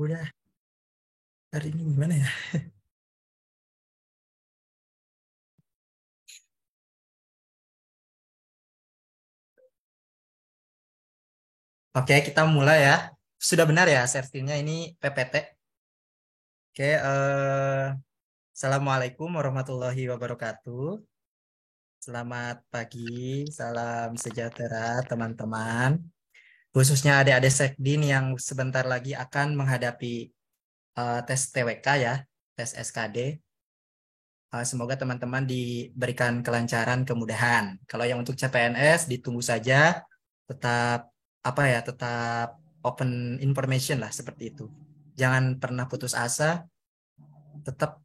Udah, hari ini gimana ya? Oke, kita mulai ya. Sudah benar ya, sertinya ini PPT. Oke, Assalamualaikum warahmatullahi wabarakatuh. Selamat pagi, salam sejahtera teman-teman. Khususnya adik-adik Sekdin yang sebentar lagi akan menghadapi tes TWK ya, tes SKD. Semoga teman-teman diberikan kelancaran, kemudahan. Kalau yang untuk CPNS ditunggu saja, tetap apa ya, tetap open information lah seperti itu. Jangan pernah putus asa, tetap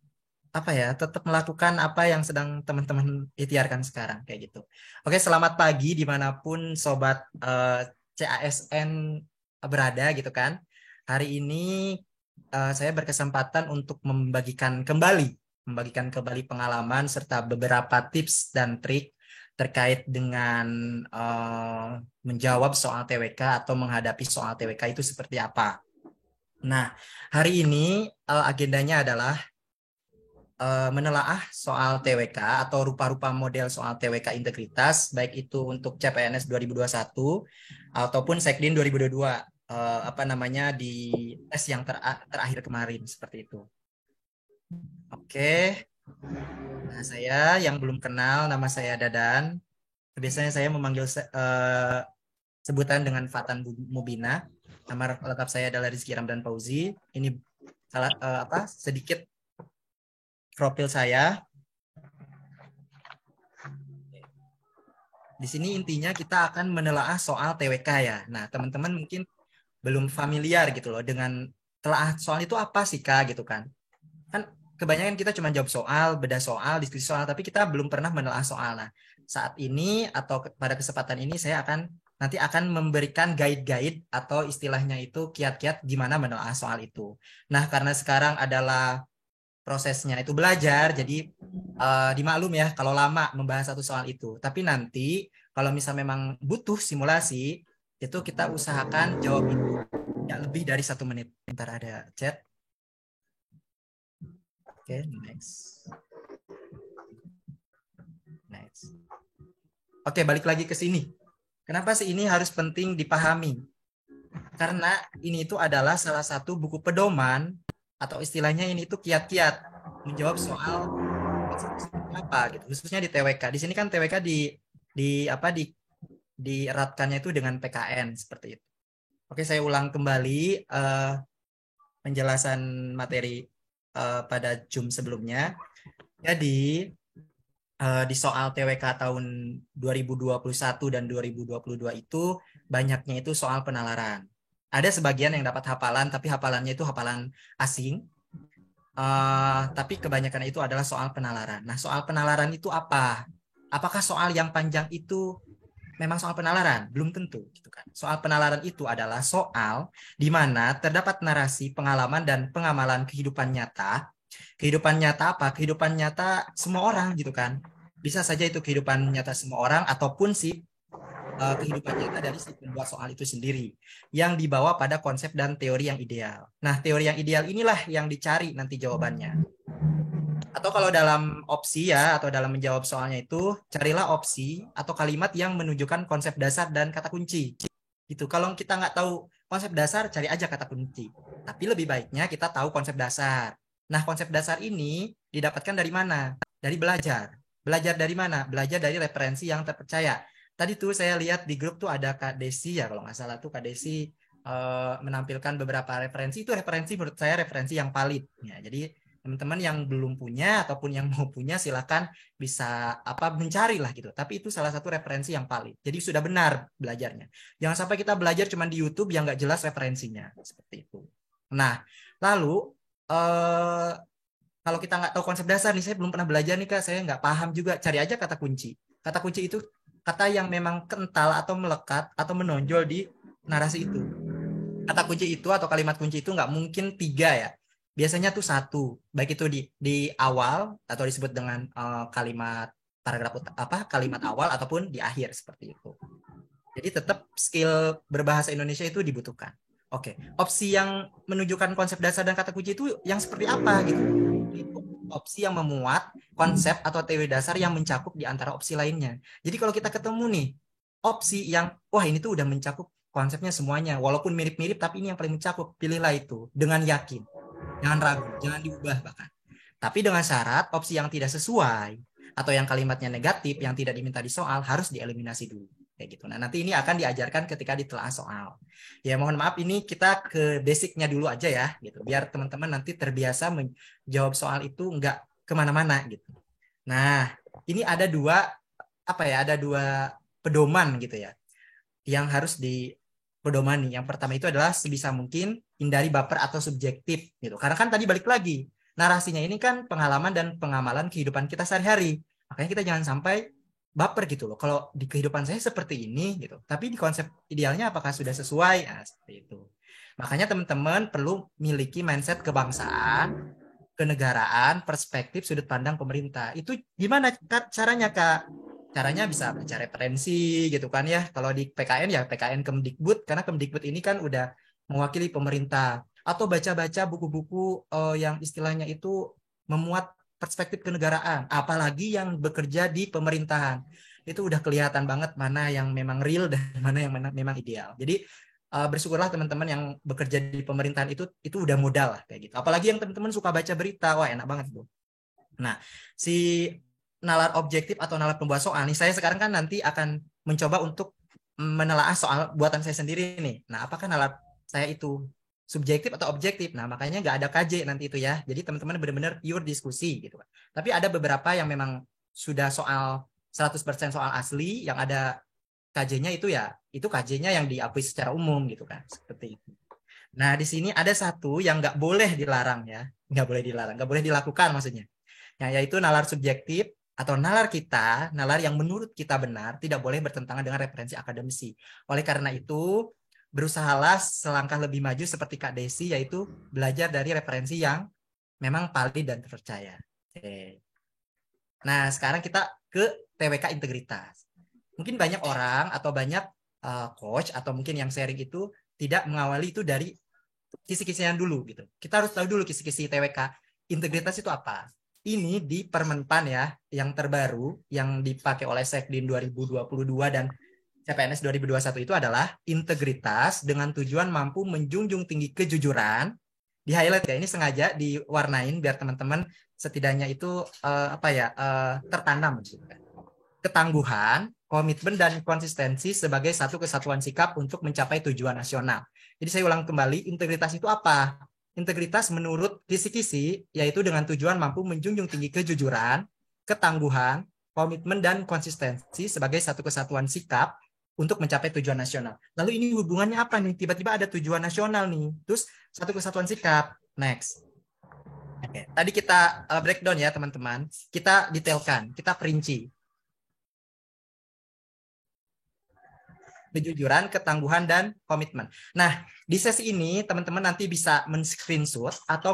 apa ya, tetap melakukan apa yang sedang teman-teman ikhtiarkan sekarang kayak gitu. Oke, selamat pagi dimanapun sobat CASN berada gitu kan. Hari ini saya berkesempatan untuk membagikan kembali pengalaman serta beberapa tips dan trik terkait dengan eh, menjawab soal TWK atau menghadapi soal TWK itu seperti apa. Nah, hari ini agendanya adalah menelaah soal TWK atau rupa-rupa model soal TWK integritas, baik itu untuk CPNS 2021 ataupun Sekdin 2022, apa namanya di tes yang terakhir kemarin seperti itu. Oke, nah saya yang belum kenal, nama saya Dadan. Biasanya saya memanggil sebutan dengan Fatan Mubina. Nama lengkap saya adalah Rizky Ramdan Fauzi. Ini apa sedikit profil saya. Di sini intinya kita akan menelaah soal TWK ya. Nah, teman-teman mungkin belum familiar gitu loh dengan telaah soal itu apa sih Kak gitu kan. Kan kebanyakan kita cuma jawab soal, beda soal, diskusi soal, tapi kita belum pernah menelaah soal. Nah, saat ini atau pada kesempatan ini saya nanti akan memberikan guide-guide atau istilahnya itu kiat-kiat gimana menelaah soal itu. Nah, karena sekarang adalah prosesnya itu belajar, jadi dimaklum ya kalau lama membahas satu soal itu. Tapi nanti kalau misal memang butuh simulasi, itu kita usahakan jawab itu ya lebih dari 1 menit. Ntar ada chat. Oke, next. Next. Oke, balik lagi ke sini. Kenapa sih ini harus penting dipahami? Karena ini itu adalah salah satu buku pedoman atau istilahnya ini itu kiat-kiat menjawab soal apa gitu. Khususnya di TWK. Di sini kan TWK apa dieratkannya itu dengan PKN seperti itu. Oke, saya ulang kembali penjelasan materi pada Zoom sebelumnya. Jadi di soal TWK tahun 2021 dan 2022 itu banyaknya itu soal penalaran. Ada sebagian yang dapat hafalan, tapi hafalannya itu hafalan asing. Tapi kebanyakan itu adalah soal penalaran. Nah, soal penalaran itu apa? Apakah soal yang panjang itu memang soal penalaran? Belum tentu, gitu kan. Soal penalaran itu adalah soal di mana terdapat narasi, pengalaman, dan pengamalan kehidupan nyata. Kehidupan nyata apa? Kehidupan nyata semua orang, gitu kan. Bisa saja itu kehidupan nyata semua orang, ataupun si kehidupan nyata dari si pembuat soal itu sendiri yang dibawa pada konsep dan teori yang ideal. Nah, teori yang ideal inilah yang dicari nanti jawabannya. Atau kalau dalam opsi ya, atau dalam menjawab soalnya itu, carilah opsi atau kalimat yang menunjukkan konsep dasar dan kata kunci. Gitu. Kalau kita nggak tahu konsep dasar, cari aja kata kunci. Tapi lebih baiknya kita tahu konsep dasar. Nah, konsep dasar ini didapatkan dari mana? Dari belajar. Belajar dari mana? Belajar dari referensi yang terpercaya. Tadi tuh saya lihat di grup tuh ada Kak Desi ya, kalau nggak salah tuh Kak Desi menampilkan beberapa referensi. Itu referensi menurut saya referensi yang valid. Ya, jadi teman-teman yang belum punya ataupun yang mau punya silakan bisa apa mencari lah gitu. Tapi itu salah satu referensi yang valid. Jadi sudah benar belajarnya. Jangan sampai kita belajar cuma di YouTube yang nggak jelas referensinya seperti itu. Nah, lalu eh, kalau kita nggak tahu konsep dasar nih, saya belum pernah belajar nih Kak, saya nggak paham juga. Cari aja kata kunci. Kata kunci itu kata yang memang kental atau melekat atau menonjol di narasi itu. Kata kunci itu atau kalimat kunci itu nggak mungkin tiga ya. Biasanya tuh satu, baik itu di awal atau disebut dengan kalimat paragraf apa kalimat awal ataupun di akhir seperti itu. Jadi tetap skill berbahasa Indonesia itu dibutuhkan. Oke, opsi yang menunjukkan konsep dasar dan kata kunci itu yang seperti apa gitu? Itu opsi yang memuat konsep atau teori dasar yang mencakup di antara opsi lainnya. Jadi kalau kita ketemu nih opsi yang wah ini tuh udah mencakup konsepnya semuanya, walaupun mirip-mirip tapi ini yang paling mencakup, pilihlah itu dengan yakin, jangan ragu, jangan diubah bahkan. Tapi dengan syarat opsi yang tidak sesuai atau yang kalimatnya negatif yang tidak diminta di soal harus dieliminasi dulu kayak gitu. Nah, nanti ini akan diajarkan ketika ditelaah soal. Ya, mohon maaf ini kita ke basicnya dulu aja ya gitu. Biar teman-teman nanti terbiasa menjawab soal itu nggak kemana-mana gitu. Nah, ini ada dua apa ya? Ada dua pedoman gitu ya yang harus dipedomani. Yang pertama itu adalah sebisa mungkin hindari baper atau subjektif gitu. Karena kan tadi balik lagi narasinya ini kan pengalaman dan pengamalan kehidupan kita sehari-hari. Makanya kita jangan sampai baper gitu loh. Kalau di kehidupan saya seperti ini gitu. Tapi di konsep idealnya apakah sudah sesuai? Nah, seperti itu. Makanya teman-teman perlu miliki mindset kebangsaan, kenegaraan, perspektif, sudut pandang pemerintah. Itu gimana caranya, Kak? Caranya bisa baca referensi gitu kan ya. Kalau di PKN ya PKN Kemdikbud, karena Kemdikbud ini kan udah mewakili pemerintah. Atau baca-baca buku-buku yang istilahnya itu memuat perspektif kenegaraan. Apalagi yang bekerja di pemerintahan. Itu udah kelihatan banget mana yang memang real dan mana yang memang ideal. Jadi bersyukurlah teman-teman yang bekerja di pemerintahan itu udah modal lah kayak gitu. Apalagi yang teman-teman suka baca berita, wah enak banget tuh. Nah, si nalar objektif atau nalar pembuat soal nih, saya sekarang kan nanti akan mencoba untuk menelaah soal buatan saya sendiri nih. Nah, apakah nalar saya itu subjektif atau objektif? Nah, makanya nggak ada KJ nanti itu ya. Jadi teman-teman benar-benar pure diskusi gitu kan. Tapi ada beberapa yang memang sudah soal 100% soal asli, yang ada KJ-nya itu ya, itu KJ-nya yang diakui secara umum gitu kan. Seperti itu. Nah, di sini ada satu yang nggak boleh dilarang ya. Nggak boleh dilarang, nggak boleh dilakukan maksudnya. Yaitu nalar subjektif atau nalar kita, nalar yang menurut kita benar, tidak boleh bertentangan dengan referensi akademisi. Oleh karena itu, berusahalah selangkah lebih maju seperti Kak Desi, yaitu belajar dari referensi yang memang valid dan terpercaya. Oke. Nah, sekarang kita ke TWK integritas. Mungkin banyak orang atau banyak coach atau mungkin yang sharing itu tidak mengawali itu dari kisi-kisian dulu gitu. Kita harus tahu dulu kisi-kisi TWK integritas itu apa. Ini di Permenpan ya, yang terbaru yang dipakai oleh Sekdin 2022 dan CPNS 2021 itu adalah integritas dengan tujuan mampu menjunjung tinggi kejujuran. Di highlight ya, ini sengaja diwarnain biar teman-teman setidaknya itu tertanam gitu kan. Ketangguhan, komitmen dan konsistensi sebagai satu kesatuan sikap untuk mencapai tujuan nasional. Jadi saya ulang kembali, integritas itu apa? Integritas menurut kisi-kisi yaitu dengan tujuan mampu menjunjung tinggi kejujuran, ketangguhan, komitmen dan konsistensi sebagai satu kesatuan sikap untuk mencapai tujuan nasional. Lalu ini hubungannya apa nih? Tiba-tiba ada tujuan nasional nih. Terus satu kesatuan sikap. Next. Oke, tadi kita breakdown ya teman-teman. Kita detailkan, kita perinci. Kejujuran, ketangguhan, dan komitmen. Nah, di sesi ini teman-teman nanti bisa men-screenshot atau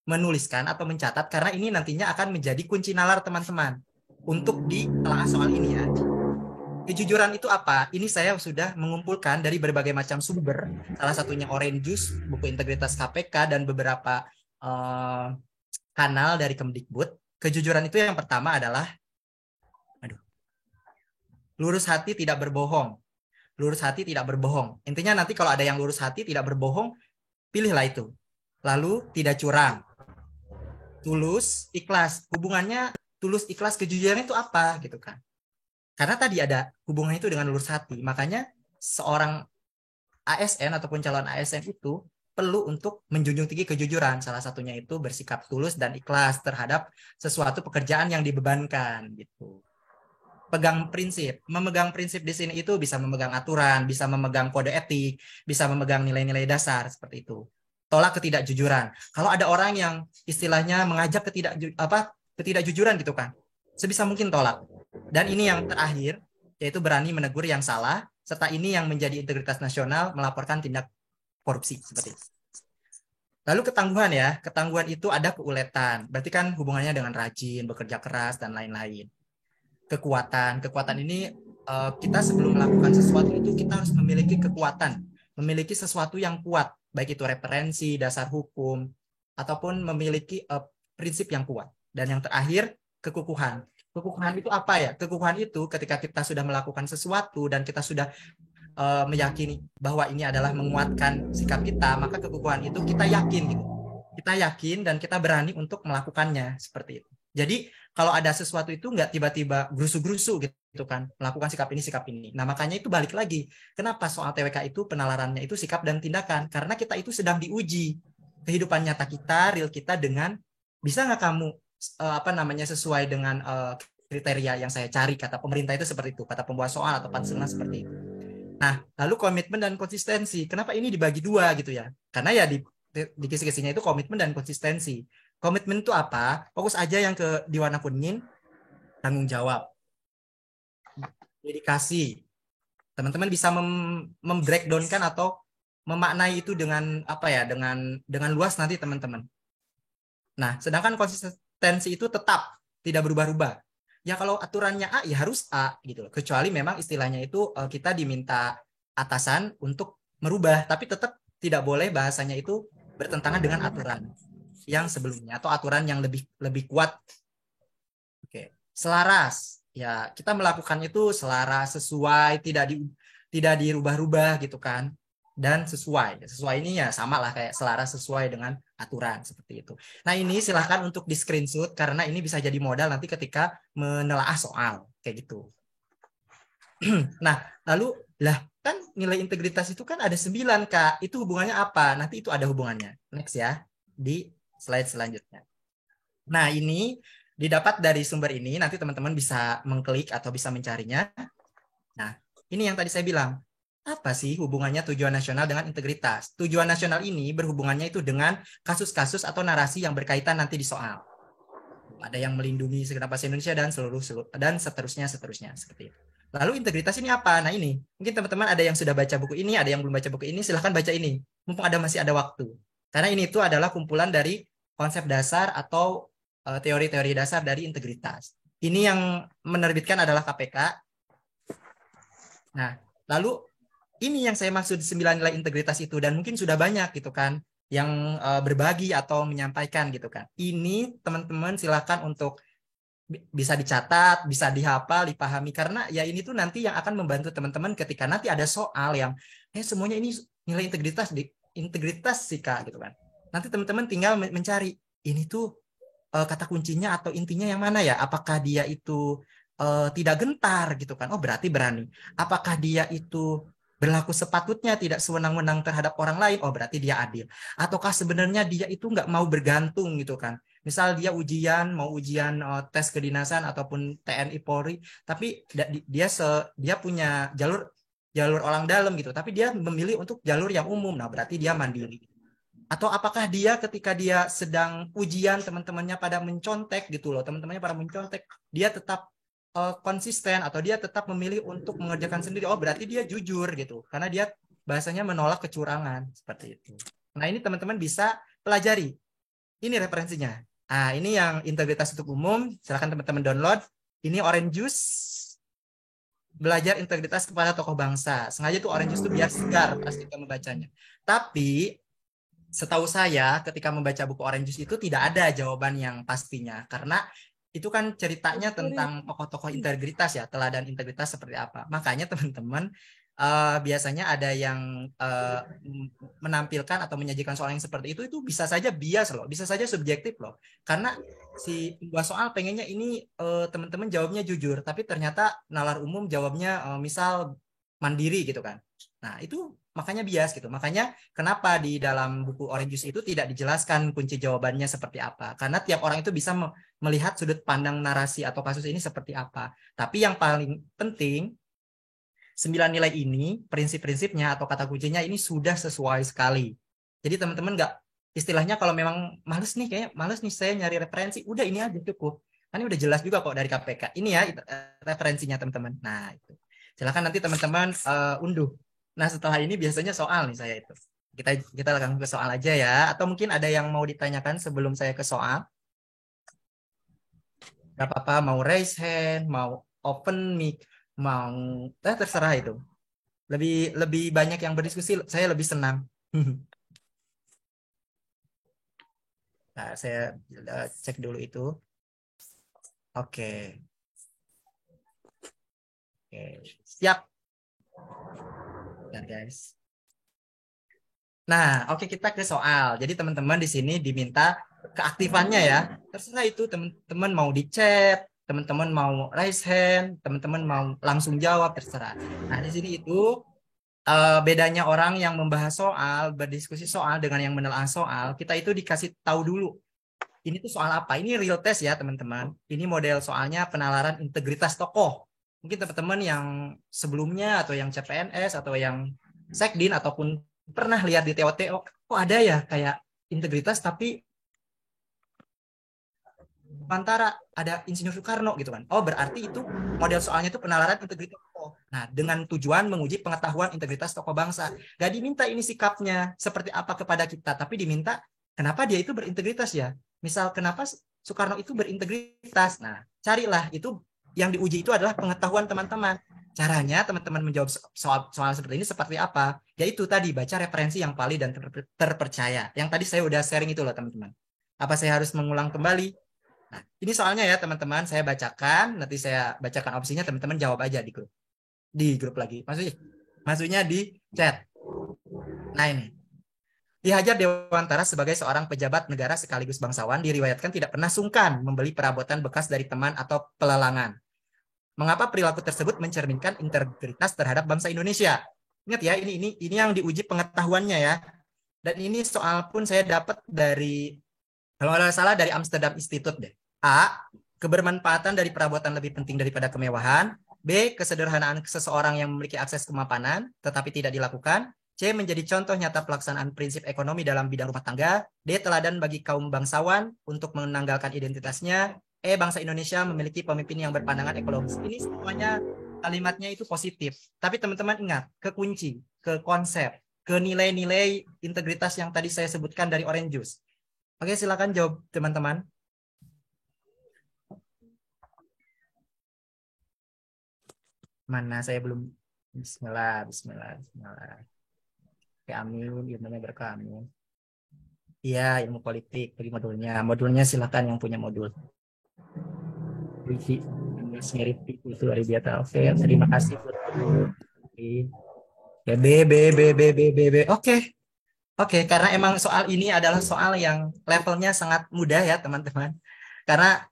menuliskan atau mencatat karena ini nantinya akan menjadi kunci nalar teman-teman untuk ditelaah soal ini ya. Kejujuran itu apa? Ini saya sudah mengumpulkan dari berbagai macam sumber, salah satunya Orange Juice, buku integritas KPK, dan beberapa kanal dari Kemdikbud. Kejujuran itu yang pertama adalah lurus hati tidak berbohong. Lurus hati tidak berbohong. Intinya nanti kalau ada yang lurus hati tidak berbohong, pilihlah itu. Lalu tidak curang. Tulus, ikhlas. Hubungannya tulus, ikhlas, kejujuran itu apa gitu kan? Karena tadi ada hubungannya itu dengan lurus hati. Makanya seorang ASN ataupun calon ASN itu perlu untuk menjunjung tinggi kejujuran. Salah satunya itu bersikap tulus dan ikhlas terhadap sesuatu pekerjaan yang dibebankan gitu. Pegang prinsip. Memegang prinsip di sini itu bisa memegang aturan, bisa memegang kode etik, bisa memegang nilai-nilai dasar seperti itu. Tolak ketidakjujuran. Kalau ada orang yang istilahnya mengajak ketidakjujuran gitu kan, sebisa mungkin tolak. Dan ini yang terakhir, yaitu berani menegur yang salah, serta ini yang menjadi integritas nasional melaporkan tindak korupsi seperti itu. Lalu ketangguhan ya, ketangguhan itu ada keuletan, berarti kan hubungannya dengan rajin, bekerja keras, dan lain-lain. Kekuatan ini kita sebelum melakukan sesuatu itu kita harus memiliki kekuatan memiliki sesuatu yang kuat, baik itu referensi, dasar hukum, ataupun memiliki prinsip yang kuat. Dan yang terakhir, kekukuhan. Kekukuhan itu apa ya? Kekukuhan itu ketika kita sudah melakukan sesuatu dan kita sudah meyakini bahwa ini adalah menguatkan sikap kita, maka kekukuhan itu kita yakin gitu. Kita yakin dan kita berani untuk melakukannya seperti itu. Jadi kalau ada sesuatu itu nggak tiba-tiba gerusu-gerusu gitu kan, melakukan sikap ini, sikap ini. Nah makanya itu balik lagi, kenapa soal TWK itu penalarannya itu sikap dan tindakan, karena kita itu sedang diuji kehidupan nyata kita, real kita dengan bisa nggak kamu sesuai dengan kriteria yang saya cari, kata pemerintah itu seperti itu, kata pembuat soal atau panselnya seperti itu. Nah, lalu komitmen dan konsistensi. Kenapa ini dibagi dua gitu ya? Karena ya di kisi-kisinya itu komitmen dan konsistensi. Komitmen itu apa? Fokus aja yang di warna kuning, tanggung jawab, dedikasi. Teman-teman bisa membreakdownkan atau memaknai itu dengan apa ya? Dengan luas nanti teman-teman. Nah, sedangkan konsistensi itu tetap tidak berubah-ubah. Ya kalau aturannya A ya harus A gitu loh. Kecuali memang istilahnya itu kita diminta atasan untuk merubah, tapi tetap tidak boleh bahasanya itu bertentangan dengan aturan yang sebelumnya atau aturan yang lebih kuat. Oke, selaras. Ya, kita melakukan itu selaras, sesuai, tidak dirubah-rubah gitu kan. Dan sesuai. Sesuai ini ya sama lah kayak selaras sesuai dengan aturan seperti itu. Nah, ini silahkan untuk di screenshot karena ini bisa jadi modal nanti ketika menelaah soal kayak gitu. Nah, lalu lah kan nilai integritas itu kan ada 9 Kak. Itu hubungannya apa? Nanti itu ada hubungannya. Next ya di slide selanjutnya. Nah, ini didapat dari sumber ini, nanti teman-teman bisa mengklik atau bisa mencarinya. Nah, ini yang tadi saya bilang. Apa sih hubungannya tujuan nasional dengan integritas? Tujuan nasional ini berhubungannya itu dengan kasus-kasus atau narasi yang berkaitan nanti di soal. Ada yang melindungi segenap bangsa Indonesia dan dan seterusnya seperti itu. Lalu integritas ini apa? Nah ini, mungkin teman-teman ada yang sudah baca buku ini, ada yang belum baca buku ini, silahkan baca ini. Mumpung masih ada waktu. Karena ini itu adalah kumpulan dari konsep dasar atau teori-teori dasar dari integritas. Ini yang menerbitkan adalah KPK. Nah, lalu ini yang saya maksud 9 nilai integritas itu, dan mungkin sudah banyak gitu kan yang berbagi atau menyampaikan gitu kan. Ini teman-teman silakan untuk bisa dicatat, bisa dihafal, dipahami karena ya ini tuh nanti yang akan membantu teman-teman ketika nanti ada soal yang semuanya ini nilai integritas sih Kak gitu kan. Nanti teman-teman tinggal mencari ini tuh kata kuncinya atau intinya yang mana ya? Apakah dia itu tidak gentar gitu kan? Oh berarti berani. Apakah dia itu berlaku sepatutnya, tidak sewenang-wenang terhadap orang lain? Oh berarti dia adil. Ataukah sebenarnya dia itu nggak mau bergantung gitu kan? Misal dia mau ujian tes kedinasan ataupun TNI Polri, tapi dia punya jalur orang dalam gitu, tapi dia memilih untuk jalur yang umum. Nah berarti dia mandiri. Atau apakah dia ketika dia sedang ujian teman-temannya pada mencontek gitu loh, teman-temannya pada mencontek, dia tetap konsisten atau dia tetap memilih untuk mengerjakan sendiri. Oh, berarti dia jujur gitu. Karena dia bahasanya menolak kecurangan seperti itu. Nah, ini teman-teman bisa pelajari. Ini referensinya. Nah, ini yang integritas untuk umum, silakan teman-teman download. Ini Orange Juice belajar integritas kepada tokoh bangsa. Sengaja tuh Orange Juice tuh biar segar pas kita membacanya. Tapi setahu saya ketika membaca buku Orange Juice itu tidak ada jawaban yang pastinya karena itu kan ceritanya tentang tokoh-tokoh integritas ya, teladan integritas seperti apa. Makanya teman-teman biasanya ada yang menampilkan atau menyajikan soal yang seperti itu bisa saja bias loh, bisa saja subjektif loh. Karena si pembuat soal pengennya ini teman-teman jawabnya jujur, tapi ternyata nalar umum jawabnya misal mandiri gitu kan. Nah, itu makanya bias gitu. Makanya kenapa di dalam buku Orange Juice itu tidak dijelaskan kunci jawabannya seperti apa. Karena tiap orang itu bisa melihat sudut pandang narasi atau kasus ini seperti apa. Tapi yang paling penting 9 nilai ini, prinsip-prinsipnya atau kata kuncinya ini sudah sesuai sekali. Jadi teman-teman nggak istilahnya kalau memang males nih, kayaknya males nih saya nyari referensi, udah ini aja cukup. Ini udah jelas juga kok dari KPK. Ini ya referensinya teman-teman. Nah, itu. Silakan nanti teman-teman unduh. Nah, setelah ini biasanya soal nih saya itu. Kita langsung ke soal aja ya. Atau mungkin ada yang mau ditanyakan sebelum saya ke soal? Gak apa-apa, mau raise hand, mau open mic, mau terserah itu. lebih banyak yang berdiskusi, saya lebih senang. Nah, saya cek dulu itu. Oke. Oke, siap. Bentar, guys. Nah, oke kita ke soal. Jadi teman-teman di sini diminta keaktifannya ya. Terserah itu teman-teman mau di chat, teman-teman mau raise hand, teman-teman mau langsung jawab, terserah. Nah, di sini itu bedanya orang yang membahas soal, berdiskusi soal dengan yang menelaah soal, kita itu dikasih tahu dulu. Ini tuh soal apa? Ini real test ya, teman-teman. Ini model soalnya penalaran integritas tokoh. Mungkin teman-teman yang sebelumnya atau yang CPNS atau yang Sekdin ataupun pernah lihat di TOTO, kok ada ya kayak integritas tapi antara ada Insinyur Soekarno gitu kan. Oh, berarti itu model soalnya itu penalaran integritas tokoh. Nah, dengan tujuan menguji pengetahuan integritas tokoh bangsa. Gak diminta ini sikapnya seperti apa kepada kita, tapi diminta kenapa dia itu berintegritas ya. Misal kenapa Soekarno itu berintegritas. Nah, carilah itu yang diuji itu adalah pengetahuan teman-teman. Caranya teman-teman menjawab soal seperti ini seperti apa? Yaitu tadi baca referensi yang valid dan terpercaya. Yang tadi saya udah sharing itu loh teman-teman. Apa saya harus mengulang kembali? Nah, ini soalnya ya teman-teman, saya bacakan, nanti saya bacakan opsinya, teman-teman jawab aja di grup lagi. Maksudnya di chat. Nah ini, Ki Hajar Dewantara sebagai seorang pejabat negara sekaligus bangsawan diriwayatkan tidak pernah sungkan membeli perabotan bekas dari teman atau pelelangan. Mengapa perilaku tersebut mencerminkan integritas terhadap bangsa Indonesia? Ingat ya, ini yang diuji pengetahuannya ya. Dan ini soal pun saya dapat dari, kalau nggak salah dari Amsterdam Institute deh. A. Kebermanfaatan dari perabotan lebih penting daripada kemewahan. B. Kesederhanaan seseorang yang memiliki akses kemapanan tetapi tidak dilakukan. C. Menjadi contoh nyata pelaksanaan prinsip ekonomi dalam bidang rumah tangga. D. Teladan bagi kaum bangsawan untuk menanggalkan identitasnya. E. Bangsa Indonesia memiliki pemimpin yang berpandangan ekologis. Ini semuanya kalimatnya itu positif. Tapi teman-teman ingat, ke kunci, ke konsep, ke nilai-nilai integritas yang tadi saya sebutkan dari Orange Juice. Oke, silakan jawab teman-teman. Mana saya belum. Bismillah, bismillah, bismillah. Oke, amin, ilmunya berkah, amin. Iya, ilmu politik, bagi modulnya. Modulnya silakan yang punya modul. Wiki, mirip itu dari biasa. Oke, terima kasih. Ya, B, B, B, B, B, B, B. Oke. Oke, karena emang soal ini adalah soal yang levelnya sangat mudah ya, teman-teman. Karena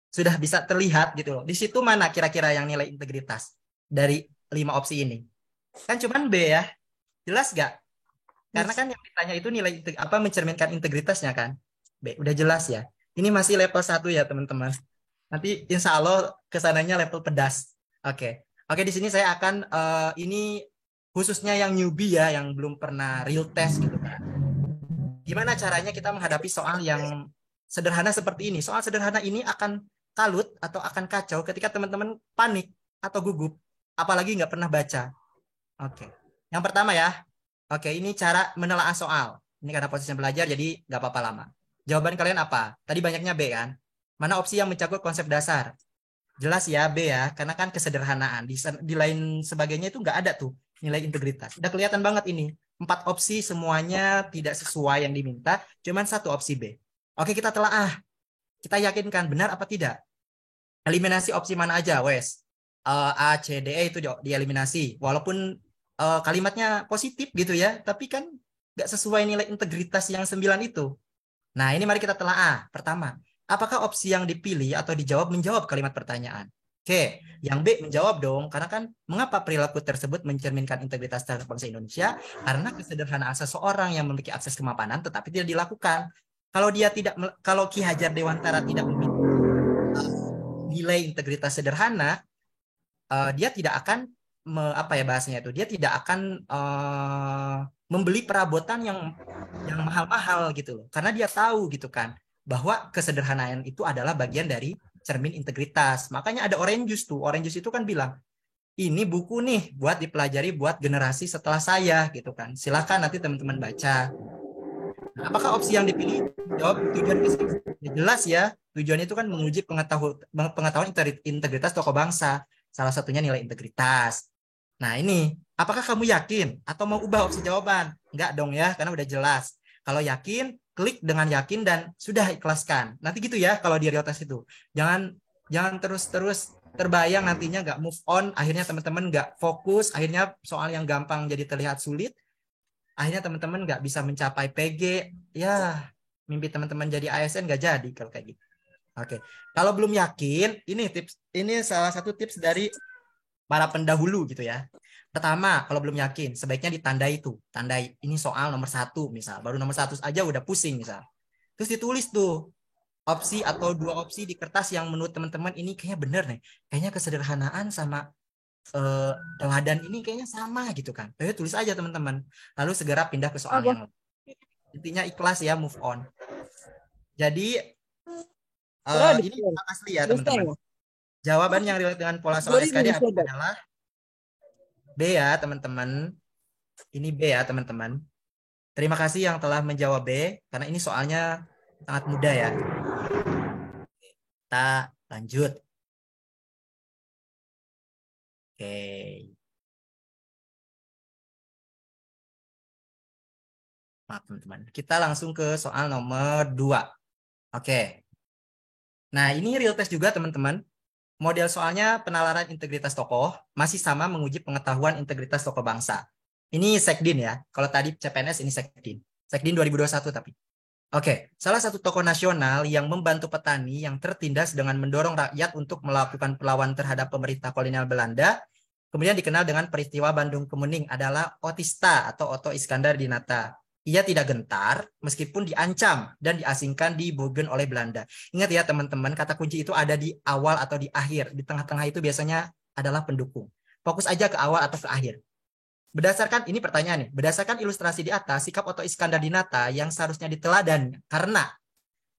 sudah bisa terlihat gitu loh. Di situ mana kira-kira yang nilai integritas dari 5 opsi ini? Kan cuman B ya. Jelas gak? Karena kan yang ditanya itu nilai apa mencerminkan integritasnya kan? B, udah jelas ya. Ini masih level 1 ya, teman-teman. Nanti insya Allah kesananya level pedas. Oke. Oke, di sini saya akan ini khususnya yang newbie ya, yang belum pernah real test gitu kan. Gimana caranya kita menghadapi soal yang sederhana seperti ini? Soal sederhana ini akan kalut atau akan kacau ketika teman-teman panik atau gugup, apalagi nggak pernah baca. Oke. Yang pertama ya, oke ini cara menelaah soal. Ini karena posisinya belajar jadi nggak apa-apa lama. Jawaban kalian apa? Tadi banyaknya B kan? Mana opsi yang mencakup konsep dasar? Jelas ya B ya, karena kan kesederhanaan. Di lain sebagainya itu nggak ada tuh nilai integritas. Udah kelihatan banget ini. 4 opsi semuanya tidak sesuai yang diminta, cuman 1 opsi B. Oke kita telaah. Kita yakinkan benar apa tidak? Eliminasi opsi mana aja, wes. A, C, D, E itu dieliminasi. Walaupun kalimatnya positif gitu ya, tapi kan nggak sesuai nilai integritas yang 9 itu. Nah, ini mari kita telaah. Pertama, apakah opsi yang dipilih atau dijawab menjawab kalimat pertanyaan? Oke, yang B menjawab dong, karena kan mengapa perilaku tersebut mencerminkan integritas terhadap bangsa Indonesia? Karena kesederhanaan seseorang yang memiliki akses kemapanan tetapi tidak dilakukan. Kalau Ki Hajar Dewantara tidak memiliki nilai integritas sederhana, dia tidak akan apa ya bahasanya itu? Dia tidak akan membeli perabotan yang mahal-mahal gitu loh. Karena dia tahu gitu kan bahwa kesederhanaan itu adalah bagian dari cermin integritas. Makanya ada Orange Juice tuh. Orange Juice itu kan bilang, ini buku nih buat dipelajari buat generasi setelah saya gitu kan. Silakan nanti teman-teman baca. Nah, apakah opsi yang dipilih jawab tujuan ya, jelas ya. Tujuannya itu kan menguji pengetahuan integritas tokoh bangsa. Salah satunya nilai integritas. Nah, ini, apakah kamu yakin atau mau ubah opsi jawaban? Enggak dong ya, karena udah jelas. Kalau yakin, klik dengan yakin dan sudah ikhlaskan. Nanti gitu ya kalau di real test itu. Jangan jangan terus-terus terbayang nantinya nggak move on, akhirnya teman-teman nggak fokus, akhirnya soal yang gampang jadi terlihat sulit, akhirnya teman-teman nggak bisa mencapai PG. Ya, mimpi teman-teman jadi ASN nggak jadi kalau kayak gitu. Oke, kalau belum yakin, ini salah satu tips dari para pendahulu gitu ya. Pertama, kalau belum yakin, sebaiknya ditandai itu. Tandai ini soal nomor 1 misal. Baru nomor 1 aja udah pusing misal. Terus ditulis tuh opsi atau 2 opsi di kertas yang menurut teman-teman ini kayaknya bener nih. Kayaknya kesederhanaan sama teladan ini kayaknya sama gitu kan. Tulis aja teman-teman. Lalu segera pindah ke soal yang lain. Intinya ikhlas ya, move on. Jadi ini yang asli ya teman-teman. Jawaban yang relate dengan pola soal SKD adalah B ya teman-teman. Ini B ya teman-teman. Terima kasih yang telah menjawab B, karena ini soalnya sangat mudah ya. Kita lanjut. Oke. Maaf teman-teman. Kita langsung ke soal nomor 2. Oke. Nah ini real test juga teman-teman. Model soalnya penalaran integritas tokoh, masih sama menguji pengetahuan integritas tokoh bangsa. Ini Sekdin ya. Kalau tadi CPNS ini Sekdin. Sekdin 2021 tapi. Oke, salah satu tokoh nasional yang membantu petani yang tertindas dengan mendorong rakyat untuk melakukan perlawanan terhadap pemerintah kolonial Belanda, kemudian dikenal dengan peristiwa Bandung Kemuning adalah Otista atau Otto Iskandar Dinata. Ia tidak gentar meskipun diancam dan diasingkan di Bogen oleh Belanda. Ingat ya teman-teman, kata kunci itu ada di awal atau di akhir. Di tengah-tengah itu biasanya adalah pendukung. Fokus aja ke awal atau ke akhir. Berdasarkan ini pertanyaan nih, berdasarkan ilustrasi di atas, sikap Otto Iskandar Dinata yang seharusnya diteladan karena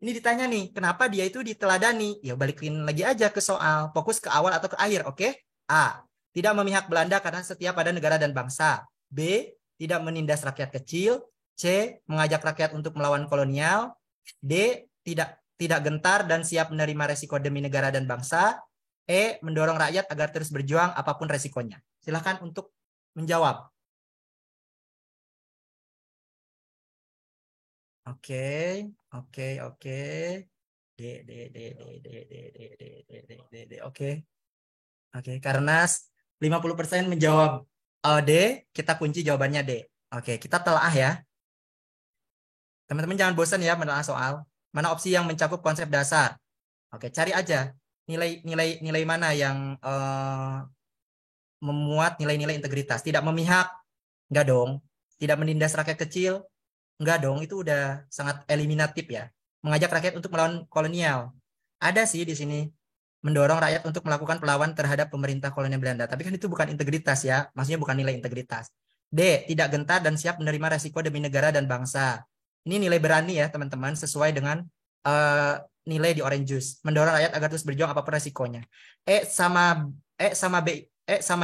ini ditanya nih, kenapa dia itu diteladani? Ya balikin lagi aja ke soal, fokus ke awal atau ke akhir, oke? A. Tidak memihak Belanda karena setia pada negara dan bangsa. B. Tidak menindas rakyat kecil. C. Mengajak rakyat untuk melawan kolonial. D. Tidak gentar dan siap menerima resiko demi negara dan bangsa. E. Mendorong rakyat agar terus berjuang apapun resikonya. Silahkan untuk menjawab. Oke, oke, oke. D, D, D, D, D, D, D, D, D, D, D, D. Oke, oke. Karena 50% menjawab D, kita kunci jawabannya D. Oke, kita telah ya. Teman-teman jangan bosan ya menelaah soal. Mana opsi yang mencakup konsep dasar? Oke, cari aja nilai mana yang memuat nilai-nilai integritas. Tidak memihak, enggak dong. Tidak menindas rakyat kecil, enggak dong. Itu udah sangat eliminatif ya. Mengajak rakyat untuk melawan kolonial. Ada sih di sini. Mendorong rakyat untuk melakukan perlawanan terhadap pemerintah kolonial Belanda. Tapi kan itu bukan integritas ya. Maksudnya bukan nilai integritas. D. Tidak gentar dan siap menerima resiko demi negara dan bangsa. Ini nilai berani ya teman-teman. Sesuai dengan nilai di orange juice. Mendorong rakyat agar terus berjuang apapun resikonya. E sama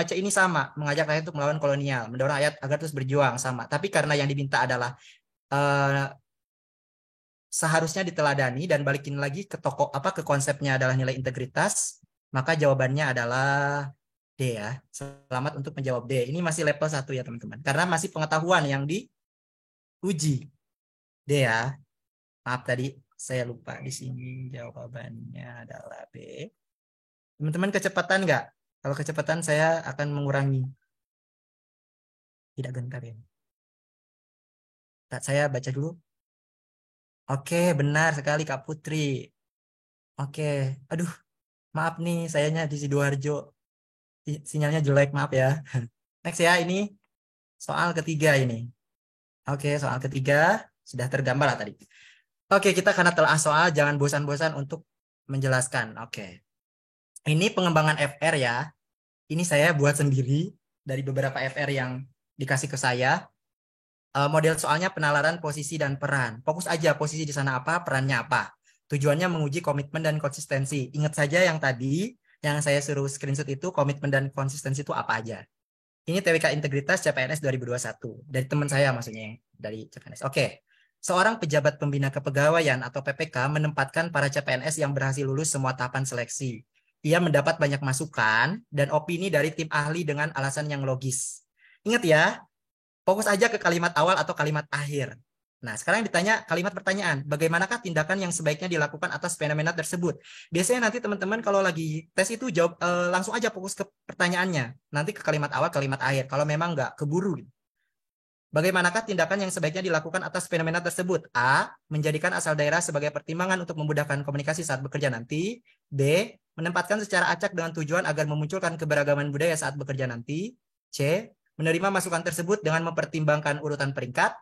C ini sama. Mengajak rakyat untuk melawan kolonial. Mendorong rakyat agar terus berjuang sama. Tapi karena yang diminta adalah seharusnya diteladani dan balikin lagi ke ke konsepnya adalah nilai integritas, maka jawabannya adalah D ya. Selamat untuk menjawab D. Ini masih level 1 ya teman-teman. Karena masih pengetahuan yang diuji. D ya. Maaf tadi saya lupa di sini jawabannya adalah B. Teman-teman kecepatan nggak? Kalau kecepatan saya akan mengurangi. Tidak gentar ya. Saya baca dulu. Oke, benar sekali Kak Putri. Oke, aduh, maaf nih, sayanya di Sidoarjo. Sinyalnya jelek, maaf ya. Next ya, ini soal ketiga ini. Oke, soal ketiga sudah tergambar lah tadi. Oke, kita karena telah soal, jangan bosan-bosan untuk menjelaskan. Oke, ini pengembangan FR ya. Ini saya buat sendiri dari beberapa FR yang dikasih ke saya. Model soalnya penalaran posisi dan peran. Fokus aja posisi di sana apa, perannya apa. Tujuannya menguji komitmen dan konsistensi. Ingat saja yang tadi, yang saya suruh screenshot itu komitmen dan konsistensi itu apa aja. Ini TWK Integritas CPNS 2021. Dari teman saya maksudnya, dari CPNS. Oke. Seorang pejabat pembina kepegawaian atau PPK menempatkan para CPNS yang berhasil lulus semua tahapan seleksi. ia mendapat banyak masukan dan opini dari tim ahli dengan alasan yang logis. Ingat ya, fokus aja ke kalimat awal atau kalimat akhir. Nah, sekarang ditanya kalimat pertanyaan, bagaimanakah tindakan yang sebaiknya dilakukan atas fenomena tersebut? Biasanya nanti teman-teman kalau lagi tes itu jawab langsung aja fokus ke pertanyaannya. Nanti ke kalimat awal, kalimat akhir. Kalau memang nggak keburu. Bagaimanakah tindakan yang sebaiknya dilakukan atas fenomena tersebut? A. Menjadikan asal daerah sebagai pertimbangan untuk memudahkan komunikasi saat bekerja nanti. B. Menempatkan secara acak dengan tujuan agar memunculkan keberagaman budaya saat bekerja nanti. C. Menerima masukan tersebut dengan mempertimbangkan urutan peringkat.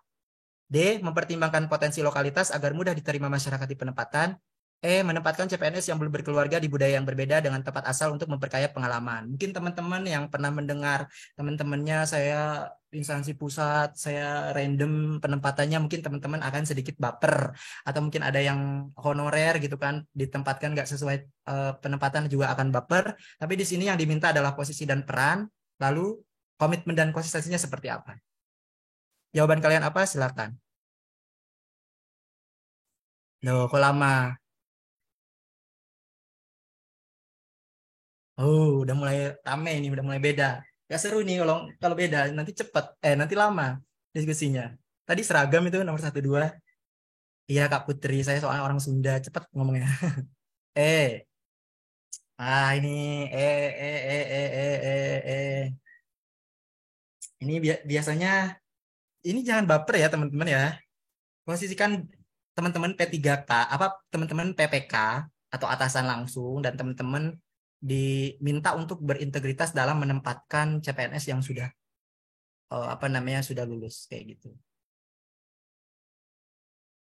D. Mempertimbangkan potensi lokalitas agar mudah diterima masyarakat di penempatan. E. Menempatkan CPNS yang belum berkeluarga di budaya yang berbeda dengan tempat asal untuk memperkaya pengalaman. Mungkin teman-teman yang pernah mendengar teman-temannya saya instansi pusat, saya random penempatannya, mungkin teman-teman akan sedikit baper. Atau mungkin ada yang honorer gitu kan, ditempatkan nggak sesuai penempatan juga akan baper. Tapi di sini yang diminta adalah posisi dan peran, lalu komitmen dan konsistensinya seperti apa. Jawaban kalian apa? Silakan. Loh, kok lama? Oh, udah mulai rame ini, udah mulai beda. Gak seru nih kalau kalau beda, nanti cepet, nanti lama diskusinya. Tadi seragam itu nomor satu dua. Iya Kak Putri, saya soalnya orang Sunda, cepet ngomongnya. Eh, ini eh eh eh eh eh eh eh. Ini biasanya ini jangan baper ya teman-teman ya. Posisikan teman-teman P3K, apa teman-teman PPK atau atasan langsung dan teman-teman diminta untuk berintegritas dalam menempatkan CPNS yang sudah apa namanya sudah lulus kayak gitu.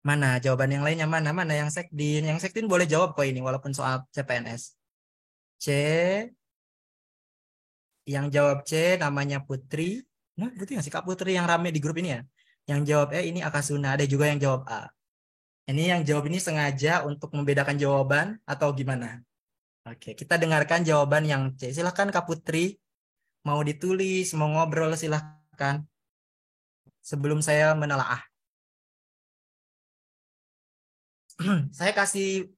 Mana jawaban yang lainnya mana? Mana yang sekdin? Yang sekdin boleh jawab kok ini walaupun soal CPNS. C, yang jawab C namanya Putri. Nah, Putri nggak sih Kak Putri yang rame di grup ini ya? Yang jawab E ini Akasuna. Ada juga yang jawab A. Ini yang jawab ini sengaja untuk membedakan jawaban atau gimana? Oke, kita dengarkan jawaban yang C. Silahkan Kak Putri, mau ditulis, mau ngobrol silahkan. Sebelum saya menelaah. Saya kasih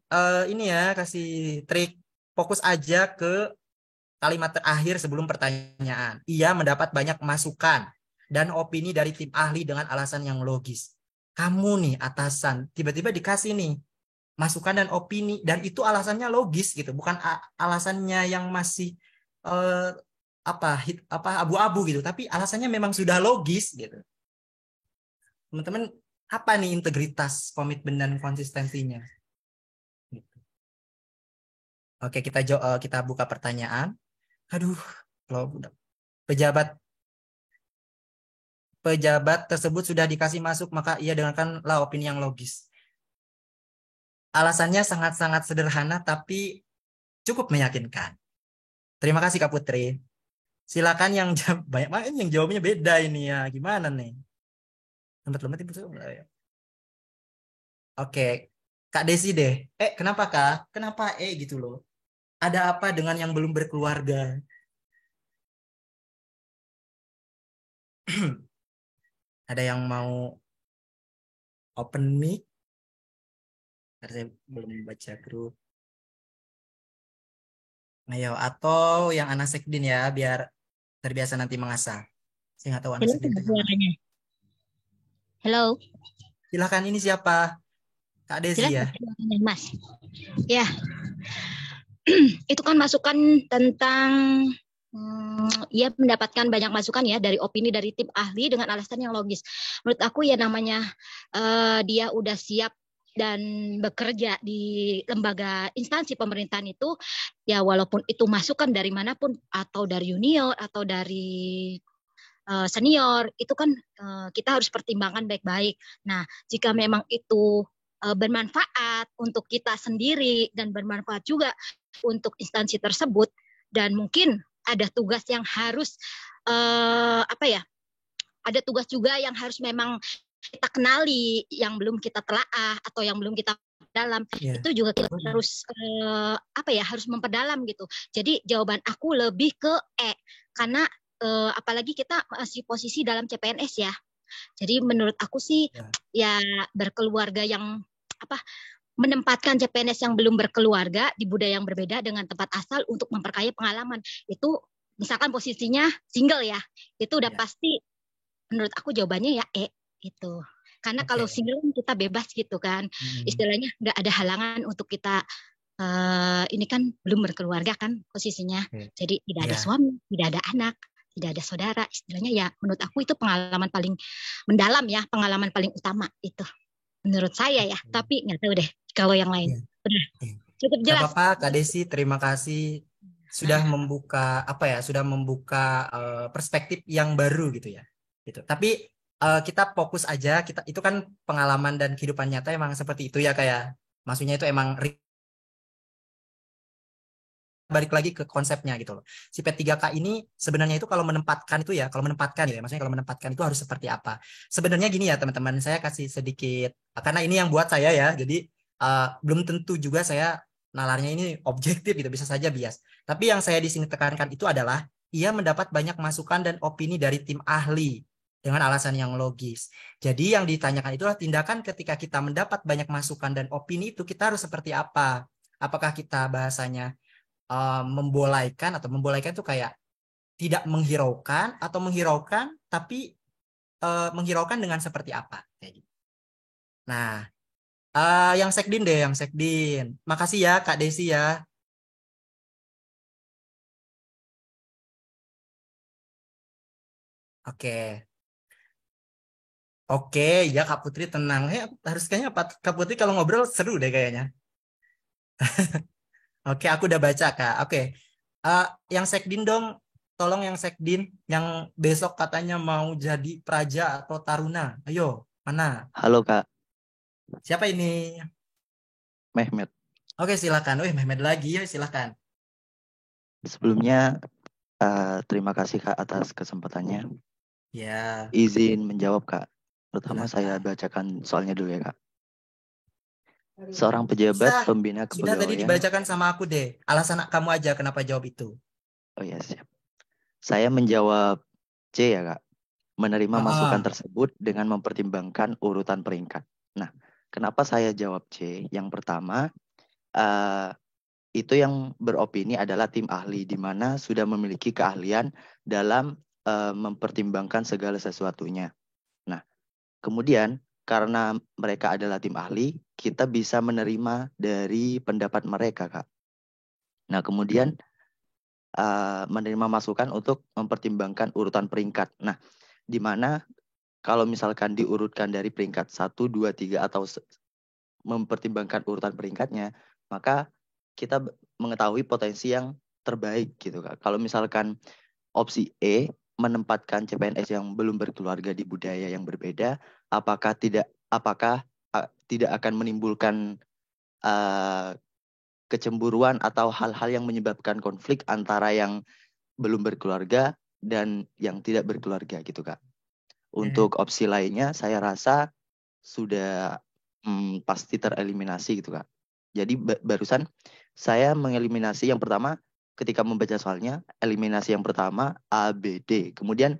ini ya, kasih trik. Fokus aja ke kalimat terakhir sebelum pertanyaan. Ia mendapat banyak masukan dan opini dari tim ahli dengan alasan yang logis. Kamu nih atasan, tiba-tiba dikasih nih masukan dan opini dan itu alasannya logis gitu, bukan alasannya yang masih eh, apa abu-abu gitu, tapi alasannya memang sudah logis gitu. Teman-teman, apa nih integritas, komitmen dan konsistensinya? Gitu. Oke, kita buka pertanyaan. Aduh, kalau pejabat pejabat tersebut sudah dikasih masuk, maka ia dengarkanlah opini yang logis. Alasannya sangat-sangat sederhana, tapi cukup meyakinkan. Terima kasih Kak Putri. Silakan yang banyak banget yang jawabnya beda ini ya. Gimana nih? Lembat-lembat itu. Oke, Kak Desi deh. Kenapa Kak? Kenapa gitu loh? Ada apa dengan yang belum berkeluarga? Ada yang mau open mic? Karena saya belum baca grup. Ayo, atau yang anak sekdin ya, biar terbiasa nanti mengasah. Saya nggak tahu anak Halo, sekdin itu yang mana. suaranya. Halo, Silakan, ini siapa? Kak Desi jelas ya? suaranya, Mas. Ya, itu kan masukan tentang ia mendapatkan banyak masukan ya dari opini dari tim ahli dengan alasan yang logis. Menurut aku ya namanya dia udah siap dan bekerja di lembaga instansi pemerintahan itu ya walaupun itu masukan dari manapun atau dari junior atau dari senior itu kan kita harus pertimbangkan baik-baik. Nah, jika memang itu bermanfaat untuk kita sendiri dan bermanfaat juga untuk instansi tersebut dan mungkin ada tugas yang harus apa ya? Ada tugas juga yang harus memang kita kenali yang belum kita telaah atau yang belum kita dalam Iya. itu juga kita harus apa ya harus memperdalam gitu. Jadi jawaban aku lebih ke karena apalagi kita masih posisi dalam CPNS ya. Jadi menurut aku sih Ya. ya berkeluarga yang apa menempatkan CPNS yang belum berkeluarga di budaya yang berbeda dengan tempat asal untuk memperkaya pengalaman. Itu misalkan posisinya single ya, itu udah Ya. pasti menurut aku jawabannya ya itu. Karena kalau Oke. single kita bebas gitu kan, Hmm. istilahnya nggak ada halangan untuk kita ini kan belum berkeluarga kan posisinya, Oke. jadi tidak ada Ya. suami, tidak ada anak, tidak ada saudara, istilahnya ya menurut aku itu pengalaman paling mendalam ya, pengalaman paling utama itu menurut saya ya, tapi nggak tahu deh kalau yang lain. Ya. Udah Ya. cukup Gak jelas. apa-apa, Kak Desi. Terima kasih sudah Nah, membuka apa ya, sudah membuka perspektif yang baru gitu ya. Gitu. Tapi kita fokus aja. Kita itu kan pengalaman dan kehidupan nyata emang seperti itu ya, kayak maksudnya itu emang balik lagi ke konsepnya gitu loh. Si P3K ini sebenarnya itu kalau menempatkan itu ya, kalau menempatkan gitu ya, maksudnya kalau menempatkan itu harus seperti apa. Sebenarnya gini ya teman-teman, saya kasih sedikit, karena ini yang buat saya ya, jadi belum tentu juga saya nalarnya ini objektif gitu, bisa saja bias. Tapi yang saya di sini tekankan itu adalah, ia mendapat banyak masukan dan opini dari tim ahli dengan alasan yang logis. Jadi yang ditanyakan itulah tindakan ketika kita mendapat banyak masukan dan opini itu kita harus seperti apa? Apakah kita bahasanya membolaikan, atau membolaikan itu kayak tidak menghiraukan atau menghiraukan tapi menghiraukan dengan seperti apa kayak gitu. Nah, yang Sekdin deh, yang Sekdin. Makasih ya Kak Desi ya. Oke. Oke, ya Kak Putri tenang. Harus kayaknya Kak Putri kalau ngobrol seru deh kayaknya. Oke, aku udah baca Kak. Oke. Eh, yang Sekdin dong, tolong yang Sekdin yang besok katanya mau jadi praja atau taruna. Ayo, mana? Halo Kak, Siapa ini? Mehmet. Oke, silakan. Wih, Mehmet lagi ya, silakan. Sebelumnya terima kasih Kak atas kesempatannya. Ya, Izin menjawab Kak. Pertama saya silakan. bacakan soalnya dulu ya Kak. Seorang pejabat Sudah, pembina sudah tadi kepegawaian. dibacakan sama aku deh. Alasan kamu aja kenapa jawab itu. Oh ya siap. Saya menjawab C ya Kak. Menerima masukan Ah, tersebut dengan mempertimbangkan urutan peringkat. Nah, kenapa saya jawab C? Yang pertama, eh, itu yang beropini adalah tim ahli di mana sudah memiliki keahlian dalam mempertimbangkan segala sesuatunya. Nah, kemudian karena mereka adalah tim ahli, kita bisa menerima dari pendapat mereka, Kak. Nah, kemudian menerima masukan untuk mempertimbangkan urutan peringkat. Nah, di mana kalau misalkan diurutkan dari peringkat 1, 2, 3 atau mempertimbangkan urutan peringkatnya, maka kita mengetahui potensi yang terbaik gitu Kak. Kalau misalkan opsi E menempatkan CPNS yang belum berkeluarga di budaya yang berbeda, apakah tidak akan menimbulkan uh, kecemburuan atau hal-hal yang menyebabkan konflik antara yang belum berkeluarga dan yang tidak berkeluarga gitu Kak. oke. Untuk opsi lainnya saya rasa sudah pasti tereliminasi gitu Kak. Jadi barusan saya mengeliminasi yang pertama ketika membaca soalnya, eliminasi yang pertama A, B, D. Kemudian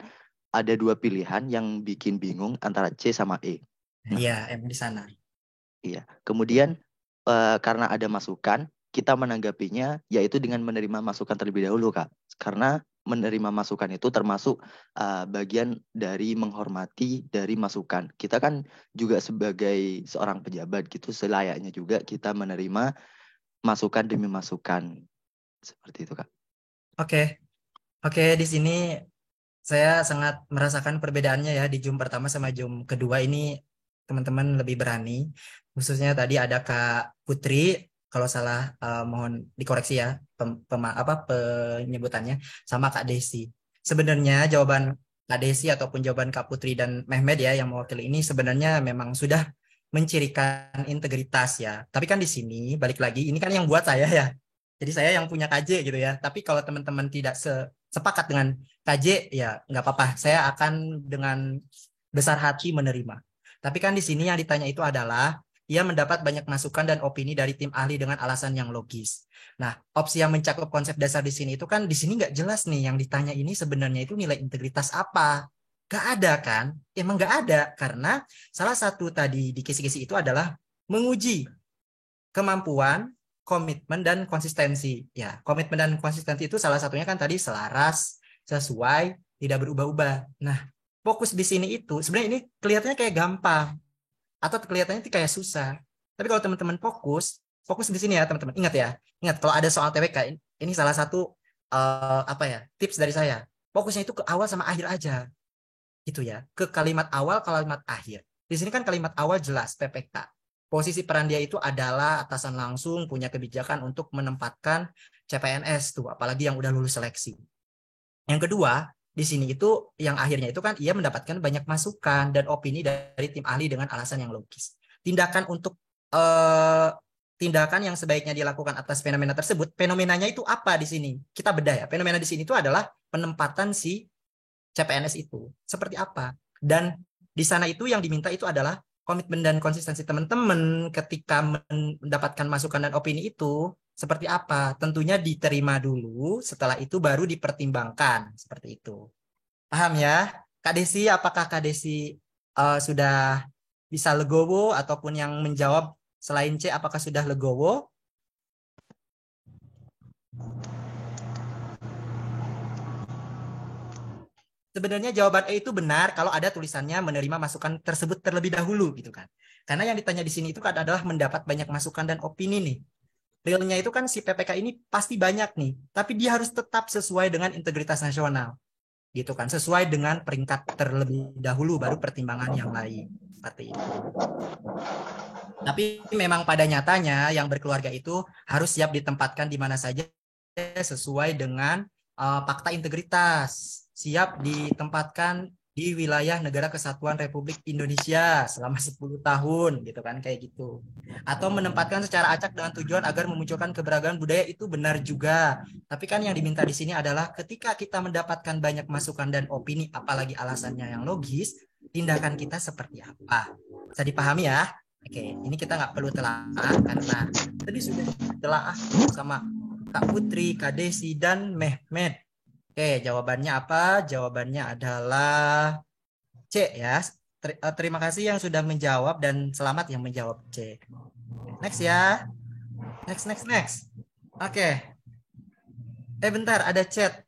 ada dua pilihan yang bikin bingung antara C sama E. Nah, Iya, emang di sana. iya. Kemudian karena ada masukan, kita menanggapinya yaitu dengan menerima masukan terlebih dahulu, Kak. Karena menerima masukan itu termasuk bagian dari menghormati dari masukan. Kita kan juga sebagai seorang pejabat gitu, selayaknya juga kita menerima masukan demi masukan. Seperti itu, Kak. Oke, oke, di sini saya sangat merasakan perbedaannya ya di Zoom pertama sama Zoom kedua ini, teman-teman lebih berani. Khususnya tadi ada Kak Putri, kalau salah mohon dikoreksi ya apa penyebutannya, sama Kak Desi. Sebenarnya jawaban Kak Desi ataupun jawaban Kak Putri dan Mehmet ya yang mewakili ini sebenarnya memang sudah mencirikan integritas ya. Tapi kan di sini balik lagi ini kan yang buat saya ya. Jadi saya yang punya KJ gitu ya. Tapi kalau teman-teman tidak sepakat dengan KJ ya nggak apa-apa. Saya akan dengan besar hati menerima. Tapi kan di sini yang ditanya itu adalah ia mendapat banyak masukan dan opini dari tim ahli dengan alasan yang logis. Nah, opsi yang mencakup konsep dasar di sini itu kan di sini nggak jelas nih yang ditanya ini sebenarnya itu nilai integritas apa. Gak ada kan? Emang gak ada karena salah satu tadi di kisi-kisi itu adalah menguji kemampuan, komitmen, dan konsistensi. Ya, komitmen dan konsistensi itu salah satunya kan tadi selaras, sesuai, tidak berubah-ubah. Nah, fokus di sini itu sebenarnya ini kelihatannya kayak gampang atau kelihatannya itu kayak susah. Tapi kalau teman-teman fokus di sini ya teman-teman. Ingat ya, ingat kalau ada soal TWK ini salah satu tips dari saya. Fokusnya itu ke awal sama akhir aja. Gitu ya, ke kalimat awal, kalimat akhir. Di sini kan kalimat awal jelas PPK. Posisi peran dia itu adalah atasan langsung punya kebijakan untuk menempatkan CPNS tuh, apalagi yang udah lulus seleksi. Yang kedua, di sini itu yang akhirnya itu kan ia mendapatkan banyak masukan dan opini dari tim ahli dengan alasan yang logis. Tindakan yang sebaiknya dilakukan atas fenomena tersebut, fenomenanya itu apa di sini? Kita bedah ya. Fenomena di sini itu adalah penempatan si CPNS itu seperti apa. Dan di sana itu yang diminta itu adalah komitmen dan konsistensi teman-teman ketika mendapatkan masukan dan opini itu seperti apa. Tentunya diterima dulu, setelah itu baru dipertimbangkan. Seperti itu. Paham ya? Kak Desi, apakah Kak Desi sudah bisa legowo ataupun yang menjawab selain C, apakah sudah legowo? Sebenarnya jawaban E itu benar kalau ada tulisannya menerima masukan tersebut terlebih dahulu gitu kan. Karena yang ditanya di sini itu kan adalah mendapat banyak masukan dan opini nih. Realnya itu kan si PPK ini pasti banyak nih, tapi dia harus tetap sesuai dengan integritas nasional. Gitu kan, sesuai dengan peringkat terlebih dahulu baru pertimbangan yang lain. Seperti itu. Tapi memang pada nyatanya yang berkeluarga itu harus siap ditempatkan di mana saja sesuai dengan fakta integritas. Siap ditempatkan di wilayah Negara Kesatuan Republik Indonesia selama 10 tahun gitu kan, kayak gitu. Atau menempatkan secara acak dengan tujuan agar memunculkan keberagaman budaya, itu benar juga. Tapi kan yang diminta di sini adalah ketika kita mendapatkan banyak masukan dan opini, apalagi alasannya yang logis, tindakan kita seperti apa? Bisa dipahami ya? Oke, ini kita nggak perlu telaah karena tadi sudah ditelaah sama Kak Putri, Kak Desi, dan Mehmet. Oke, jawabannya apa? Jawabannya adalah C ya. Terima kasih yang sudah menjawab dan selamat yang menjawab C. Next ya. Next. Oke. Bentar, ada chat.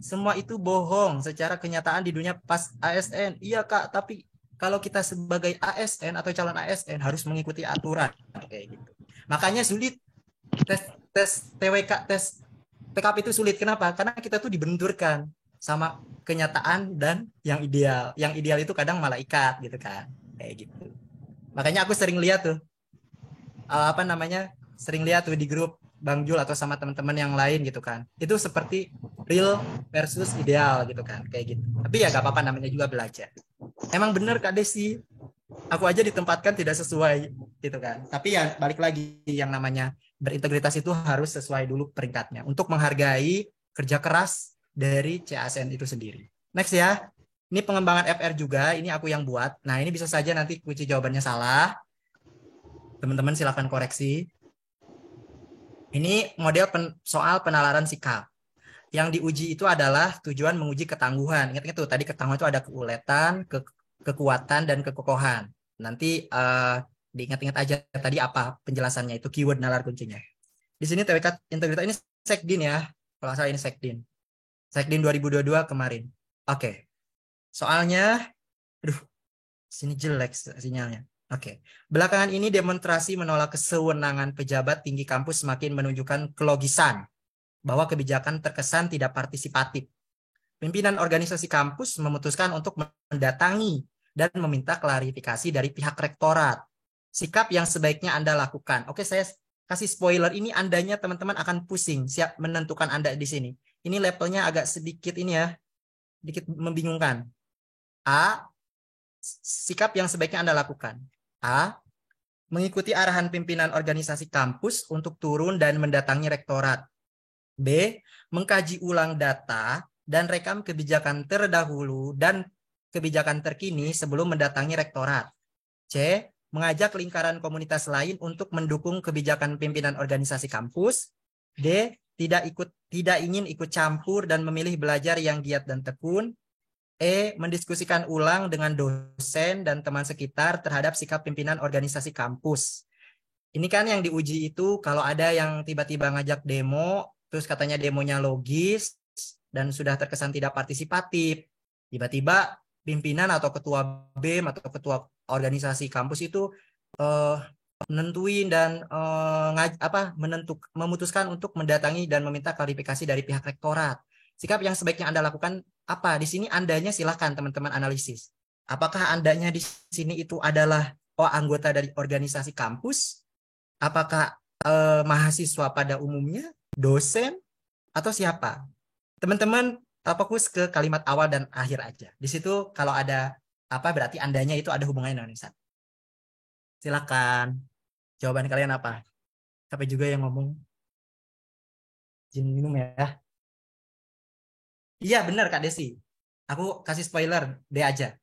Semua itu bohong. Secara kenyataan di dunia pas ASN. Iya Kak, tapi kalau kita sebagai ASN atau calon ASN harus mengikuti aturan. Kayak gitu. Makanya sulit. Tes TWK, tes PKP itu sulit. Kenapa? Karena kita tuh dibenturkan sama kenyataan dan yang ideal. Yang ideal itu kadang malaikat gitu kan. Kayak gitu. Makanya aku sering lihat tuh sering lihat tuh di grup Bang Jul atau sama teman-teman yang lain gitu kan. Itu seperti real versus ideal gitu kan, kayak gitu. Tapi ya gak apa-apa, namanya juga belajar. Emang bener Kak Desi, aku aja ditempatkan tidak sesuai gitu kan. Tapi ya balik lagi, yang namanya berintegritas itu harus sesuai dulu peringkatnya untuk menghargai kerja keras dari CASN itu sendiri. Next ya. Ini pengembangan FR juga, ini aku yang buat. Nah, ini bisa saja nanti kunci jawabannya salah. Teman-teman silakan koreksi. Ini model soal penalaran sikap. Yang diuji itu adalah tujuan menguji ketangguhan. Ingat tuh, tadi ketangguhan itu ada keuletan, kekuatan, dan kekokohan. Nanti diingat-ingat aja tadi apa penjelasannya, itu keyword nalar kuncinya. Di sini TWK integritas ini Sekdin ya. Kalau salah ini Sekdin. Sekdin 2022 kemarin. Oke. Soalnya, sini jelek sinyalnya. Oke. Belakangan ini demonstrasi menolak kesewenangan pejabat tinggi kampus semakin menunjukkan kelogisan bahwa kebijakan terkesan tidak partisipatif. Pimpinan organisasi kampus memutuskan untuk mendatangi dan meminta klarifikasi dari pihak rektorat. Sikap yang sebaiknya Anda lakukan. Oke, saya kasih spoiler, ini Andanya teman-teman akan pusing siap menentukan Anda di sini. Ini levelnya agak sedikit ini ya, sedikit membingungkan. A, sikap yang sebaiknya Anda lakukan. A, mengikuti arahan pimpinan organisasi kampus untuk turun dan mendatangi rektorat. B, mengkaji ulang data dan rekam kebijakan terdahulu dan kebijakan terkini sebelum mendatangi rektorat. C, mengajak lingkaran komunitas lain untuk mendukung kebijakan pimpinan organisasi kampus. D, tidak ingin ikut campur dan memilih belajar yang giat dan tekun. Mendiskusikan ulang dengan dosen dan teman sekitar terhadap sikap pimpinan organisasi kampus. Ini kan yang diuji itu kalau ada yang tiba-tiba ngajak demo, terus katanya demonya logis, dan sudah terkesan tidak partisipatif. Tiba-tiba pimpinan atau ketua BEM atau ketua organisasi kampus itu menentuin dan memutuskan untuk mendatangi dan meminta klarifikasi dari pihak rektorat. Sikap yang sebaiknya Anda lakukan apa? Di sini Andanya silakan teman-teman analisis. Apakah Andanya di sini itu adalah anggota dari organisasi kampus? Apakah mahasiswa pada umumnya, dosen, atau siapa? Teman-teman fokus ke kalimat awal dan akhir aja. Di situ kalau ada berarti Andanya itu ada hubungannya dengan Insan. Silakan. Jawaban kalian apa? Sampai juga yang ngomong. Izin minum ya. Iya benar Kak Desi. Aku kasih spoiler, D aja.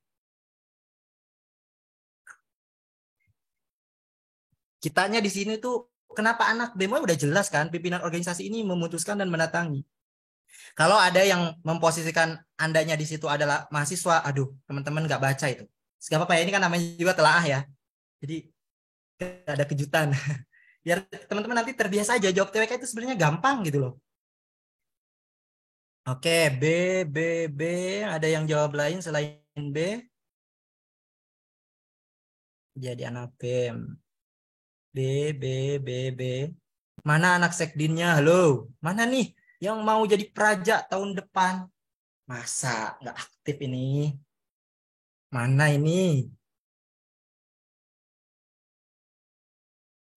Kitanya di sini tuh kenapa anak demo udah jelas kan, pimpinan organisasi ini memutuskan dan mendatangi. Kalau ada yang memposisikan Andanya di situ adalah mahasiswa, aduh teman-teman nggak baca itu. Gak apa-apa ya, ini kan namanya juga telaah ya. Jadi ada kejutan. Biar teman-teman nanti terbiasa aja, jawab TWK itu sebenarnya gampang gitu loh. Oke, B. Ada yang jawab lain selain B? Jadi anak BEM. B. Mana anak sekdinnya? Halo, mana nih yang mau jadi praja tahun depan? Masa nggak aktif ini? Mana ini?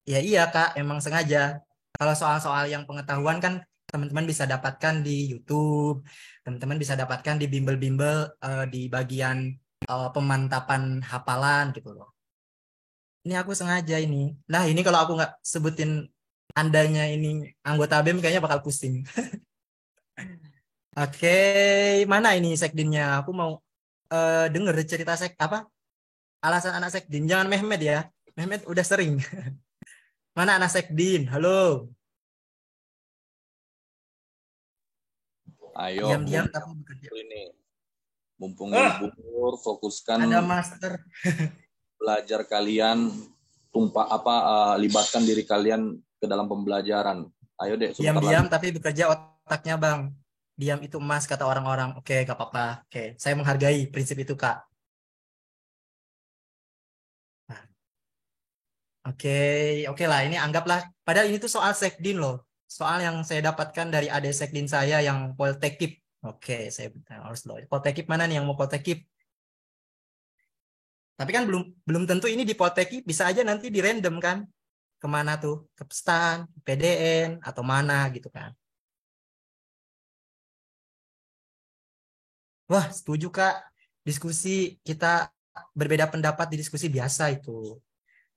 Ya iya Kak, emang sengaja. Kalau soal-soal yang pengetahuan kan teman-teman bisa dapatkan di YouTube, teman-teman bisa dapatkan di bimbel-bimbel di bagian pemantapan hafalan gitu loh. Ini aku sengaja ini. Nah ini kalau aku nggak sebutin Andanya ini anggota BEM kayaknya bakal pusing. Oke, mana ini sekdinnya? Aku mau denger cerita alasan anak sekdin. Jangan Mehmet ya. Mehmet udah sering. Mana anak sekdin? Halo. Ayo, Diam-diam tapi bekerja. Ini mumpung libur, fokuskan ada master belajar kalian, libatkan diri kalian ke dalam pembelajaran. Ayo deh. Diam-diam tapi bekerja otaknya Bang. Diam itu emas kata orang-orang. Oke, gak apa-apa. Oke, saya menghargai prinsip itu Kak. Nah. Oke lah. Ini anggaplah. Padahal ini tuh soal sekdin loh. Soal yang saya dapatkan dari adik sekdin saya yang Poltekip. Oke, saya harus loh. Poltekip mana nih yang mau Poltekip? Tapi kan belum tentu ini di Poltekip, bisa aja nanti di random kan. Kemana tuh? Ke PSTAN, PDN, atau mana gitu kan. Wah, setuju Kak. Diskusi kita berbeda pendapat di diskusi biasa itu.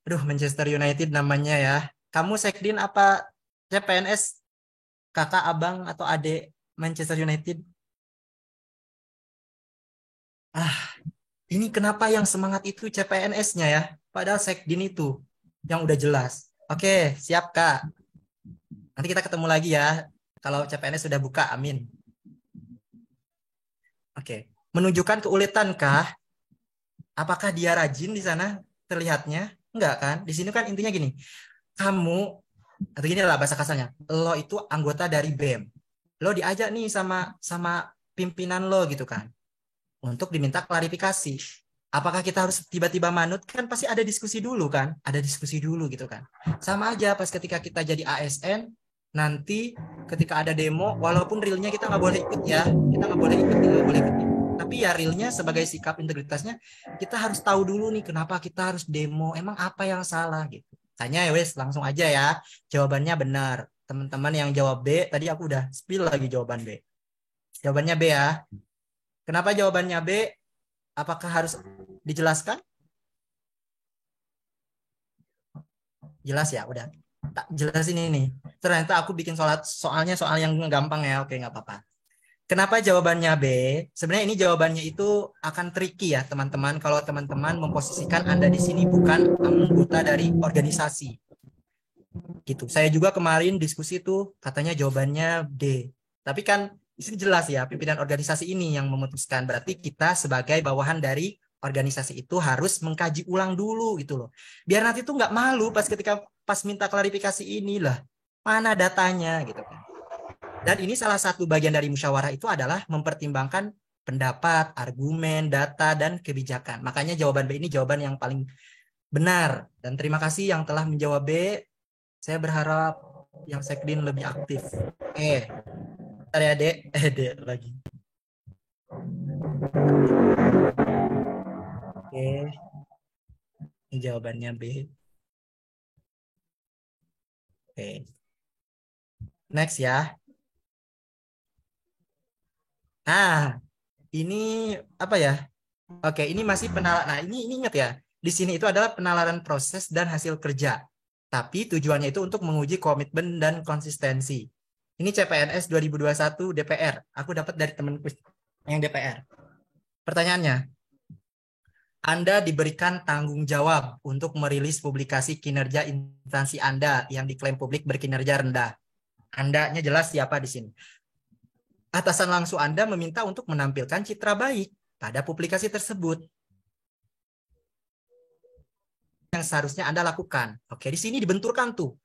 Aduh, Manchester United namanya ya. Kamu sekdin apa CPNS? Kakak, abang, atau adik Manchester United? Ini kenapa yang semangat itu CPNS-nya ya? Padahal sekdin itu yang udah jelas. Oke, siap Kak. Nanti kita ketemu lagi ya. Kalau CPNS sudah buka, amin. Oke. Menunjukkan keuletan kah? Apakah dia rajin di sana terlihatnya? Enggak kan? Di sini kan intinya gini. Kamu, atau gini lah bahasa kasarnya. Lo itu anggota dari BEM. Lo diajak nih sama pimpinan lo gitu kan. Untuk diminta klarifikasi. Apakah kita harus tiba-tiba manut? Kan pasti ada diskusi dulu kan? Ada diskusi dulu gitu kan. Sama aja pas ketika kita jadi ASN, nanti ketika ada demo, walaupun realnya kita nggak boleh ikut ya. Kita nggak boleh ikut. Tapi ya realnya sebagai sikap integritasnya, kita harus tahu dulu nih kenapa kita harus demo. Emang apa yang salah gitu. Tanya ya wes, langsung aja ya. Jawabannya benar. Teman-teman yang jawab B, tadi aku udah spill lagi jawaban B. Jawabannya B ya. Kenapa jawabannya B? Apakah harus dijelaskan? Jelas ya, udah. Tak jelasin ini. Ternyata aku bikin soalnya soal yang gampang ya. Oke, nggak apa-apa. Kenapa jawabannya B? Sebenarnya ini jawabannya itu akan tricky ya, teman-teman. Kalau teman-teman memposisikan Anda di sini bukan anggota dari organisasi. Gitu. Saya juga kemarin diskusi tuh katanya jawabannya D. Tapi kan Di sini jelas ya, pimpinan organisasi ini yang memutuskan. Berarti kita sebagai bawahan dari organisasi itu harus mengkaji ulang dulu gitu loh. Biar nanti tuh nggak malu pas minta klarifikasi inilah mana datanya gitu kan. Dan ini salah satu bagian dari musyawarah itu adalah mempertimbangkan pendapat, argumen, data, dan kebijakan. Makanya jawaban B ini jawaban yang paling benar. Dan terima kasih yang telah menjawab B. Saya berharap yang Sekdin lebih aktif. Oke. Bentar ya, Dek. Dek lagi. Oke. Ini jawabannya B. Oke. Next ya. Nah, ini apa ya? Oke, ini masih penalaran. Nah, ini ingat ya. Di sini itu adalah penalaran proses dan hasil kerja. Tapi tujuannya itu untuk menguji komitmen dan konsistensi. Ini CPNS 2021 DPR. Aku dapat dari temanku yang DPR. Pertanyaannya, Anda diberikan tanggung jawab untuk merilis publikasi kinerja instansi Anda yang diklaim publik berkinerja rendah. Anda-nya jelas siapa di sini. Atasan langsung Anda meminta untuk menampilkan citra baik pada publikasi tersebut. Yang seharusnya Anda lakukan. Oke, di sini dibenturkan tuh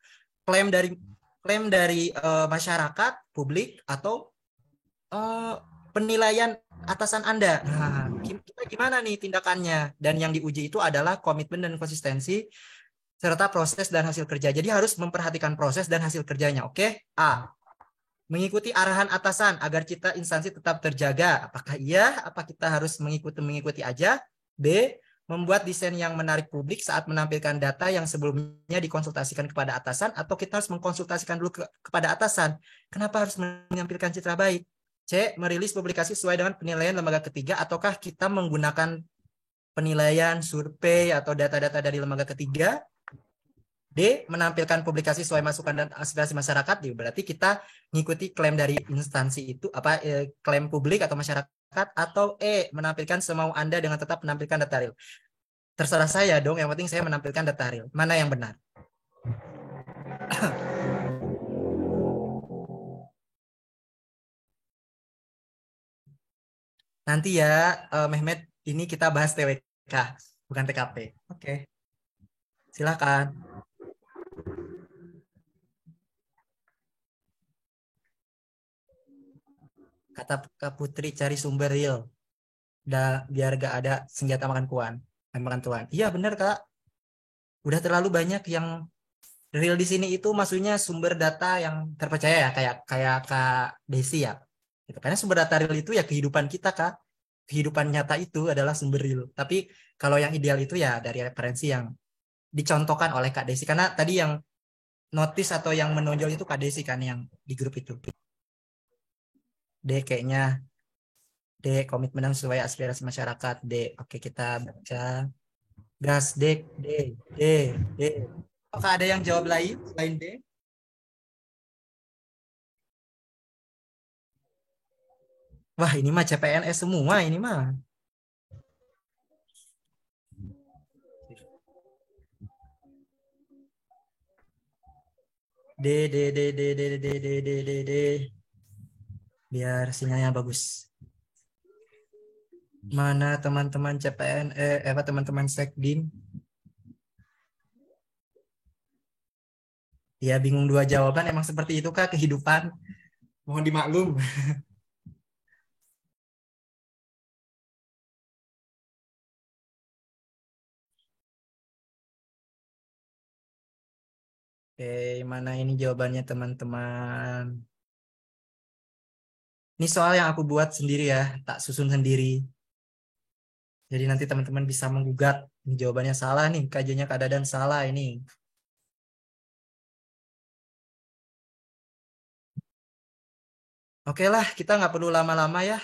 klaim dari masyarakat, publik, atau penilaian atasan Anda. Nah, kita gimana nih tindakannya? Dan yang diuji itu adalah komitmen dan konsistensi serta proses dan hasil kerja. Jadi harus memperhatikan proses dan hasil kerjanya. Oke? A. Mengikuti arahan atasan agar citra instansi tetap terjaga. Apakah iya? Apa kita harus mengikuti aja? B. Membuat desain yang menarik publik saat menampilkan data yang sebelumnya dikonsultasikan kepada atasan, atau kita harus mengkonsultasikan dulu kepada atasan. Kenapa harus menampilkan citra baik? C. Merilis publikasi sesuai dengan penilaian lembaga ketiga, ataukah kita menggunakan penilaian, survei, atau data-data dari lembaga ketiga? D. Menampilkan publikasi sesuai masukan dan aspirasi masyarakat. Berarti kita mengikuti klaim dari instansi itu, klaim publik atau masyarakat. Atau E. Menampilkan semau Anda dengan tetap menampilkan data real. Terserah saya dong, yang penting saya menampilkan data real. Mana yang benar? Nanti ya, Mehmet, ini kita bahas TWK, bukan TKP. Oke. Silakan. Kata Kak Putri, cari sumber real. Biar gak ada senjata makan tuan. Iya benar Kak. Udah terlalu banyak yang real di sini itu maksudnya sumber data yang terpercaya ya, kayak Kak Desi ya. Gitu. Karena sumber data real itu ya kehidupan kita Kak. Kehidupan nyata itu adalah sumber real. Tapi kalau yang ideal itu ya dari referensi yang dicontohkan oleh Kak Desi. Karena tadi yang notice atau yang menonjol itu Kak Desi kan yang di grup itu. D kayaknya. D, komitmen yang sesuai aspirasi masyarakat. D, oke kita baca. Gas, D. Apakah ada yang jawab lain selain D? Wah, ini mah CPNS semua ini mah. D. Biar sinyalnya bagus. Mana teman-teman CPN, teman-teman Sekdim? Ya, bingung dua jawaban. Emang seperti itu Kak kehidupan. Mohon dimaklum. Oke, mana ini jawabannya teman-teman? Ini soal yang aku buat sendiri ya, tak susun sendiri. Jadi nanti teman-teman bisa menggugat. Ini jawabannya salah nih, kajiannya Kak Dadan salah ini. Oke lah, kita nggak perlu lama-lama ya,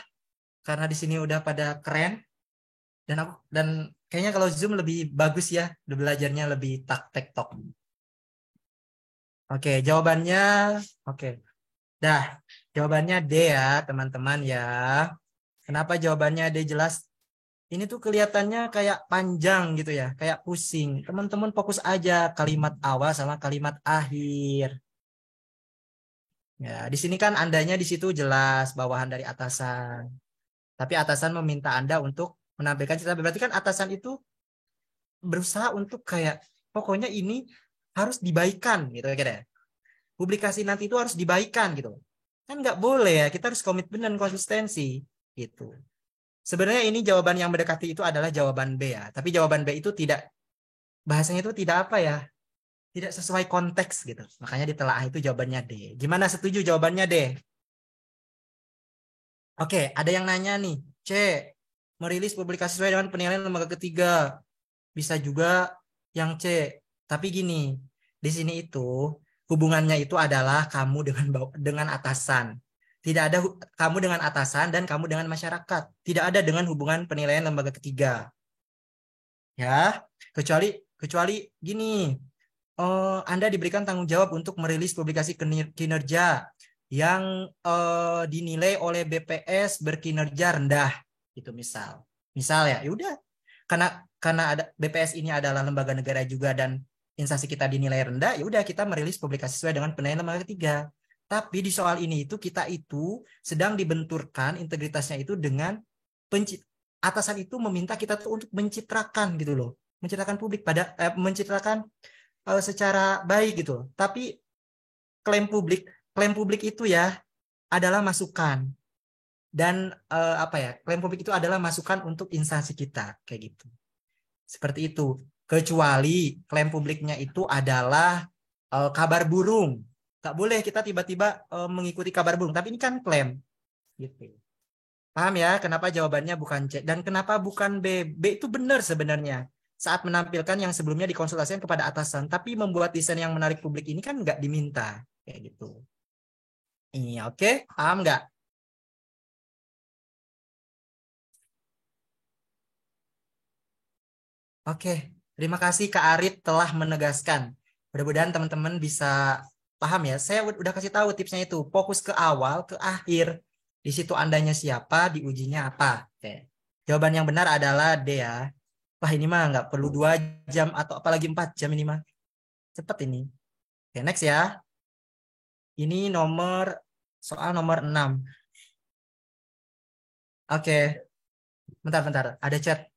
karena di sini udah pada keren. Dan kayaknya kalau Zoom lebih bagus ya, belajarnya lebih tek-tok. Oke, jawabannya, oke. Dah, jawabannya D ya, teman-teman ya. Kenapa jawabannya D jelas? Ini tuh kelihatannya kayak panjang gitu ya, kayak pusing. Teman-teman fokus aja kalimat awal sama kalimat akhir. Ya, di sini kan Andanya di situ jelas bawahan dari atasan. Tapi atasan meminta Anda untuk menampilkan cerita. Berarti kan atasan itu berusaha untuk kayak pokoknya ini harus dibaikan gitu ya. Publikasi nanti itu harus dibaikan gitu. Kan nggak boleh ya, kita harus komitmen dan konsistensi gitu. Sebenarnya ini jawaban yang mendekati itu adalah jawaban B ya. Tapi jawaban B itu tidak, bahasanya itu tidak apa ya, tidak sesuai konteks gitu. Makanya ditelaah itu jawabannya D. Gimana, setuju jawabannya D? Oke, ada yang nanya nih. C, merilis publikasi sesuai dengan penilaian lembaga ketiga. Bisa juga yang C. Tapi gini, di sini itu hubungannya itu adalah kamu dengan atasan. Tidak ada kamu dengan atasan dan kamu dengan masyarakat. Tidak ada dengan hubungan penilaian lembaga ketiga. Ya, kecuali gini. Anda diberikan tanggung jawab untuk merilis publikasi kinerja yang dinilai oleh BPS berkinerja rendah, gitu misal ya, udah karena ada BPS ini adalah lembaga negara juga dan instansi kita dinilai rendah, ya udah kita merilis publikasi sesuai dengan penilaian lembaga ketiga. Tapi di soal ini itu kita itu sedang dibenturkan integritasnya itu dengan atasan itu meminta kita tuh untuk mencitrakan gitu loh, mencitrakan publik mencitrakan secara baik gitu. Tapi klaim publik itu ya adalah masukan dan klaim publik itu adalah masukan untuk instansi kita kayak gitu. Seperti itu. Kecuali klaim publiknya itu adalah kabar burung. Tak boleh kita tiba-tiba mengikuti kabar burung. Tapi ini kan klaim gitu. Paham ya kenapa jawabannya bukan C dan kenapa bukan B? B itu benar sebenarnya. Saat menampilkan yang sebelumnya dikonsultasikan kepada atasan, tapi membuat desain yang menarik publik ini kan nggak diminta, kayak gitu. Iya, oke, paham nggak? Oke, terima kasih Kak Arit telah menegaskan. Mudah-mudahan teman-teman bisa paham ya. Saya udah kasih tahu tipsnya itu, fokus ke awal, ke akhir. Di situ Andanya siapa, diujinya apa. Oke. Jawaban yang benar adalah D ya. Wah ini mah nggak perlu 2 jam atau apalagi 4 jam ini mah. Cepet ini. Oke, next ya. Ini soal nomor 6. Oke. Bentar. Ada chat.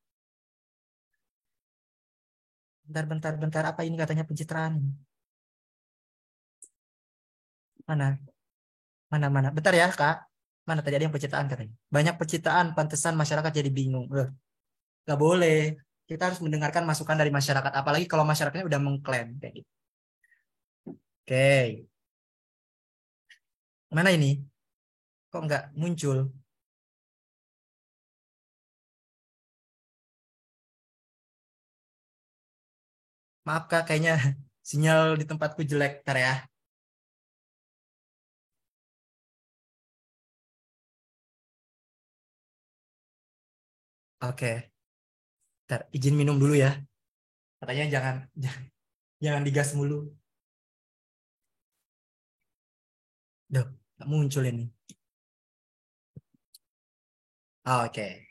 Bentar. Apa ini katanya pencitraan? Mana? Bentar ya, Kak. Mana tadi ada yang pencitraan katanya. Banyak pencitraan, pantesan masyarakat jadi bingung. Nggak boleh. Kita harus mendengarkan masukan dari masyarakat. Apalagi kalau masyarakatnya udah mengklaim. Kayak gitu. Oke. Mana ini? Kok nggak muncul? Maaf Kak, kayaknya sinyal di tempatku jelek. Ntar ya. Oke. Ntar, izin minum dulu ya. Katanya jangan digas mulu. Duh, nggak muncul ini. Oke.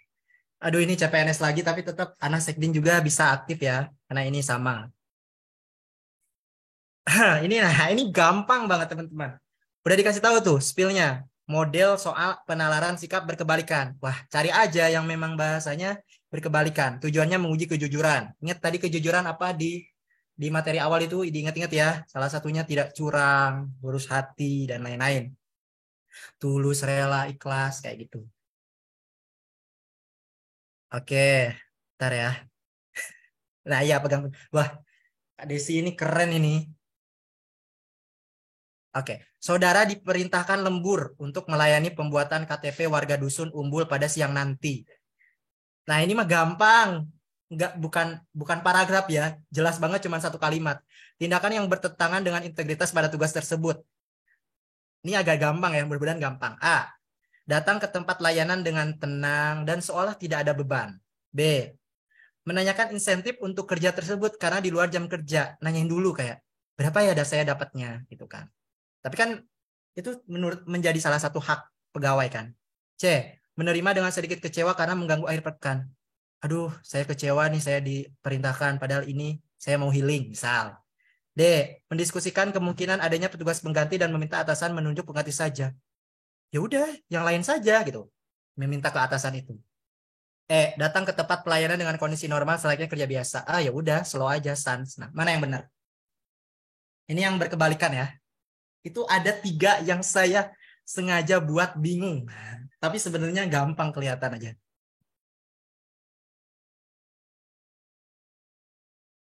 Aduh, ini CPNS lagi, tapi tetap anak sekdin juga bisa aktif ya. Karena ini sama. Ini gampang banget teman-teman. Udah dikasih tahu tuh spillnya. Model soal penalaran sikap berkebalikan. Wah, cari aja yang memang bahasanya berkebalikan. Tujuannya menguji kejujuran. Ingat tadi kejujuran apa di materi awal itu, diingat-ingat ya. Salah satunya tidak curang, lurus hati, dan lain-lain. Tulus, rela, ikhlas, kayak gitu. Oke, ntar ya. Nah iya, pegang. Wah, Kak Desi ini keren ini. Oke, saudara diperintahkan lembur untuk melayani pembuatan KTP warga dusun Umbul pada siang nanti. Nah ini mah gampang, bukan paragraf ya, jelas banget cuma 1 kalimat. Tindakan yang bertentangan dengan integritas pada tugas tersebut. Ini agak gampang ya, mudah-mudahan gampang. A, datang ke tempat layanan dengan tenang dan seolah tidak ada beban. B, menanyakan insentif untuk kerja tersebut karena di luar jam kerja. Nanyain dulu kayak, berapa ya saya dapatnya gitu kan. Tapi kan itu menjadi salah satu hak pegawai kan. C, menerima dengan sedikit kecewa karena mengganggu akhir pekan. Aduh, saya kecewa nih, saya diperintahkan padahal ini saya mau healing misal. D. Mendiskusikan kemungkinan adanya petugas pengganti dan meminta atasan menunjuk pengganti saja. Ya udah, yang lain saja gitu. Meminta ke atasan itu. Datang ke tempat pelayanan dengan kondisi normal selayaknya kerja biasa. Ya udah, slow aja, sans. Nah, mana yang benar? Ini yang berkebalikan ya. Itu ada 3 yang saya sengaja buat bingung. Tapi sebenarnya gampang kelihatan aja.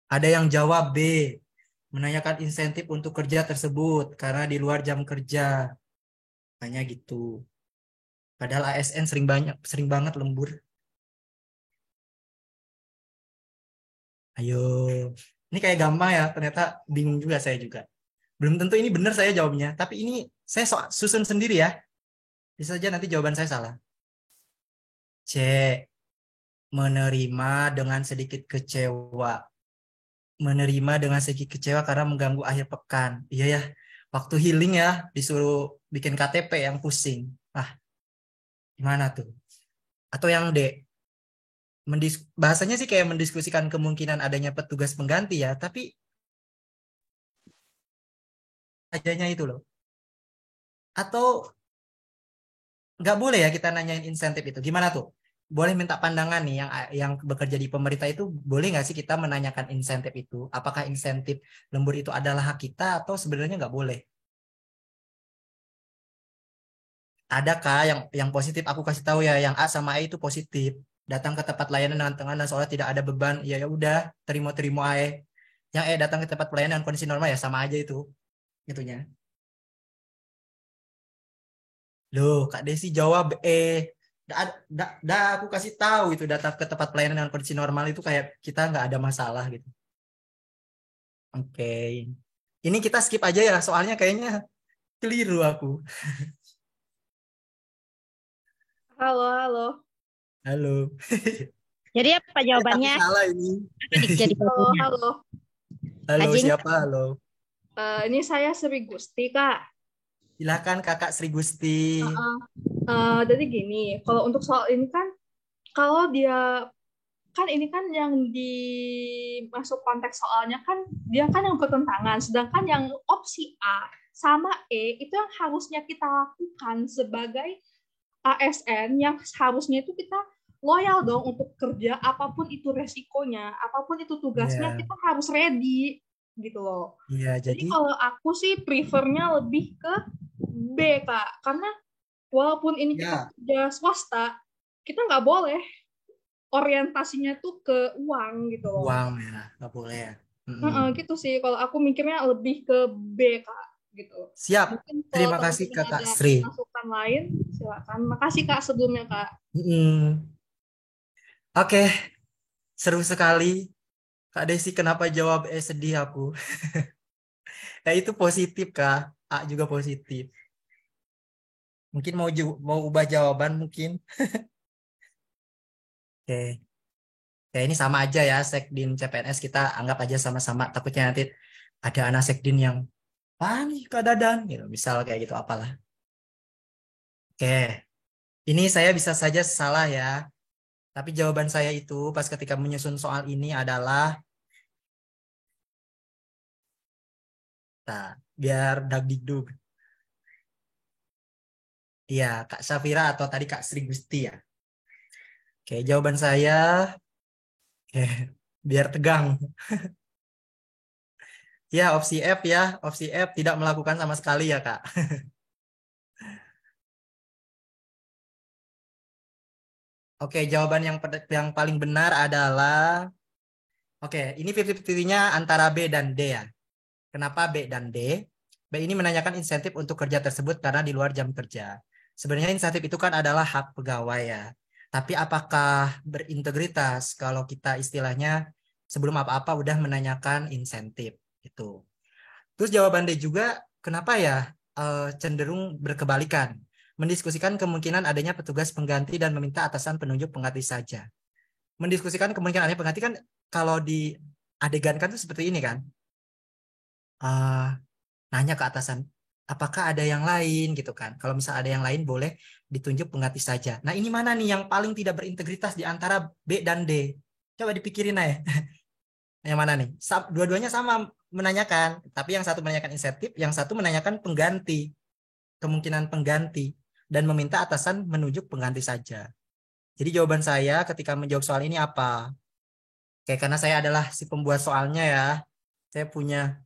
Ada yang jawab B. Menanyakan insentif untuk kerja tersebut karena di luar jam kerja. Hanya gitu. Padahal ASN sering banget lembur. Ayo. Ini kayak gampang ya, ternyata bingung juga saya juga. Belum tentu ini benar saya jawabnya, tapi ini saya susun sendiri ya. Bisa saja nanti jawaban saya salah. C. Menerima dengan sedikit kecewa. Menerima dengan sedikit kecewa karena mengganggu akhir pekan. Iya ya, waktu healing ya, disuruh bikin KTP yang pusing. Gimana tuh? Atau yang D. Bahasanya sih kayak mendiskusikan kemungkinan adanya petugas pengganti ya, tapi ajanya itu loh. Atau nggak boleh ya kita nanyain insentif itu. Gimana tuh? Boleh minta pandangan nih yang bekerja di pemerintah itu, boleh nggak sih kita menanyakan insentif itu? Apakah insentif lembur itu adalah hak kita atau sebenarnya nggak boleh? Adakah yang positif? Aku kasih tahu ya, yang A sama A itu positif. Datang ke tempat layanan dengan tenang dan soalnya tidak ada beban, ya udah terima aja. Yang datang ke tempat pelayanan dengan kondisi normal ya sama aja itu, itunya. Loh, Kak Desi jawab aku kasih tahu itu datang ke tempat pelayanan dengan kondisi normal itu kayak kita nggak ada masalah gitu. Oke. Ini kita skip aja ya, soalnya kayaknya keliru aku. Halo, halo. Halo. Jadi apa jawabannya? Aku salah ini. Jadi Halo, halo. Halo, Ajeng. siapa? Halo. Ini saya Sri Gusti, Kak. Silakan Kakak Sri Gusti. Jadi gini, kalau untuk soal ini kan, kalau dia kan ini kan yang dimasuk konteks soalnya kan dia kan yang bertentangan, sedangkan yang opsi A sama E itu yang harusnya kita lakukan sebagai ASN, yang harusnya itu kita loyal dong untuk kerja apapun itu resikonya, apapun itu tugasnya, kita harus ready gitu loh. Jadi kalau aku sih prefernya lebih ke B, Kak, karena walaupun ini kita kerja swasta, kita nggak boleh orientasinya tuh ke uang gitu loh. Uang ya, nggak boleh ya. Gitu sih, kalau aku mikirnya lebih ke B, Kak, gitu. Siap. Terima kasih Kakak Sri. Masukan lain, silakan. Makasih Kak sebelumnya, Kak. Oke, seru sekali. Kak Desi kenapa jawab sedih aku? Ya itu positif Kak. A juga positif. Mungkin mau ubah jawaban mungkin. Oke. Ya ini sama aja ya, Sekdin CPNS kita anggap aja sama-sama. Takutnya nanti ada anak Sekdin yang panik Kak Dadan, gitu. Misal kayak gitu apalah. Oke. Ini saya bisa saja salah ya. Tapi jawaban saya itu pas ketika menyusun soal ini adalah biar dagdikduk. Iya, Kak Syafira atau tadi Kak Sri Gusti ya. Oke, jawaban saya biar tegang. Ya, opsi F ya. Opsi F tidak melakukan sama sekali ya, Kak. Oke, jawaban yang paling benar adalah ini 50-50-nya antara B dan D ya. Kenapa B dan D? B ini menanyakan insentif untuk kerja tersebut karena di luar jam kerja. Sebenarnya insentif itu kan adalah hak pegawai ya. Tapi apakah berintegritas kalau kita istilahnya sebelum apa-apa udah menanyakan insentif itu. Terus jawaban D juga kenapa ya cenderung berkebalikan. Mendiskusikan kemungkinan adanya petugas pengganti dan meminta atasan penunjuk pengganti saja. Mendiskusikan kemungkinan adanya pengganti kan kalau di adegan kan tuh seperti ini kan. Nanya ke atasan, apakah ada yang lain gitu kan. Kalau misal ada yang lain boleh ditunjuk pengganti saja. Nah ini mana nih yang paling tidak berintegritas di antara B dan D? Coba dipikirin aja. Yang mana nih? Dua-duanya sama menanyakan, tapi yang satu menanyakan insentif, yang satu menanyakan pengganti, kemungkinan pengganti, dan meminta atasan menunjuk pengganti saja. Jadi jawaban saya ketika menjawab soal ini apa? Kayak karena saya adalah si pembuat soalnya ya, saya punya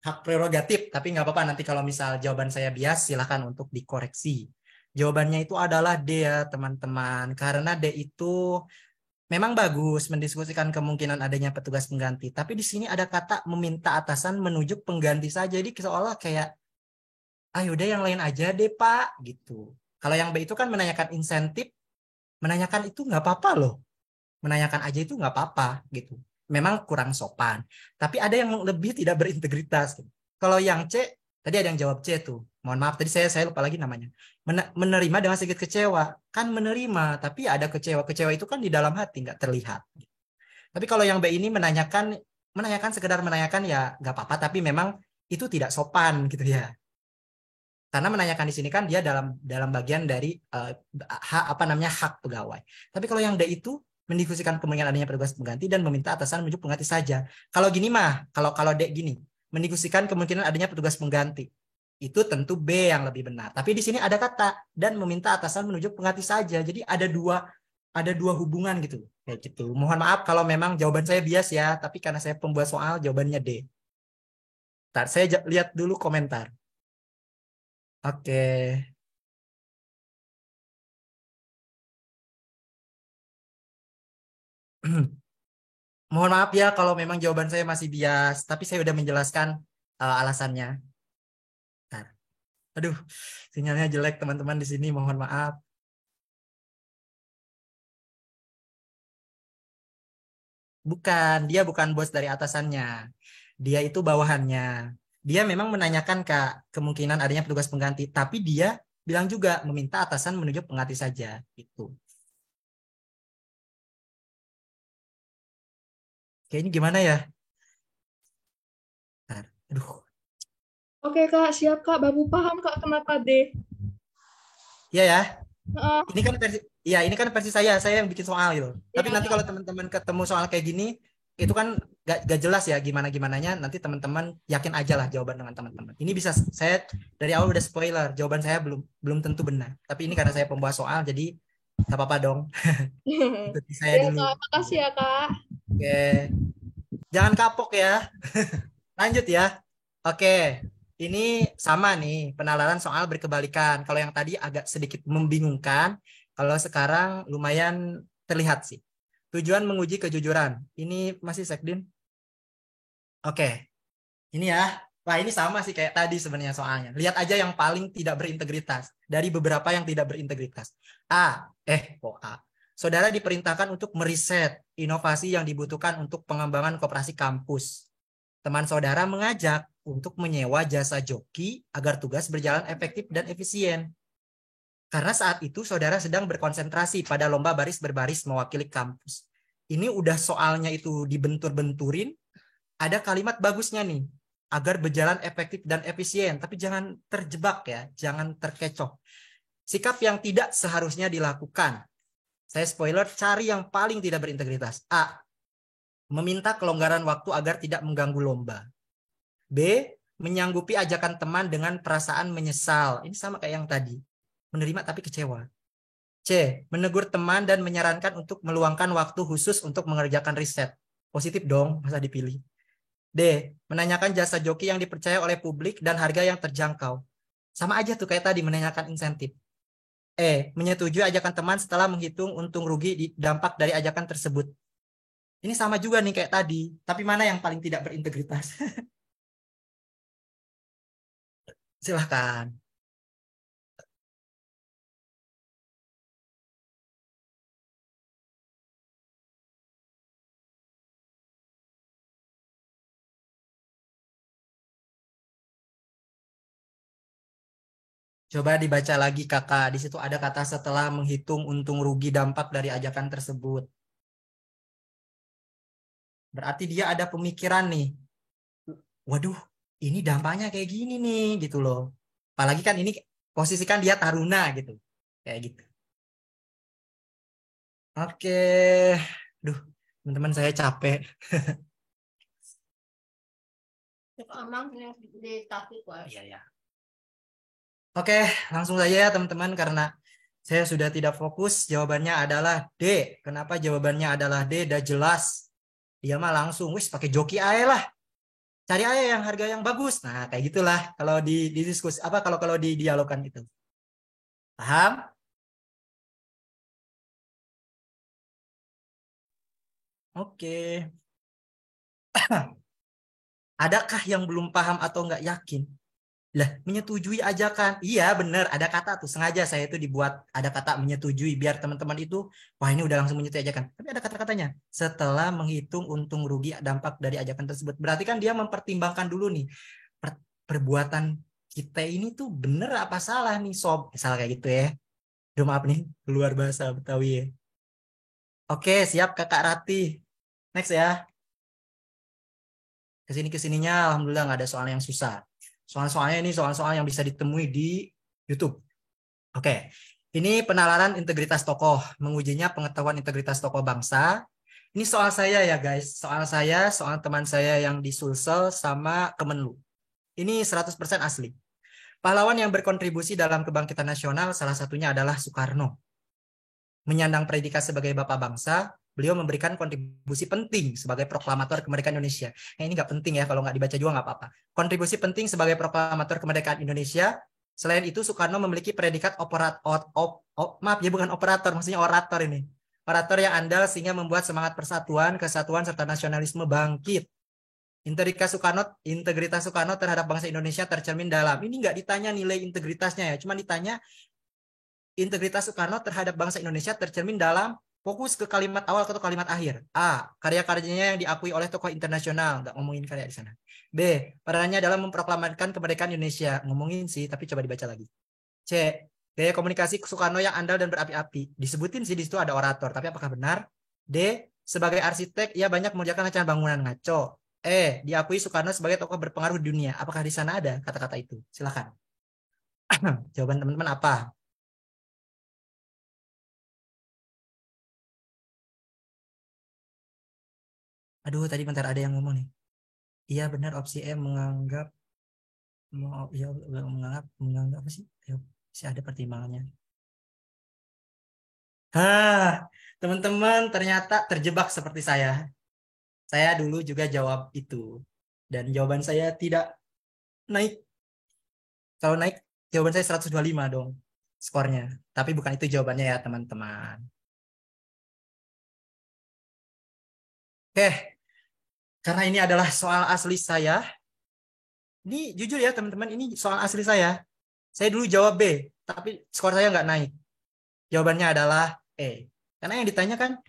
hak prerogatif, tapi nggak apa-apa nanti kalau misal jawaban saya bias, silahkan untuk dikoreksi. Jawabannya itu adalah D ya teman-teman, karena D itu memang bagus mendiskusikan kemungkinan adanya petugas pengganti, tapi di sini ada kata meminta atasan menunjuk pengganti saja, jadi seolah kayak, ayo deh yang lain aja deh Pak, gitu. Kalau yang B itu kan menanyakan insentif, menanyakan itu nggak apa-apa loh, menanyakan aja itu nggak apa-apa gitu. Memang kurang sopan, tapi ada yang lebih tidak berintegritas. Kalau yang C, tadi ada yang jawab C tuh. Mohon maaf, tadi saya lupa lagi namanya. Menerima dengan sedikit kecewa. Kan menerima, tapi ada kecewa. Kecewa itu kan di dalam hati, nggak terlihat. Tapi kalau yang B ini menanyakan sekedar menanyakan ya nggak apa-apa, tapi memang itu tidak sopan gitu ya. Karena menanyakan di sini kan dia dalam bagian dari hak pegawai. Tapi kalau yang D itu mendiskusikan kemungkinan adanya petugas pengganti dan meminta atasan menunjuk pengganti saja. Kalau gini mah, kalau D gini, mendiskusikan kemungkinan adanya petugas pengganti. Itu tentu B yang lebih benar. Tapi di sini ada kata dan meminta atasan menunjuk pengganti saja. Jadi ada dua hubungan gitu. Kayak gitu. Mohon maaf kalau memang jawaban saya bias ya, tapi karena saya pembuat soal jawabannya D. Ntar saya lihat dulu komentar. Oke. Mohon maaf ya kalau memang jawaban saya masih bias, tapi saya udah menjelaskan alasannya. Bentar. Aduh, sinyalnya jelek teman-teman di sini, mohon maaf. Dia bukan bos dari atasannya. Dia itu bawahannya. Dia memang menanyakan Kak kemungkinan adanya petugas pengganti, tapi dia bilang juga meminta atasan menunjuk pengganti saja. Itu. Kayaknya gimana ya? Bentar. Aduh. Oke Kak, siap Kak. Baru paham Kak kenapa D. Iya ya. Heeh. Ini kan versi saya yang bikin soal gitu. Tapi Iya, nanti Kak. kalau teman-teman ketemu soal kayak gini, itu kan gak jelas ya gimana-gimananya. Nanti teman-teman yakin aja lah jawaban dengan teman-teman. Ini bisa saya dari awal udah spoiler, jawaban saya belum tentu benar. Tapi ini karena saya pembawa soal, jadi gak apa-apa dong. Ikuti saya Iya dulu. Kak, makasih ya Kak. Oke, jangan kapok ya. Lanjut ya. Oke, ini sama nih penalaran soal berkebalikan. Kalau yang tadi agak sedikit membingungkan, kalau sekarang lumayan terlihat sih. Tujuan menguji kejujuran. Ini masih Sekdin? Oke, ini ya. Wah, ini sama sih kayak tadi sebenarnya soalnya. Lihat aja yang paling tidak berintegritas. Dari beberapa yang tidak berintegritas. Kok A. Saudara diperintahkan untuk meriset inovasi yang dibutuhkan untuk pengembangan koperasi kampus. Teman saudara mengajak untuk menyewa jasa joki agar tugas berjalan efektif dan efisien. Karena saat itu saudara sedang berkonsentrasi pada lomba baris berbaris mewakili kampus. Ini udah soalnya itu dibentur-benturin, ada kalimat bagusnya nih, agar berjalan efektif dan efisien, tapi jangan terjebak ya, jangan terkecoh. Sikap yang tidak seharusnya dilakukan. Saya spoiler, cari yang paling tidak berintegritas. A. Meminta kelonggaran waktu agar tidak mengganggu lomba. B. Menyanggupi ajakan teman dengan perasaan menyesal. Ini sama kayak yang tadi. Menerima tapi kecewa. C. Menegur teman dan menyarankan untuk meluangkan waktu khusus untuk mengerjakan riset. Positif dong, masa dipilih. D. Menanyakan jasa joki yang dipercaya oleh publik dan harga yang terjangkau. Sama aja tuh kayak tadi menanyakan insentif. E. Menyetujui ajakan teman setelah menghitung untung rugi dampak dari ajakan tersebut. Ini sama juga nih kayak tadi. Tapi mana yang paling tidak berintegritas? Silahkan. Coba dibaca lagi kakak. Di situ ada kata setelah menghitung untung rugi dampak dari ajakan tersebut. Berarti dia ada pemikiran nih. Waduh, ini dampaknya kayak gini nih gitu loh. Apalagi kan ini posisikan dia taruna gitu. Kayak gitu. Oke. Duh, Teman-teman saya capek. Iya, ya. Oke, langsung saja ya teman-teman karena saya sudah tidak fokus. Jawabannya adalah D. Kenapa jawabannya adalah D? Udah jelas. Dia mah langsung, wis pakai joki aja lah. Cari aja yang harga yang bagus. Nah, kayak gitulah kalau di diskusi apa kalau di dialogkan itu. Paham? Oke. Adakah yang belum paham atau nggak yakin? Lah, menyetujui ajakan. Iya, benar. Ada kata tuh. Sengaja saya itu dibuat ada kata menyetujui. Biar teman-teman itu, wah ini udah langsung menyetujui ajakan. Tapi ada kata-katanya. Setelah menghitung untung rugi dampak dari ajakan tersebut. Berarti kan dia mempertimbangkan dulu nih. Perbuatan kita ini tuh bener apa salah nih, sob. Salah kayak gitu ya. Duh, maaf nih, keluar bahasa Betawi ya. Oke, siap Kakak Rati. Next ya. Kesininya alhamdulillah nggak ada soal yang susah. Soal-soalnya ini soal-soal yang bisa ditemui di YouTube. Oke, ini penalaran integritas tokoh. Mengujinya pengetahuan integritas tokoh bangsa. Ini soal saya ya guys. Soal saya, soal teman saya yang di Sulsel sama Kemenlu. Ini 100% asli. Pahlawan yang berkontribusi dalam kebangkitan nasional salah satunya adalah Soekarno. Menyandang predikat sebagai Bapak Bangsa, beliau memberikan kontribusi penting sebagai proklamator kemerdekaan Indonesia. Nah, ini nggak penting ya, kalau nggak dibaca juga nggak apa-apa. Kontribusi penting sebagai proklamator kemerdekaan Indonesia. Selain itu, Soekarno memiliki predikat bukan operator, maksudnya orator ini. Orator yang andal sehingga membuat semangat persatuan, kesatuan, serta nasionalisme bangkit. Integritas Soekarno terhadap bangsa Indonesia tercermin dalam. Ini nggak ditanya nilai integritasnya ya, cuma ditanya integritas Soekarno terhadap bangsa Indonesia tercermin dalam fokus ke kalimat awal atau kalimat akhir. A. Karya-karyanya yang diakui oleh tokoh internasional. Nggak ngomongin karya di sana. B. Perannya dalam memproklamatkan kemerdekaan Indonesia. Ngomongin sih, tapi coba dibaca lagi. C. Gaya komunikasi Soekarno yang andal dan berapi-api. Disebutin sih di situ ada orator, tapi apakah benar? D. Sebagai arsitek, ia banyak mengerjakan rancangan bangunan. Ngaco. E. Diakui Soekarno sebagai tokoh berpengaruh di dunia. Apakah di sana ada kata-kata itu? Silakan. Jawaban teman-teman apa? Aduh, tadi bentar ada yang ngomong nih. Iya benar opsi E menganggap apa sih? Masih ada pertimbangannya. Teman-teman ternyata terjebak seperti saya. Saya dulu juga jawab itu. Dan jawaban saya tidak naik. Kalau naik, jawaban saya 125 dong skornya. Tapi bukan itu jawabannya ya teman-teman. Oke, karena ini adalah soal asli saya. Ini jujur ya teman-teman, ini soal asli saya. Saya dulu jawab B, tapi skor saya nggak naik. Jawabannya adalah E. Karena yang ditanya kan,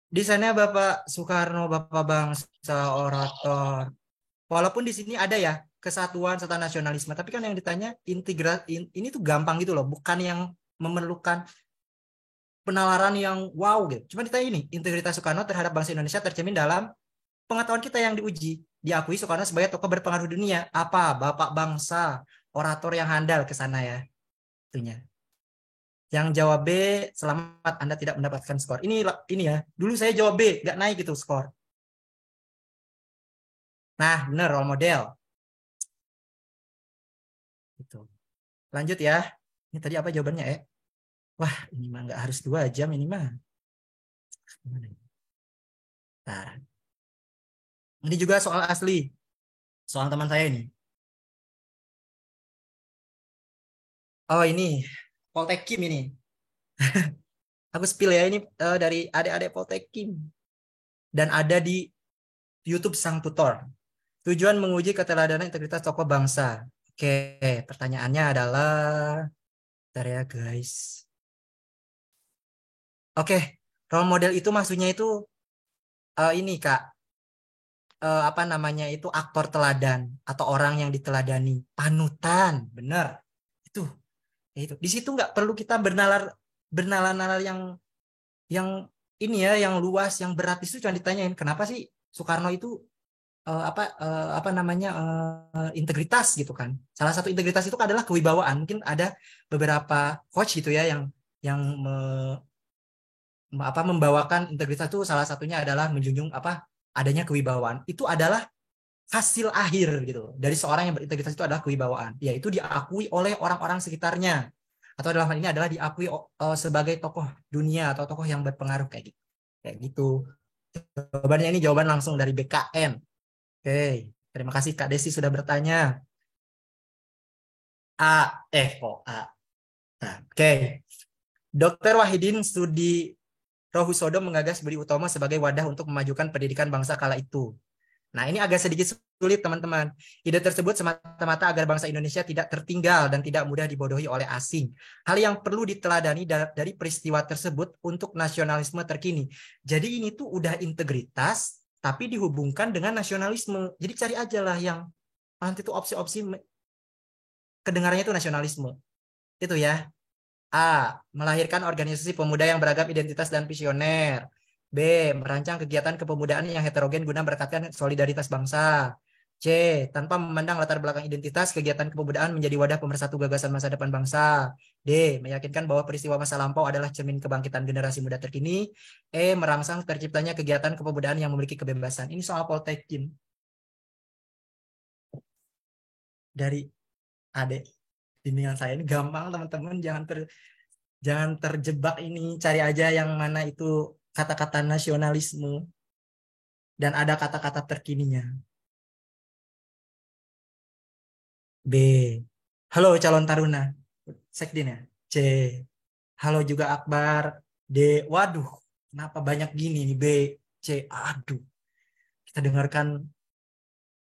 di sana Bapak Soekarno, Bapak Bangsa, orator. Walaupun di sini ada ya, kesatuan serta nasionalisme. Tapi kan yang ditanya, ini tuh gampang gitu loh. Bukan yang memerlukan penalaran yang wow gitu. Cuma ditanya ini, integritas Soekarno terhadap bangsa Indonesia tercermin dalam pengetahuan kita yang diuji. Diakui Soekarno sebagai tokoh berpengaruh dunia. Apa? Bapak bangsa, orator yang handal ke sana ya. Itunya. Yang jawab B, selamat Anda tidak mendapatkan skor. Ini ya. Dulu saya jawab B, nggak naik gitu skor. Nah, benar role model. Gitu. Lanjut ya. Ini tadi apa jawabannya, Wah, ini mah nggak harus 2 jam ini mah. Nah. Ini juga soal asli. Soal teman saya ini. Oh, ini Poltekim ini. Aku spill ya, ini dari adik-adik Poltekim. Dan ada di YouTube Sang Tutor. Tujuan menguji keteladanan integritas tokoh bangsa. Oke, pertanyaannya adalah, bentar ya guys. Oke, role model itu maksudnya itu ini Kak, apa namanya itu aktor teladan atau orang yang diteladani, panutan, benar. Itu. Di situ nggak perlu kita bernalar yang ini ya, yang luas, yang berat. Itu cuma ditanyain kenapa sih Soekarno itu apa namanya integritas gitu kan. Salah satu integritas itu adalah kewibawaan. Mungkin ada beberapa coach gitu ya yang membawakan integritas itu salah satunya adalah menjunjung adanya kewibawaan. Itu adalah hasil akhir gitu dari seorang yang berintegritas, itu adalah kewibawaan, yaitu diakui oleh orang-orang sekitarnya, atau dalam hal ini adalah diakui sebagai tokoh dunia atau tokoh yang berpengaruh kayak gitu. Jawabannya ini jawaban langsung dari BKN. Oke, terima kasih Kak Desi sudah bertanya. A. Nah, oke. Dr. Wahidin Studi Rohusodo menggagas Budi Utomo sebagai wadah untuk memajukan pendidikan bangsa kala itu. Nah, ini agak sedikit sulit, teman-teman. Ide tersebut semata-mata agar bangsa Indonesia tidak tertinggal dan tidak mudah dibodohi oleh asing. Hal yang perlu diteladani dari peristiwa tersebut untuk nasionalisme terkini. Jadi ini tuh udah integritas, tapi dihubungkan dengan nasionalisme. Jadi cari aja lah yang nanti tuh opsi-opsi kedengarannya itu nasionalisme. Itu ya. A. Melahirkan organisasi pemuda yang beragam identitas dan visioner. B. Merancang kegiatan kepemudaan yang heterogen guna merekatkan solidaritas bangsa. C. Tanpa memandang latar belakang identitas, kegiatan kepemudaan menjadi wadah pemersatu gagasan masa depan bangsa. D. Meyakinkan bahwa peristiwa masa lampau adalah cermin kebangkitan generasi muda terkini. E. Merangsang terciptanya kegiatan kepemudaan yang memiliki kebebasan. Ini soal poltekin. Dari Ade. Bimbingan saya ini gampang, teman-teman. Jangan terjebak ini. Cari aja yang mana itu kata-kata nasionalisme dan ada kata-kata terkininya. B. Halo calon taruna. Sekdin ya. C. Halo juga Akbar. D. Waduh, kenapa banyak gini nih? B. C. Aduh. Kita dengarkan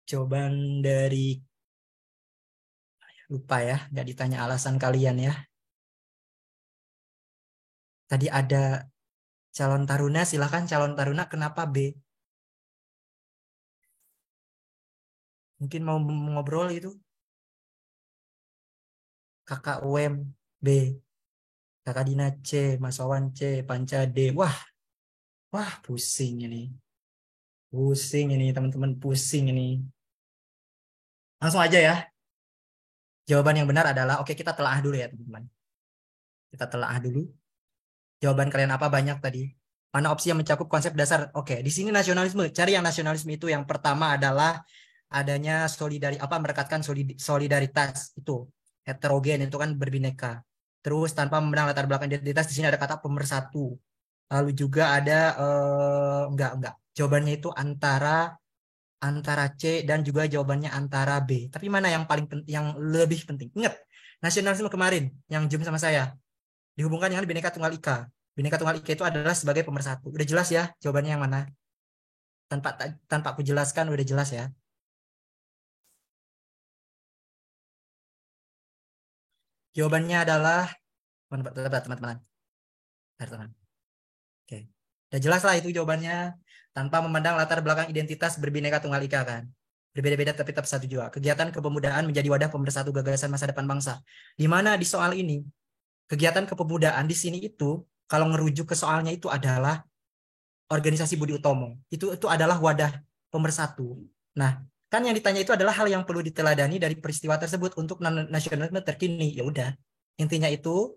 jawaban dari, lupa ya, nggak ditanya alasan kalian ya. Tadi ada calon taruna, silakan calon taruna, kenapa B? Mungkin mau ngobrol itu. Kakak UM B, Kakak Dina C, Mas Wawan C, Panca D. Wah pusing ini. Pusing ini teman-teman, pusing ini. Langsung aja ya. Jawaban yang benar adalah, oke kita telaah dulu ya teman-teman. Kita telaah dulu. Jawaban kalian apa banyak tadi? Mana opsi yang mencakup konsep dasar? Oke, di sini nasionalisme. Cari yang nasionalisme itu yang pertama adalah adanya merekatkan solidaritas itu. Heterogen itu kan berbineka. Terus tanpa memandang latar belakang identitas, di sini ada kata pemersatu. Lalu juga ada enggak. Jawabannya itu antara C dan juga jawabannya antara B. Tapi mana yang yang lebih penting? Ingat, nasionalisme kemarin yang jum sama saya dihubungkan dengan Bhinneka Tunggal Ika. Bhinneka Tunggal Ika itu adalah sebagai pemersatu. Udah jelas ya jawabannya yang mana? Tanpa aku jelaskan udah jelas ya. Jawabannya adalah teman-teman. Oke. Udah jelas lah itu jawabannya. Tanpa memandang latar belakang identitas berbineka tunggal ika kan. Berbeda-beda tapi tetap satu jua. Kegiatan kepemudaan menjadi wadah pemersatu gagasan masa depan bangsa. Di mana di soal ini, kegiatan kepemudaan di sini itu, kalau ngerujuk ke soalnya itu adalah organisasi Budi Utomo. Itu adalah wadah pemersatu. Nah, kan yang ditanya itu adalah hal yang perlu diteladani dari peristiwa tersebut untuk nasionalisme terkini. Ya udah, intinya itu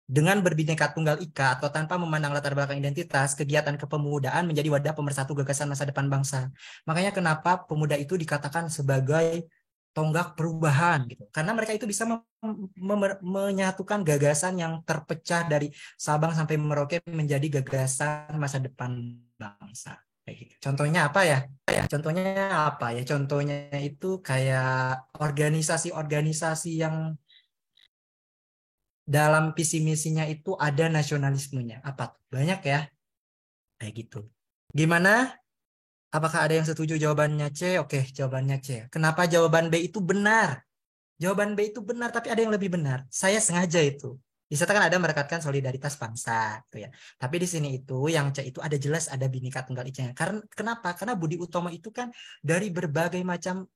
dengan berbineka tunggal ika atau tanpa memandang latar belakang identitas, kegiatan kepemudaan menjadi wadah pemersatu gagasan masa depan bangsa. Makanya kenapa pemuda itu dikatakan sebagai tonggak perubahan gitu. Karena mereka itu bisa menyatukan gagasan yang terpecah dari Sabang sampai Merauke menjadi gagasan masa depan bangsa. Contohnya apa ya? Contohnya itu kayak organisasi-organisasi yang dalam visi misinya itu ada nasionalismenya. Apa tuh? Banyak ya. Kayak gitu. Gimana? Apakah ada yang setuju jawabannya C? Oke, jawabannya C. Kenapa jawaban B itu benar? Jawaban B itu benar, tapi ada yang lebih benar. Saya sengaja itu. Di sana kan ada merekatkan solidaritas bangsa, gitu ya. Tapi di sini itu yang C itu ada jelas ada Bhinneka Tunggal Ika. Karena kenapa? Karena Budi Utomo itu kan dari berbagai macam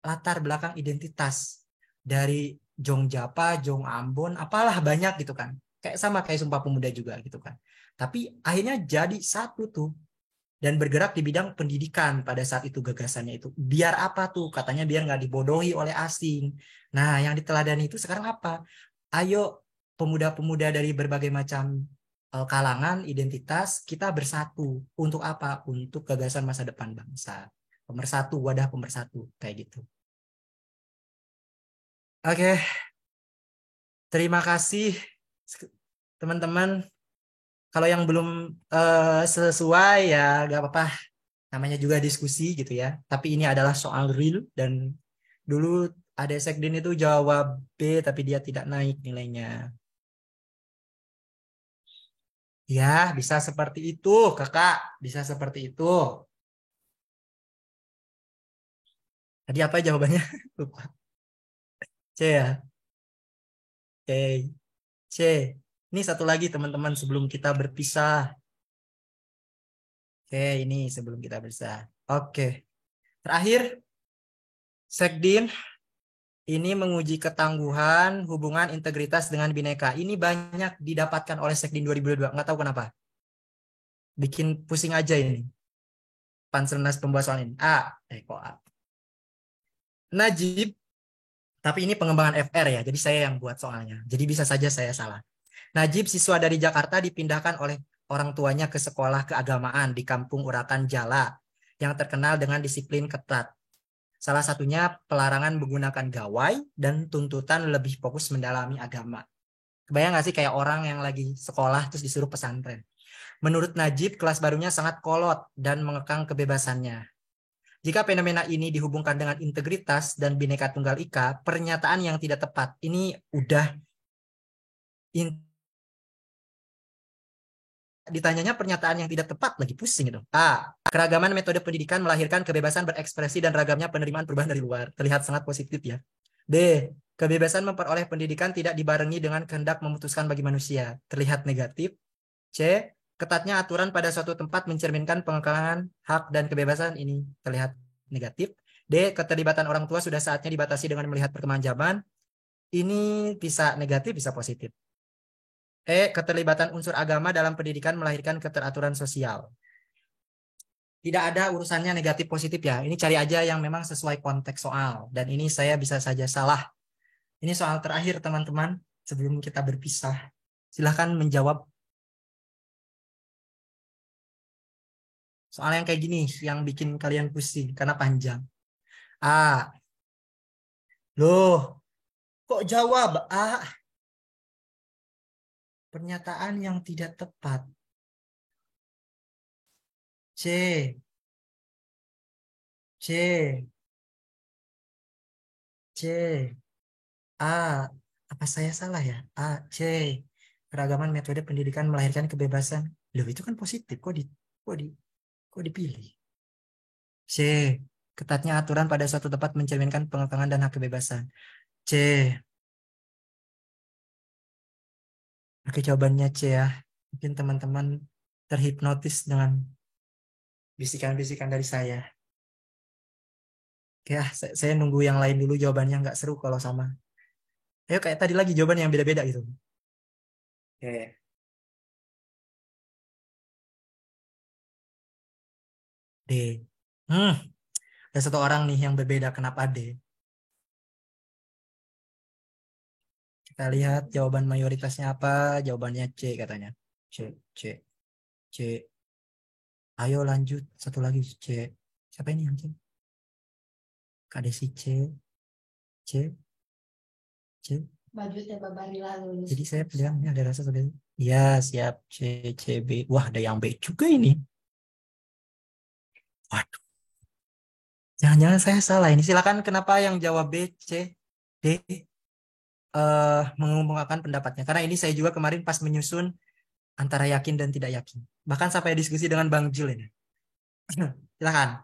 latar belakang identitas. Dari Jongjapa, Jong Ambon, apalah banyak gitu kan. Kayak Sumpah Pemuda juga gitu kan. Tapi akhirnya jadi satu tuh. Dan bergerak di bidang pendidikan pada saat itu gagasannya itu. Biar apa tuh? Katanya biar nggak dibodohi oleh asing. Nah, yang diteladani itu sekarang apa? Ayo pemuda-pemuda dari berbagai macam kalangan, identitas, kita bersatu. Untuk apa? Untuk gagasan masa depan bangsa. Pemersatu, wadah pemersatu, kayak gitu. Oke, terima kasih teman-teman. Kalau yang belum sesuai ya gak apa-apa. Namanya juga diskusi gitu ya. Tapi ini adalah soal real dan dulu ada sekdin itu jawab B tapi dia tidak naik nilainya. Ya, bisa seperti itu, Kakak. Bisa seperti itu. Tadi apa jawabannya? Lupa. C ya. Oke. C. Ini satu lagi teman-teman sebelum kita berpisah. Oke, ini sebelum kita berpisah. Oke. Terakhir, sekdin ini menguji ketangguhan, hubungan integritas dengan bineka. Ini banyak didapatkan oleh sekdin 2022. Nggak tahu kenapa. Bikin pusing aja ini. Panselnas pembahasan ini. Kok A. Najib, tapi ini pengembangan FR ya, jadi saya yang buat soalnya. Jadi bisa saja saya salah. Najib, siswa dari Jakarta, dipindahkan oleh orang tuanya ke sekolah keagamaan di Kampung Urakan Jala yang terkenal dengan disiplin ketat. Salah satunya pelarangan menggunakan gawai dan tuntutan lebih fokus mendalami agama. Kebayang nggak sih kayak orang yang lagi sekolah terus disuruh pesantren? Menurut Najib, kelas barunya sangat kolot dan mengekang kebebasannya. Jika fenomena ini dihubungkan dengan integritas dan Bhinneka Tunggal Ika, pernyataan yang tidak tepat. Ini udah ditanyanya pernyataan yang tidak tepat, lagi pusing itu. A. Keragaman metode pendidikan melahirkan kebebasan berekspresi dan ragamnya penerimaan perubahan dari luar. Terlihat sangat positif ya. B. Kebebasan memperoleh pendidikan tidak dibarengi dengan kehendak memutuskan bagi manusia. Terlihat negatif. C. Ketatnya aturan pada suatu tempat mencerminkan pengekangan hak dan kebebasan. Ini terlihat negatif. D. Keterlibatan orang tua sudah saatnya dibatasi dengan melihat perkembangan zaman. Ini bisa negatif, bisa positif. E. Keterlibatan unsur agama dalam pendidikan melahirkan keteraturan sosial. Tidak ada urusannya negatif positif ya. Ini cari aja yang memang sesuai konteks soal. Dan ini saya bisa saja salah. Ini soal terakhir teman-teman. Sebelum kita berpisah. Silahkan menjawab. Soal yang kayak gini. Yang bikin kalian pusing. Karena panjang. A. Loh. Kok jawab A? Pernyataan yang tidak tepat. C. C. C. A. Apa saya salah ya? A. C. Keragaman metode pendidikan melahirkan kebebasan. Loh, itu kan positif. Kok dipilih? C. Ketatnya aturan pada suatu tempat mencerminkan pengekangan dan hak kebebasan. C. Oke, jawabannya C ya. Mungkin teman-teman terhipnotis dengan bisikan-bisikan dari saya. Oke, saya nunggu yang lain dulu jawabannya, nggak seru kalau sama. Ayo kayak tadi lagi jawaban yang beda-beda gitu. Oke. D. Ada satu orang nih yang berbeda. Kenapa D? Kita lihat jawaban mayoritasnya apa. Jawabannya C katanya. C. Ayo lanjut. Satu lagi C. Siapa ini yang C? Kak Desi C. Budgetnya Babarila lulus. Jadi saya bilang ini ada rasa sudah. Ya siap C, B. Wah ada yang B juga ini. Waduh. Jangan-jangan saya salah ini. Silakan kenapa yang jawab B, C, D mengumumkan pendapatnya. Karena ini saya juga kemarin pas menyusun antara yakin dan tidak yakin. Bahkan sampai diskusi dengan Bang Jul ini. Silakan.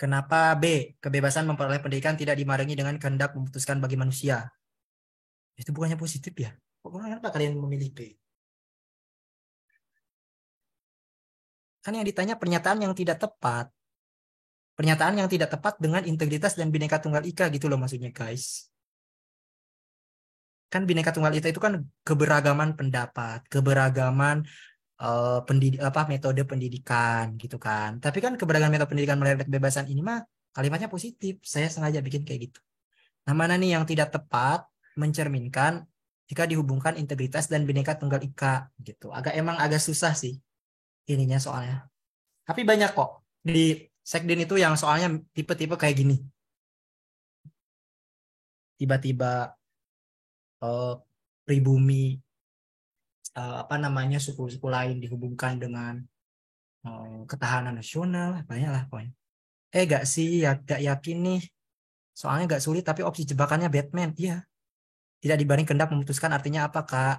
Kenapa B? Kebebasan memperoleh pendidikan tidak dibarengi dengan kehendak memutuskan bagi manusia. Itu bukannya positif ya? Kenapa kalian memilih B? Kan yang ditanya pernyataan yang tidak tepat. Pernyataan yang tidak tepat dengan integritas dan Bhinneka Tunggal Ika gitu loh maksudnya guys. Kan Bhinneka Tunggal Ika itu kan keberagaman pendapat, keberagaman metode pendidikan gitu kan. Tapi kan keberagaman metode pendidikan melahirkan kebebasan ini mah kalimatnya positif. Saya sengaja bikin kayak gitu. Nah, mana nih yang tidak tepat mencerminkan jika dihubungkan integritas dan Bhinneka Tunggal Ika gitu. Emang agak susah sih ininya soalnya. Tapi banyak kok di Sekdin itu yang soalnya tipe-tipe kayak gini. Tiba-tiba pribumi suku-suku lain dihubungkan dengan ketahanan nasional, banyak lah pokoknya. Gak sih, gak yakin nih. Soalnya gak sulit, tapi opsi jebakannya Batman. Iya. Tidak dibaring kehendak memutuskan artinya apa, Kak?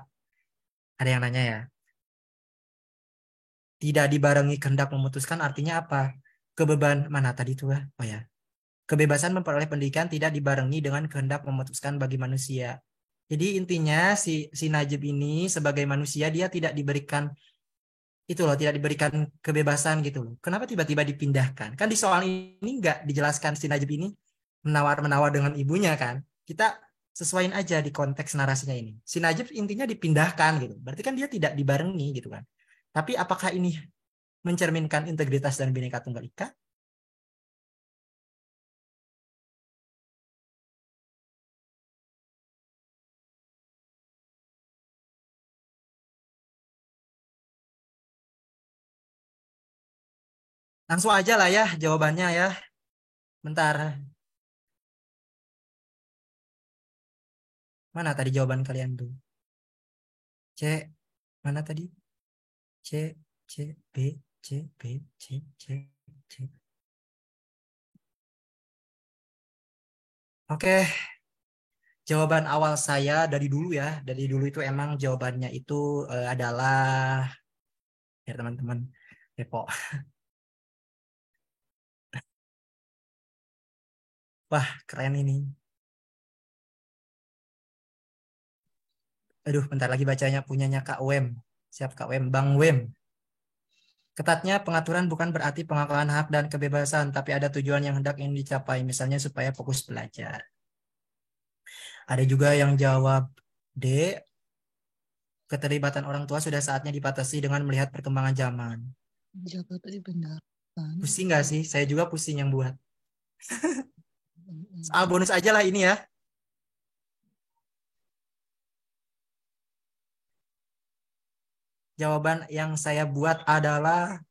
Ada yang nanya ya. Tidak dibarengi kehendak memutuskan artinya apa? Kebeban mana tadi tuh ya? Oh ya. Kebebasan memperoleh pendidikan tidak dibarengi dengan kehendak memutuskan bagi manusia. Jadi intinya si Najib ini sebagai manusia dia tidak diberikan tidak diberikan kebebasan gitu loh. Kenapa tiba-tiba dipindahkan? Kan di soal ini nggak dijelaskan si Najib ini menawar dengan ibunya kan. Kita sesuaiin aja di konteks narasinya ini. Si Najib intinya dipindahkan gitu. Berarti kan dia tidak dibarengi gitu kan. Tapi apakah ini mencerminkan integritas dan Bhinneka Tunggal Ika? Langsung aja lah ya jawabannya ya. Bentar. Mana tadi jawaban kalian tuh? C. Mana tadi? C, C, B, C, B, C, C, C. Oke. Jawaban awal saya dari dulu ya. Dari dulu itu emang jawabannya itu adalah ya teman-teman Depok. Wah, keren ini. Aduh, bentar lagi bacanya punyanya Kak Wem. Siap Kak Wem, Bang Wem. Ketatnya pengaturan bukan berarti pengakuan hak dan kebebasan, tapi ada tujuan yang hendak ingin dicapai, misalnya supaya fokus belajar. Ada juga yang jawab D, keterlibatan orang tua sudah saatnya dibatasi dengan melihat perkembangan zaman. Jawab tadi benar. Pusing nggak sih? Saya juga pusing yang buat. Soal bonus aja lah ini ya. Jawaban yang saya buat adalah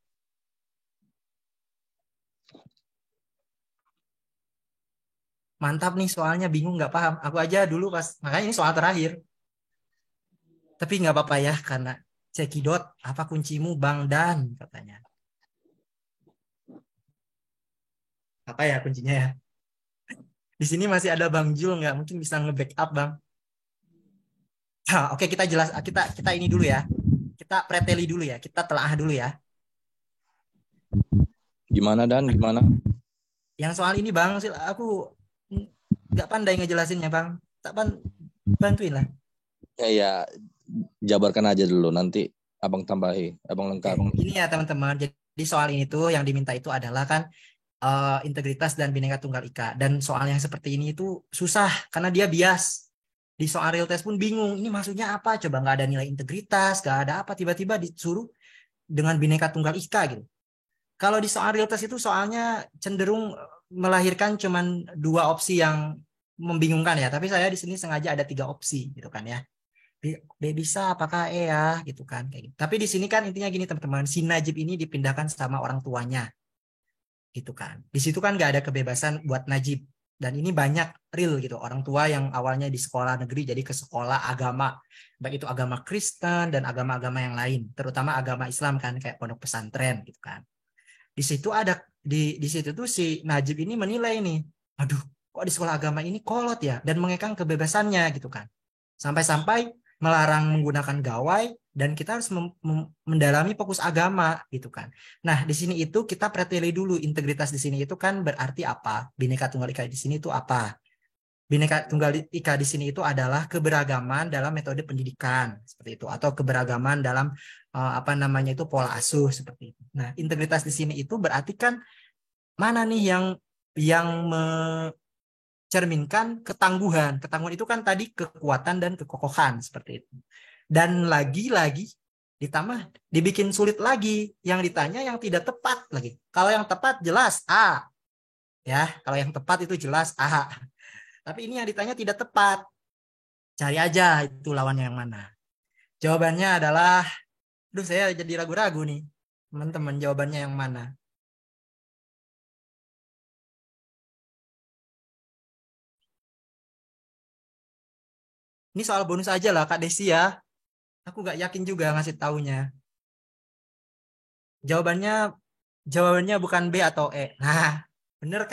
mantap nih soalnya bingung nggak paham. Aku aja dulu pas makanya ini soal terakhir. Tapi nggak apa-apa ya karena cekidot apa kuncimu Bang Dan katanya. Apa ya kuncinya ya? Di sini masih ada Bang Jul nggak? Mungkin bisa nge-backup Bang. Nah, oke kita jelas kita ini dulu ya. Kita preteli dulu ya. Kita telaah dulu ya. Gimana Dan? Gimana? Yang soal ini Bang, aku nggak pandai ngejelasinnya Bang. Tak bantuin lah. Ya, jabarkan aja dulu. Nanti Abang tambahi, Abang lengkap. Ini ya teman-teman. Jadi soal ini tuh yang diminta itu adalah kan integritas dan Bhinneka Tunggal Ika. Dan soal yang seperti ini itu susah karena dia bias. Di soal real test pun bingung. Ini maksudnya apa? Coba nggak ada nilai integritas, nggak ada apa. Tiba-tiba disuruh dengan Bhinneka Tunggal Ika gitu. Kalau di soal real test itu soalnya cenderung melahirkan cuman 2 opsi yang membingungkan ya. Tapi saya di sini sengaja ada 3 opsi gitu kan ya. B bisa apakah E ya gitu kan kayak gitu. Tapi di sini kan intinya gini teman-teman, si Najib ini dipindahkan sama orang tuanya. Gitu kan. Di situ kan nggak ada kebebasan buat Najib. Dan ini banyak real gitu orang tua yang awalnya di sekolah negeri jadi ke sekolah agama, baik itu agama Kristen dan agama-agama yang lain, terutama agama Islam kan kayak pondok pesantren gitu kan. Di situ ada di situ tuh si Najib ini menilai nih, aduh kok di sekolah agama ini kolot ya dan mengekang kebebasannya gitu kan. Sampai-sampai melarang menggunakan gawai dan kita harus mendalami fokus agama gitu kan. Nah, di sini itu kita preteli dulu integritas di sini itu kan berarti apa? Bhinneka Tunggal Ika di sini itu apa? Bhinneka Tunggal Ika di sini itu adalah keberagaman dalam metode pendidikan seperti itu atau keberagaman dalam itu pola asuh seperti itu. Nah, integritas di sini itu berarti kan mana nih yang cerminkan ketangguhan. Ketangguhan itu kan tadi kekuatan dan kekokohan seperti itu. Dan lagi-lagi ditambah dibikin sulit lagi. Yang ditanya yang tidak tepat lagi. Kalau yang tepat jelas A. Ya, kalau yang tepat itu jelas A. Tapi ini yang ditanya tidak tepat. Cari aja itu lawannya yang mana. Jawabannya adalah, saya jadi ragu-ragu nih. Teman-teman, jawabannya yang mana? Ini soal bonus aja lah Kak Desi ya. Aku nggak yakin juga ngasih taunya. Jawabannya bukan B atau E. Nah, bener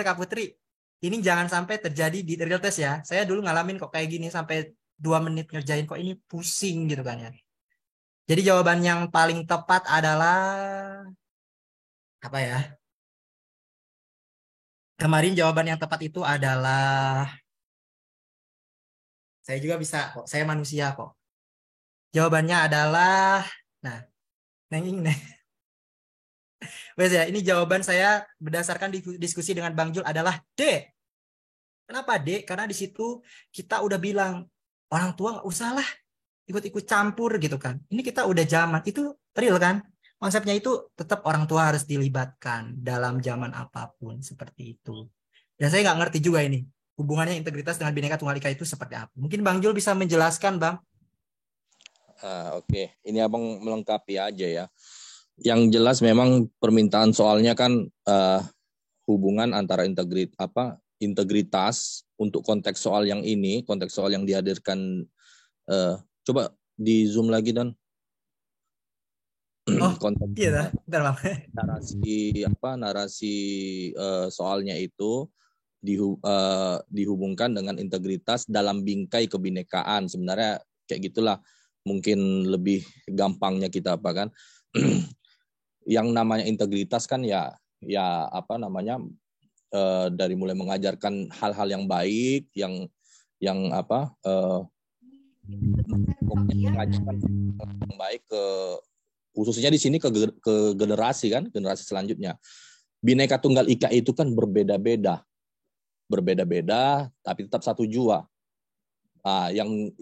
Kak Putri. Ini jangan sampai terjadi di real test ya. Saya dulu ngalamin kok kayak gini sampai 2 menit ngerjain kok ini pusing gitu kan ya. Jadi jawaban yang paling tepat adalah apa ya? Kemarin jawaban yang tepat itu adalah, saya juga bisa kok, saya manusia kok. Jawabannya adalah, nah, neng. Wes ya, ini jawaban saya berdasarkan diskusi dengan Bang Jul adalah D. Kenapa D? Karena di situ kita udah bilang orang tua nggak usah lah ikut-ikut campur gitu kan. Ini kita udah zaman, itu real kan? Konsepnya itu tetap orang tua harus dilibatkan dalam zaman apapun seperti itu. Dan saya nggak ngerti juga ini hubungannya integritas dengan Bhinneka Tunggal Ika itu seperti apa. Mungkin Bang Jul bisa menjelaskan, Bang. Oke. Ini abang melengkapi aja ya. Yang jelas memang permintaan soalnya kan hubungan antara integritas untuk konteks soal yang ini, konteks soal yang dihadirkan. Coba di zoom lagi dan konteks iya, bentar, Bang. narasi soalnya itu dihubungkan dengan integritas dalam bingkai kebinekaan. Sebenarnya kayak gitulah mungkin lebih gampangnya kita apa kan. Yang namanya integritas kan ya dari mulai mengajarkan hal-hal yang baik, yang mengajarkan yang baik ke khususnya di sini ke generasi selanjutnya. Bhinneka Tunggal Ika itu kan berbeda-beda tapi tetap satu jua. Yang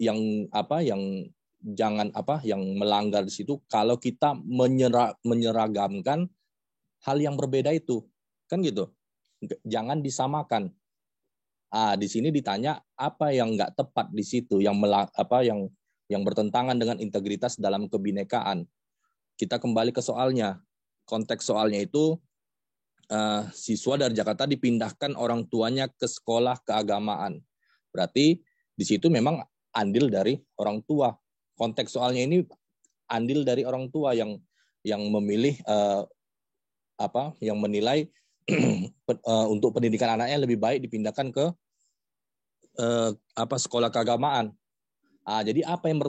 melanggar di situ kalau kita menyeragamkan hal yang berbeda itu, kan gitu. Jangan disamakan. Di sini ditanya apa yang nggak tepat di situ, yang bertentangan dengan integritas dalam kebinekaan. Kita kembali ke soalnya. Konteks soalnya itu siswa dari Jakarta dipindahkan orang tuanya ke sekolah keagamaan. Berarti di situ memang andil dari orang tua. Konteks soalnya ini andil dari orang tua yang memilih yang menilai untuk pendidikan anaknya lebih baik dipindahkan ke sekolah keagamaan. Jadi apa yang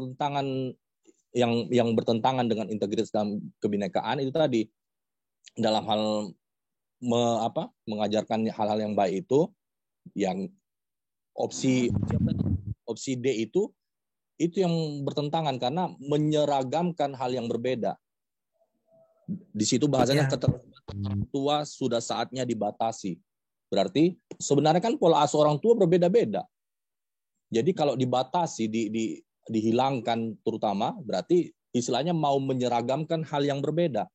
bertentangan dengan integritas dalam kebinekaan itu tadi, dalam hal mengajarkan hal-hal yang baik itu, yang opsi D itu yang bertentangan karena menyeragamkan hal yang berbeda. Di situ bahasanya keterlibatan tua sudah saatnya dibatasi. Berarti sebenarnya kan pola asuh orang tua berbeda-beda. Jadi kalau dibatasi, dihilangkan terutama, berarti istilahnya mau menyeragamkan hal yang berbeda.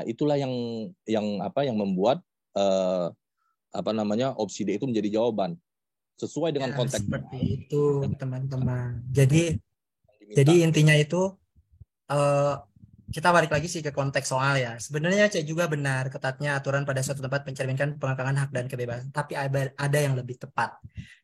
Itulah yang membuat opsi D itu menjadi jawaban sesuai dengan konteks. Seperti itu, teman-teman. Jadi intinya itu kita balik lagi sih ke konteks soal ya. Sebenarnya cek juga benar, ketatnya aturan pada suatu tempat mencerminkan pengangkangan hak dan kebebasan. Tapi ada yang lebih tepat,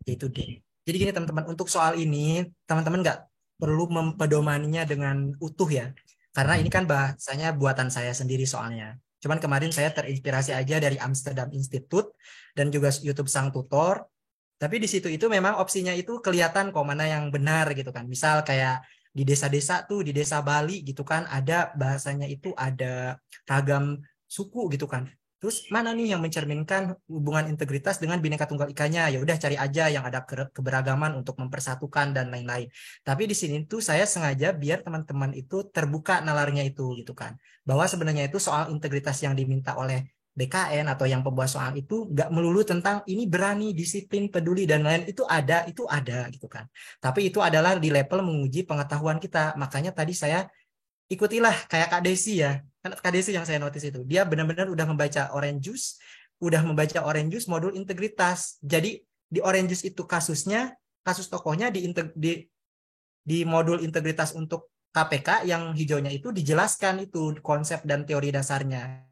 yaitu D. Jadi gini teman-teman, untuk soal ini teman-teman nggak perlu mempedomaninya dengan utuh ya. Karena ini kan bahasanya buatan saya sendiri soalnya. Cuman kemarin saya terinspirasi aja dari Amsterdam Institute dan juga YouTube Sang Tutor. Tapi di situ itu memang opsinya itu kelihatan kok mana yang benar gitu kan. Misal kayak di desa-desa tuh, di desa Bali gitu kan, ada bahasanya itu ada ragam suku gitu kan. Terus mana nih yang mencerminkan hubungan integritas dengan Bhinneka Tunggal Ika-nya? Ya udah cari aja yang ada keberagaman untuk mempersatukan dan lain-lain. Tapi di sini tuh saya sengaja biar teman-teman itu terbuka nalarnya itu gitu kan. Bahwa sebenarnya itu soal integritas yang diminta oleh BKN atau yang pembuat soal itu nggak melulu tentang ini berani, disiplin, peduli dan lain, itu ada gitu kan. Tapi itu adalah di level menguji pengetahuan kita. Makanya tadi saya ikutilah kayak Kak Desi ya. Kan Kak Desi yang saya notice itu. Dia benar-benar udah membaca Orange Juice modul integritas. Jadi di Orange Juice itu kasusnya kasus tokohnya di modul integritas untuk KPK yang hijaunya itu dijelaskan itu konsep dan teori dasarnya.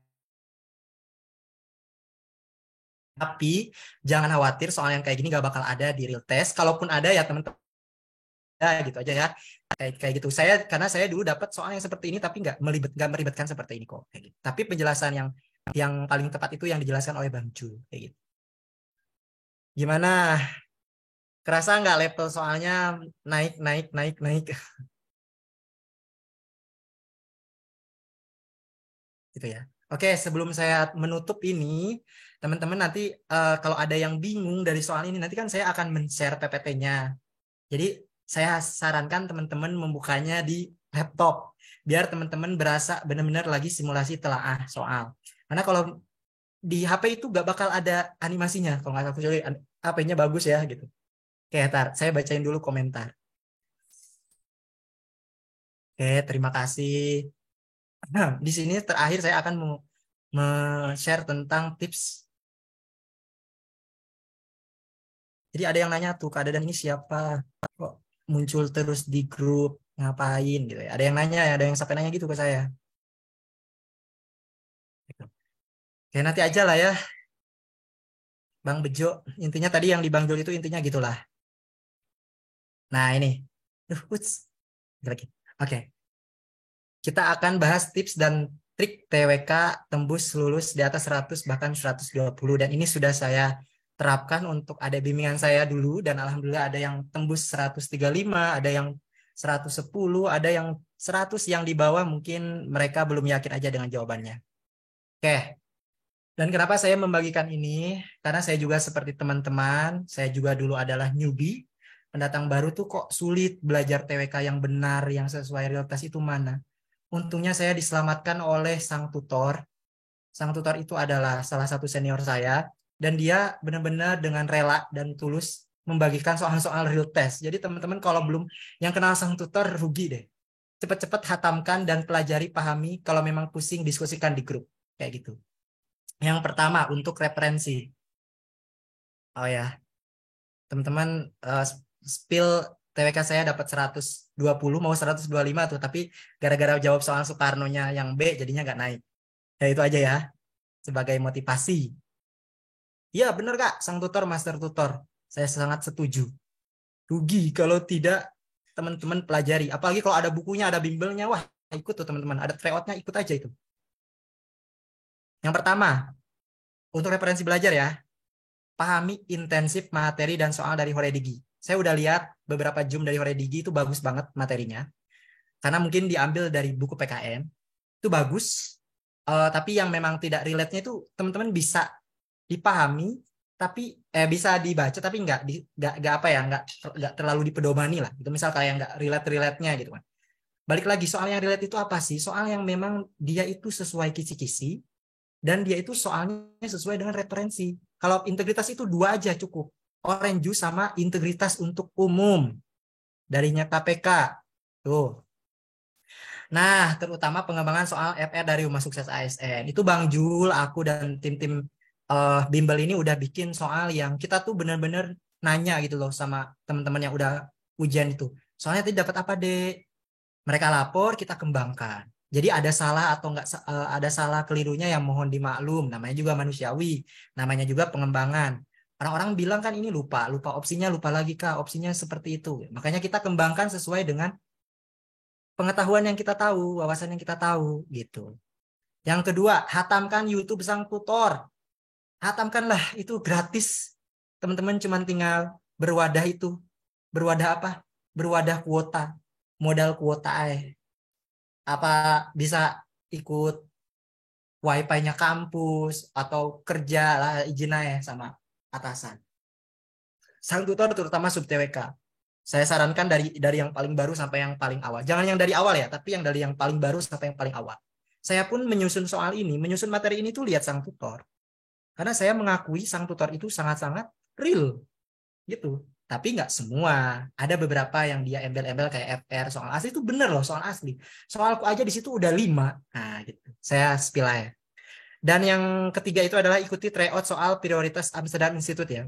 Tapi jangan khawatir, soal yang kayak gini gak bakal ada di real test. Kalaupun ada ya teman-teman, gitu aja ya. Kayak gitu. Karena saya dulu dapat soal yang seperti ini tapi nggak melibatkan seperti ini kok. Kayak gitu. Tapi penjelasan yang paling tepat itu yang dijelaskan oleh Bang Jul. Kayak gitu. Gimana? Kerasa nggak level soalnya naik? Gitu ya. Oke, sebelum saya menutup ini, teman-teman nanti kalau ada yang bingung dari soal ini, nanti kan saya akan men-share PPT-nya. Jadi saya sarankan teman-teman membukanya di laptop, biar teman-teman berasa benar-benar lagi simulasi telaah soal. Karena kalau di HP itu gak bakal ada animasinya, kalau nggak salah kecuali HP-nya bagus ya gitu. Oke, ntar saya bacain dulu komentar. Oke, terima kasih. Nah, di sini terakhir saya akan share tentang tips. Jadi ada yang nanya tuh, Kak Dadan ini siapa? Kok muncul terus di grup, ngapain gitu ya? Ada yang nanya ya, ada yang sampai nanya gitu ke saya. Oke, nanti aja lah ya, Bang Bejo. Intinya tadi yang di Bang Jul itu intinya gitulah. Nah ini, Oke. Kita akan bahas tips dan trik TWK tembus lulus di atas 100 bahkan 120, dan ini sudah saya terapkan untuk ada bimbingan saya dulu, dan alhamdulillah ada yang tembus 135, ada yang 110, ada yang 100, yang di bawah mungkin mereka belum yakin aja dengan jawabannya. Oke. Dan kenapa saya membagikan ini? Karena saya juga seperti teman-teman, saya juga dulu adalah newbie, pendatang baru tuh kok sulit belajar TWK yang benar, yang sesuai realitas itu mana. Untungnya saya diselamatkan oleh sang tutor. Sang tutor itu adalah salah satu senior saya, dan dia benar-benar dengan rela dan tulus membagikan soal-soal real test. Jadi teman-teman kalau belum yang kenal sang tutor, rugi deh. Cepat-cepat hatamkan dan pelajari, pahami, kalau memang pusing diskusikan di grup. Kayak gitu. Yang pertama, untuk referensi. Oh ya, teman-teman spill TWK saya dapat 120, mau 125 tuh, tapi gara-gara jawab soal Soekarno-nya yang B jadinya nggak naik. Ya itu aja ya, sebagai motivasi. Iya benar Kak, sang tutor, master tutor. Saya sangat setuju. Rugi kalau tidak teman-teman pelajari. Apalagi kalau ada bukunya, ada bimbelnya, wah ikut tuh teman-teman. Ada tryout-nya, ikut aja itu. Yang pertama, untuk referensi belajar ya, pahami intensif materi dan soal dari Horedigi. Saya udah lihat beberapa Zoom dari Horedigi itu bagus banget materinya. Karena mungkin diambil dari buku PKN. Itu bagus. Tapi yang memang tidak relate-nya itu teman-teman bisa dipahami, tapi bisa dibaca, tapi nggak apa ya, nggak terlalu dipedomani lah. Itu misal kayak nggak relate-nya gitu kan. Balik lagi, soal yang relate itu apa sih? Soal yang memang dia itu sesuai kisi-kisi, dan dia itu soalnya sesuai dengan referensi. Kalau integritas itu 2 aja cukup. Orange Juice sama integritas untuk umum. Darinya KPK. Tuh. Nah, terutama pengembangan soal FR dari Rumah Sukses ASN. Itu Bang Jul, aku, dan tim-tim bimbel ini udah bikin soal yang kita tuh benar-benar nanya gitu loh sama teman-teman yang udah ujian itu. Soalnya tadi dapat apa, Dek? Mereka lapor, kita kembangkan. Jadi ada salah atau nggak ada salah kelirunya yang mohon dimaklum. Namanya juga manusiawi. Namanya juga pengembangan. Orang-orang bilang kan ini lupa opsinya, lupa lagi Kak, opsinya seperti itu. Makanya kita kembangkan sesuai dengan pengetahuan yang kita tahu, wawasan yang kita tahu gitu. Yang kedua, hatamkan YouTube sang tutor. Hatamkanlah, itu gratis. Teman-teman cuma tinggal berwadah itu. Berwadah apa? Berwadah kuota. Modal kuota apa bisa ikut wifi-nya kampus atau kerja lah, izin aja sama atasan. Sang tutor terutama sub TWK. Saya sarankan dari yang paling baru sampai yang paling awal. Jangan yang dari awal ya, tapi yang dari yang paling baru sampai yang paling awal. Saya pun menyusun soal ini, menyusun materi ini tuh lihat sang tutor. Karena saya mengakui sang tutor itu sangat-sangat real. Gitu. Tapi nggak semua. Ada beberapa yang dia embel-embel kayak FR, soal asli itu bener loh, soal asli. Soalku aja di situ udah 5. Nah, gitu. Saya spill aja. Dan yang ketiga itu adalah ikuti tryout soal prioritas Amsterdam Institute ya.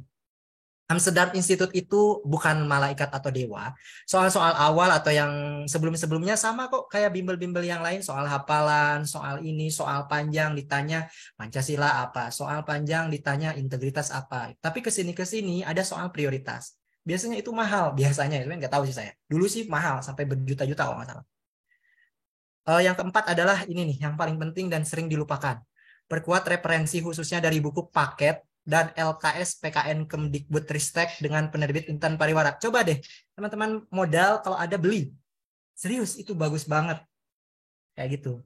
Amsterdam Institute itu bukan malaikat atau dewa. Soal-soal awal atau yang sebelum-sebelumnya sama kok kayak bimbel-bimbel yang lain. Soal hafalan, soal ini, soal panjang ditanya Pancasila apa. Soal panjang ditanya integritas apa. Tapi kesini-kesini ada soal prioritas. Biasanya itu mahal. Biasanya, itu nggak tahu sih saya. Dulu sih mahal, sampai berjuta-juta kalau nggak salah. Yang keempat adalah ini nih, yang paling penting dan sering dilupakan. Perkuat referensi khususnya dari buku paket dan LKS PKN Kemdikbudristek dengan penerbit Intan Pariwara. Coba deh, teman-teman modal kalau ada beli. Serius, itu bagus banget. Kayak gitu.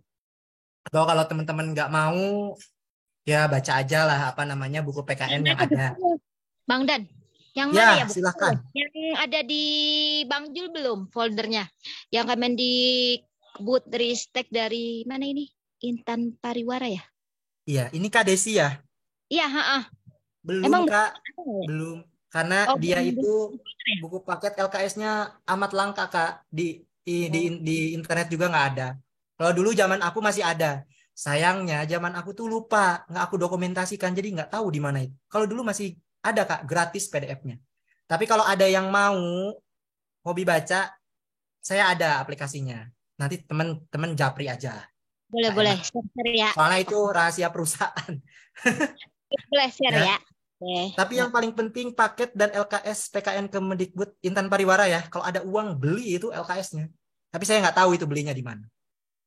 Atau kalau teman-teman nggak mau, ya baca aja lah apa namanya buku PKN yang ada. Bang Dan, yang Ya, mana ya buku? silahkan. Yang ada di Bang Jul belum foldernya? Yang Kemendikbudristek dari mana ini? Intan Pariwara ya? Iya, ini Kak Desi ya? Iya, heeh. Belum Emang Kak, ada ya? belum. Karena Oh, dia belum. itu buku paket LKS-nya amat langka Kak. Di internet juga nggak ada. Kalau dulu zaman aku masih ada. Sayangnya zaman aku tuh lupa, nggak aku dokumentasikan, jadi nggak tahu di mana itu. Kalau dulu masih ada Kak, gratis PDF-nya. Tapi kalau ada yang mau hobi baca, saya ada aplikasinya. Nanti teman-teman japri aja. Boleh, Nggak boleh. enak. Share ya. Soalnya itu rahasia perusahaan. Boleh share Ya. ya. Oke. Tapi yang paling penting paket dan LKS PKN Kemendikbud Intan Pariwara ya. Kalau ada uang beli itu LKS-nya. Tapi saya nggak tahu itu belinya di mana.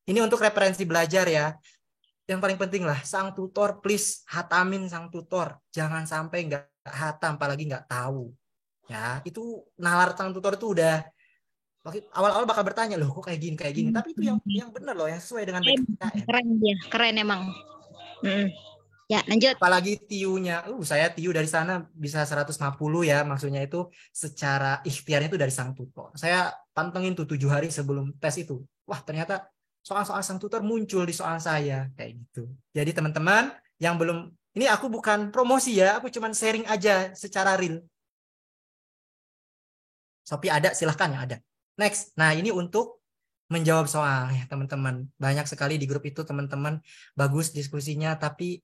Ini untuk referensi belajar ya. Yang paling penting lah, sang tutor please hatamin sang tutor. Jangan sampai nggak hatam, apalagi nggak tahu. Ya, itu nalar sang tutor itu udah awal-awal bakal bertanya loh kok kayak gini. Tapi itu yang benar loh, yang sesuai dengan PKN. Keren dia, keren emang. Ya, lanjut. Apalagi TIU-nya, saya TIU dari sana bisa 150 ya, maksudnya itu secara ikhtiar itu dari sang tutor. Saya pantengin tuh 7 hari sebelum tes itu. Wah, ternyata soal-soal sang tutor muncul di soal saya, kayak gitu. Jadi teman-teman yang belum, ini aku bukan promosi ya, aku cuman sharing aja secara real. Shopee ada, silahkan yang ada. Next, nah ini untuk menjawab soal ya teman-teman. Banyak sekali di grup itu teman-teman bagus diskusinya, tapi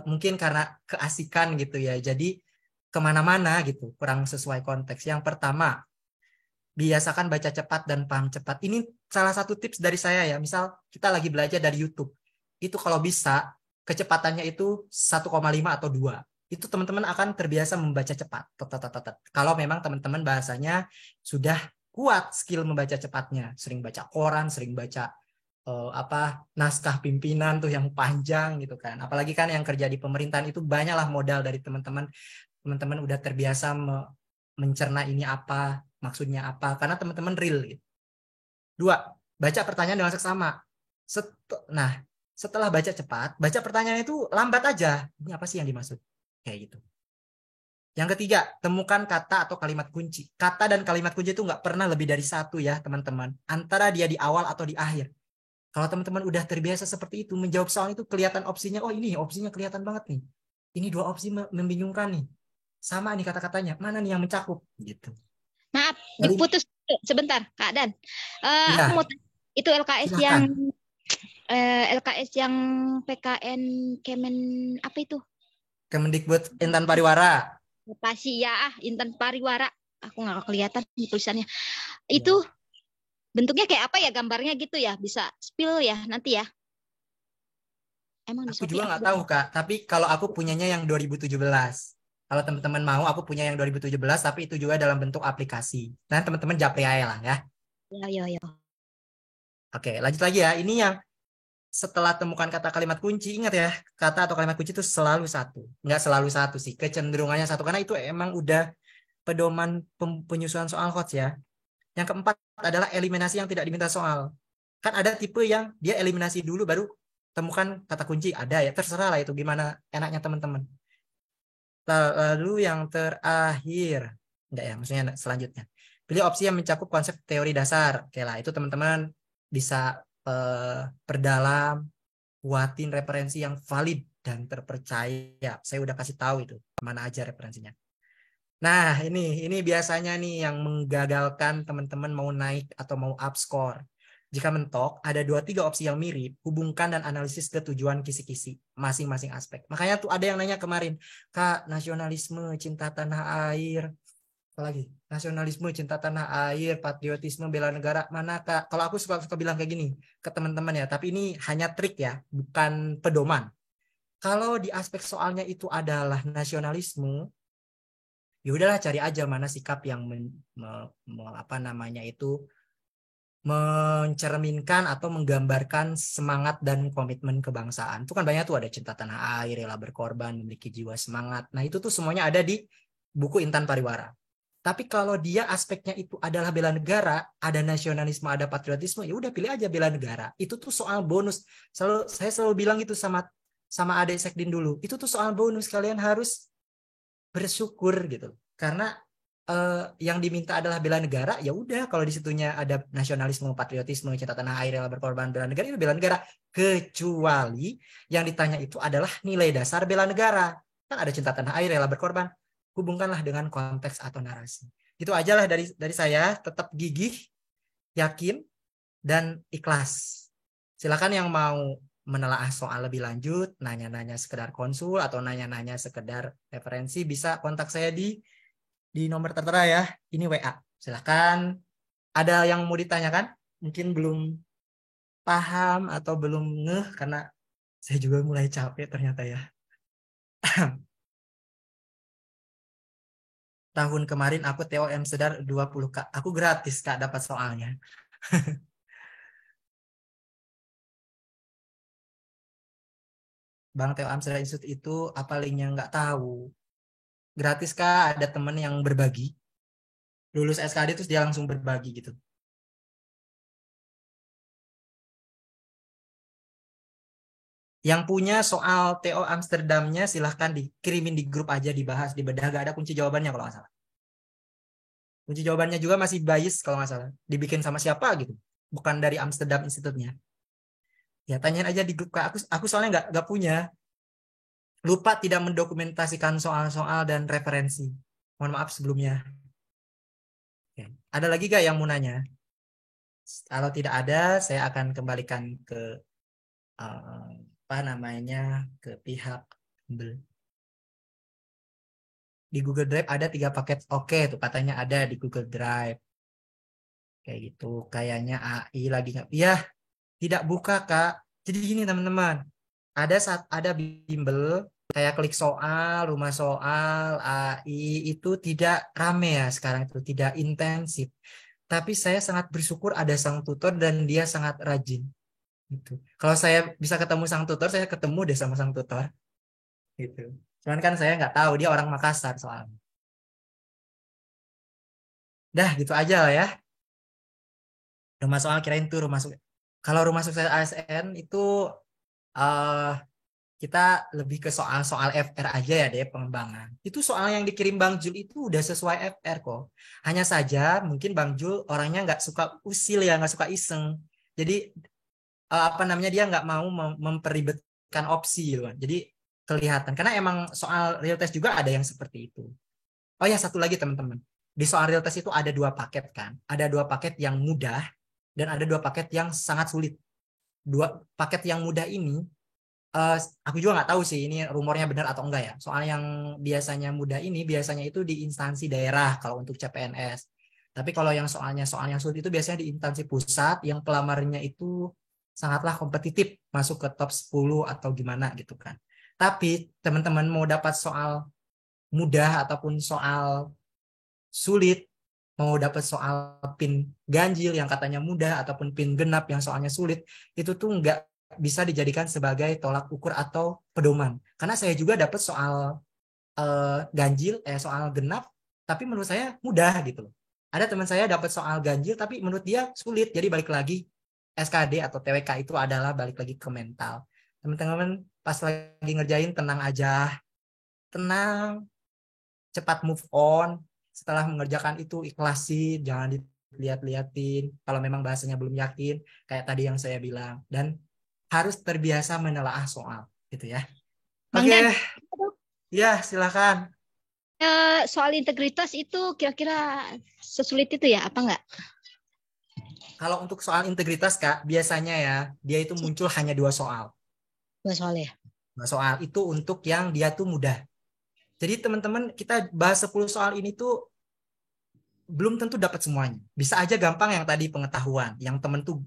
mungkin karena keasikan gitu ya, jadi kemana-mana gitu, kurang sesuai konteks. Yang pertama, biasakan baca cepat dan paham cepat. Ini salah satu tips dari saya ya, misal kita lagi belajar dari YouTube, itu kalau bisa kecepatannya itu 1,5 atau 2. Itu teman-teman akan terbiasa membaca cepat. Kalau memang teman-teman bahasanya sudah kuat skill membaca cepatnya, sering baca koran, sering baca naskah pimpinan tuh yang panjang gitu kan. Apalagi kan yang kerja di pemerintahan itu banyaklah modal dari teman-teman. Teman-teman udah terbiasa mencerna ini apa, maksudnya apa, karena teman-teman real gitu. 2, baca pertanyaan dengan seksama. Nah, setelah baca cepat, baca pertanyaan itu lambat aja. Ini apa sih yang dimaksud? Kayak gitu. Yang ketiga, temukan kata atau kalimat kunci. Kata dan kalimat kunci itu nggak pernah lebih dari 1 ya teman-teman. Antara dia di awal atau di akhir. Kalau teman-teman udah terbiasa seperti itu, menjawab soal itu kelihatan opsinya, oh ini opsinya kelihatan banget nih. Ini 2 opsi membingungkan nih. Sama nih kata-katanya, mana nih yang mencakup gitu. Maaf, diputus sebentar, Kak Dan. Ya, aku mau itu LKS silakan. LKS yang PKN Kemen apa itu? Kemendikbud Intan Pariwara. Pasti ya, Intan Pariwara. Aku nggak kelihatan di tulisannya. Itu bentuknya kayak apa ya, gambarnya gitu ya, bisa spill ya nanti ya. Emang aku juga nggak tahu Kak, tapi kalau aku punyanya yang 2017. Kalau teman-teman mau, aku punya yang 2017, tapi itu juga dalam bentuk aplikasi. Dan teman-teman japri aja lah ya. Ya. Oke, lanjut lagi ya. Ini yang setelah temukan kata kalimat kunci, ingat ya, kata atau kalimat kunci itu selalu 1. Nggak selalu 1 sih, kecenderungannya 1, karena itu emang udah pedoman penyusunan soal HOTS ya. Yang keempat adalah eliminasi yang tidak diminta soal. Kan ada tipe yang dia eliminasi dulu baru temukan kata kunci. Ada ya, terserah lah itu gimana enaknya teman-teman. Lalu yang terakhir, enggak ya, maksudnya selanjutnya. Pilih opsi yang mencakup konsep teori dasar. Oke lah, itu teman-teman bisa perdalam, buatin referensi yang valid dan terpercaya. Saya udah kasih tahu itu, mana aja referensinya. Nah, ini biasanya nih yang menggagalkan teman-teman mau naik atau mau up score. Jika mentok, ada 2-3 opsi yang mirip, hubungkan dan analisis ke tujuan kisi-kisi masing-masing aspek. Makanya tuh ada yang nanya kemarin, Kak, nasionalisme, cinta tanah air, apalagi nasionalisme, cinta tanah air, patriotisme, bela negara, mana Kak? Kalau aku suka bilang kayak gini ke teman-teman ya, tapi ini hanya trik ya, bukan pedoman. Kalau di aspek soalnya itu adalah nasionalisme, ya udahlah cari aja mana sikap yang apa namanya itu mencerminkan atau menggambarkan semangat dan komitmen kebangsaan. Itu kan banyak tuh, ada cinta tanah air, rela berkorban, memiliki jiwa semangat. Nah itu tuh semuanya ada di buku Intan Pariwara. Tapi kalau dia aspeknya itu adalah bela negara, ada nasionalisme, ada patriotisme, ya udah pilih aja bela negara. Itu tuh soal bonus. Saya selalu bilang itu sama adik Sekdin dulu. Itu tuh soal bonus, kalian harus bersyukur gitu. Karena yang diminta adalah bela negara, ya udah kalau di situnya ada nasionalisme, patriotisme, cinta tanah air, rela berkorban, bela negara, itu bela negara. Kecuali yang ditanya itu adalah nilai dasar bela negara. Kan ada cinta tanah air, rela berkorban. Hubungkanlah dengan konteks atau narasi. Itu aja lah dari saya. Tetap gigih, yakin, dan ikhlas. Silakan yang mau menelaah soal lebih lanjut, nanya-nanya sekedar konsul atau nanya-nanya sekedar referensi, bisa kontak saya di nomor tertera ya. Ini WA. Silakan. Ada yang mau ditanyakan? Mungkin belum paham atau belum ngeh karena saya juga mulai capek ternyata ya. Tahun kemarin aku TOM Sedar 20 Kak. Aku gratis Kak dapat soalnya. Bang TOM Sedar Institute itu apa linknya nggak tahu. Gratis Kak, ada temen yang berbagi. Lulus SKD terus dia langsung berbagi gitu. Yang punya soal TO Amsterdamnya silahkan dikirimin di grup aja, dibahas, dibedah. Gak ada kunci jawabannya kalau nggak salah. Kunci jawabannya juga masih bias kalau nggak salah. Dibikin sama siapa gitu. Bukan dari Amsterdam Institute-nya. Ya tanyain aja di grup Kak. Aku soalnya nggak punya. Lupa tidak mendokumentasikan soal-soal dan referensi. Mohon maaf sebelumnya. Oke. Ada lagi gak yang mau nanya? Kalau tidak ada, saya akan kembalikan ke apa namanya, ke pihak di Google Drive ada 3 paket. Oke, tuh katanya ada di Google Drive. Kayak gitu. Kayaknya AI lagi nggak. Ya, tidak buka Kak. Jadi gini teman-teman. Ada bimbel kayak klik soal, rumah soal, AI itu tidak rame ya sekarang, itu tidak intensif. Tapi saya sangat bersyukur ada sang tutor dan dia sangat rajin. Gitu. Kalau saya bisa ketemu sang tutor, saya ketemu deh sama sang tutor. Gitu. Cuman kan saya nggak tahu dia orang Makassar soalnya. Dah gitu aja lah ya. Rumah soal kirain tuh rumah sukses. Kalau rumah sukses ASN itu kita lebih ke soal-soal FR aja ya deh, pengembangan. Itu soal yang dikirim Bang Jul itu udah sesuai FR kok. Hanya saja mungkin Bang Jul orangnya nggak suka usil ya, nggak suka iseng. Jadi apa namanya, dia nggak mau memperibetkan opsi loh. Jadi kelihatan karena emang soal real test juga ada yang seperti itu. Oh ya, satu lagi teman-teman. Di soal real test itu ada 2 paket kan. Ada 2 paket yang mudah dan ada 2 paket yang sangat sulit. 2 paket yang mudah ini aku juga nggak tahu sih ini rumornya benar atau enggak ya. Soal yang biasanya mudah ini biasanya itu di instansi daerah kalau untuk CPNS. Tapi kalau yang soal yang sulit itu biasanya di instansi pusat yang pelamarnya itu sangatlah kompetitif masuk ke top 10 atau gimana gitu kan. Tapi teman-teman mau dapat soal mudah ataupun soal sulit, mau dapat soal pin ganjil yang katanya mudah ataupun pin genap yang soalnya sulit, itu tuh nggak bisa dijadikan sebagai tolak ukur atau pedoman. Karena saya juga dapat soal ganjil, soal genap, tapi menurut saya mudah gitu loh. Ada teman saya dapat soal ganjil, tapi menurut dia sulit. Jadi balik lagi SKD atau TWK itu adalah balik lagi ke mental. Teman-teman pas lagi ngerjain tenang aja, tenang, cepat move on. Setelah mengerjakan itu ikhlasin, jangan dilihat-lihatin. Kalau memang bahasanya belum yakin, kayak tadi yang saya bilang. Dan harus terbiasa menelaah soal, gitu ya. Oke, ya silakan. Soal integritas itu kira-kira sesulit itu ya, apa enggak? Kalau untuk soal integritas Kak, biasanya ya dia itu muncul hanya 2 soal. 2 soal ya. 2 soal itu untuk yang dia tuh mudah. Jadi teman-teman kita bahas 10 soal ini tuh belum tentu dapat semuanya. Bisa aja gampang yang tadi pengetahuan, yang temen tuh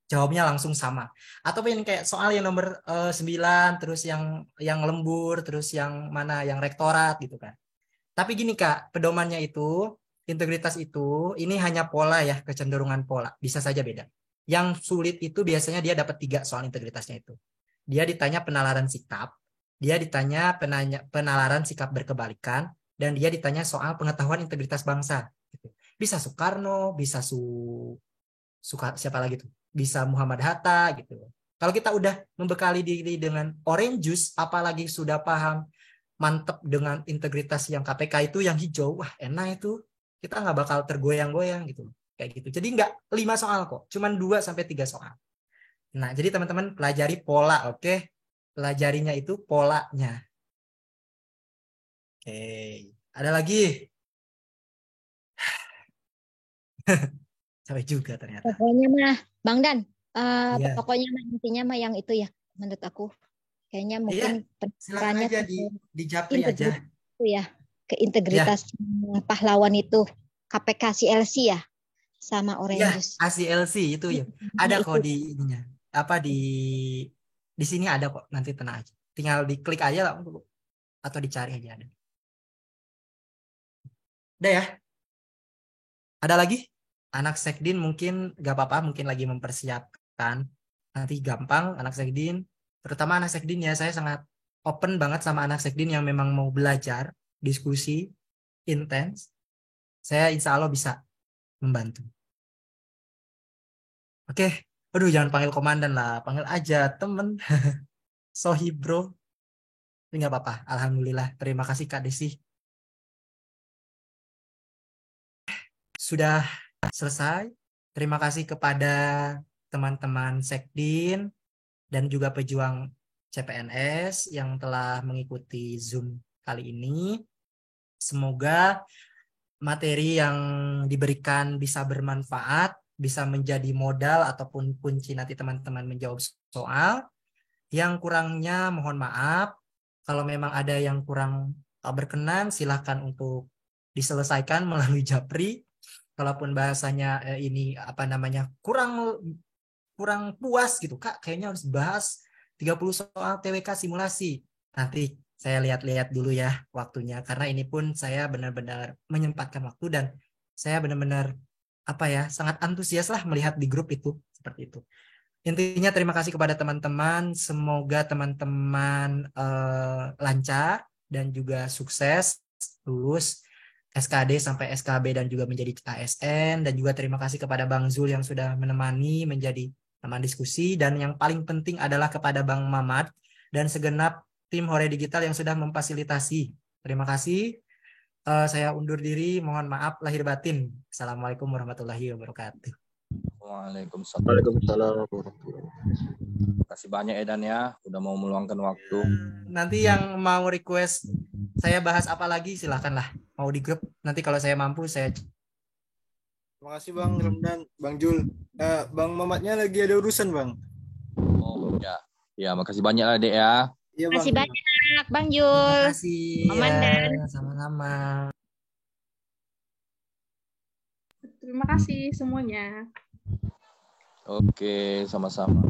jawabnya langsung sama. Atau yang kayak soal yang nomor 9, terus yang lembur, terus yang mana yang rektorat gitu kan. Tapi gini Kak, pedomannya itu, integritas itu, ini hanya pola ya, kecenderungan pola. Bisa saja beda. Yang sulit itu biasanya dia dapat 3 soal integritasnya itu. Dia ditanya penalaran sikap, dia ditanya penalaran sikap berkebalikan, dan dia ditanya soal pengetahuan integritas bangsa. Gitu. Bisa Soekarno, bisa siapa lagi tuh? Bisa Muhammad Hatta gitu. Kalau kita udah membekali diri dengan orange juice, apalagi sudah paham mantep dengan integritas yang KPK itu yang hijau, wah enak itu. Kita nggak bakal tergoyang-goyang gitu. Kayak gitu. Jadi nggak 5 soal kok, cuman 2-3 soal. Nah, jadi teman-teman pelajari pola, oke? Pelajarinya itu polanya. Oke. Ada lagi? Sampai juga ternyata. Pokoknya mah Bang Dan, Iya. pokoknya mah intinya mah yang itu ya menurut aku. Kayaknya Iya, mungkin silakan penekarannya aja ke di japri aja. integritas itu ya, ke Ya, integritas pahlawan itu KPK CLC ya sama ya, Orange Juice. ACLC itu ya. Ada Nah, kok itu di ininya. Apa di sini ada kok, nanti tenang aja. Tinggal diklik aja lah atau dicari aja ada. Udah ya? Ada lagi? Anak Sekdin mungkin gak apa-apa, mungkin lagi mempersiapkan. Nanti gampang anak Sekdin, terutama anak Sekdin ya, saya sangat open banget sama anak Sekdin yang memang mau belajar, diskusi, intens. Saya insya Allah bisa membantu. Oke, aduh jangan panggil komandan lah, panggil aja temen. Sohib bro. Ini nggak apa-apa, Alhamdulillah. Terima kasih Kak Desi. Sudah selesai. Terima kasih kepada teman-teman Sekdin dan juga pejuang CPNS yang telah mengikuti Zoom kali ini. Semoga materi yang diberikan bisa bermanfaat, bisa menjadi modal ataupun kunci nanti teman-teman menjawab soal. Yang kurangnya mohon maaf. Kalau memang ada yang kurang berkenan, silahkan untuk diselesaikan melalui Japri. Kalaupun bahasanya ini apa namanya kurang puas gitu, Kak, kayaknya harus bahas 30 soal TWK simulasi. Nanti saya lihat-lihat dulu ya waktunya, karena ini pun saya benar-benar menyempatkan waktu dan saya benar-benar apa ya sangat antusias lah melihat di grup itu seperti itu. Intinya terima kasih kepada teman-teman. Semoga teman-teman lancar dan juga sukses lulus SKD sampai SKB dan juga menjadi ASN. Dan juga terima kasih kepada Bang Zul yang sudah menemani menjadi teman diskusi. Dan yang paling penting adalah kepada Bang Mamat dan segenap tim Hore Digital yang sudah memfasilitasi. Terima kasih. Saya undur diri. Mohon maaf lahir batin. Assalamualaikum warahmatullahi wabarakatuh. Waalaikumsalam. Waalaikumsalam. Terima kasih banyak Edan ya, udah mau meluangkan waktu. Nanti yang mau request saya bahas apa lagi silakanlah. Mau di grup. Nanti kalau saya mampu saya. Terima kasih Bang Ramdan, Bang Jul. Bang Mamatnya lagi ada urusan Bang. Oh ya, ya makasih banyak lah Dek ya. Iya Terima Bang. kasih banyak Bang Terima Jul. kasih. Komandan. Ya, sama-sama. Terima kasih semuanya. Oke, sama-sama.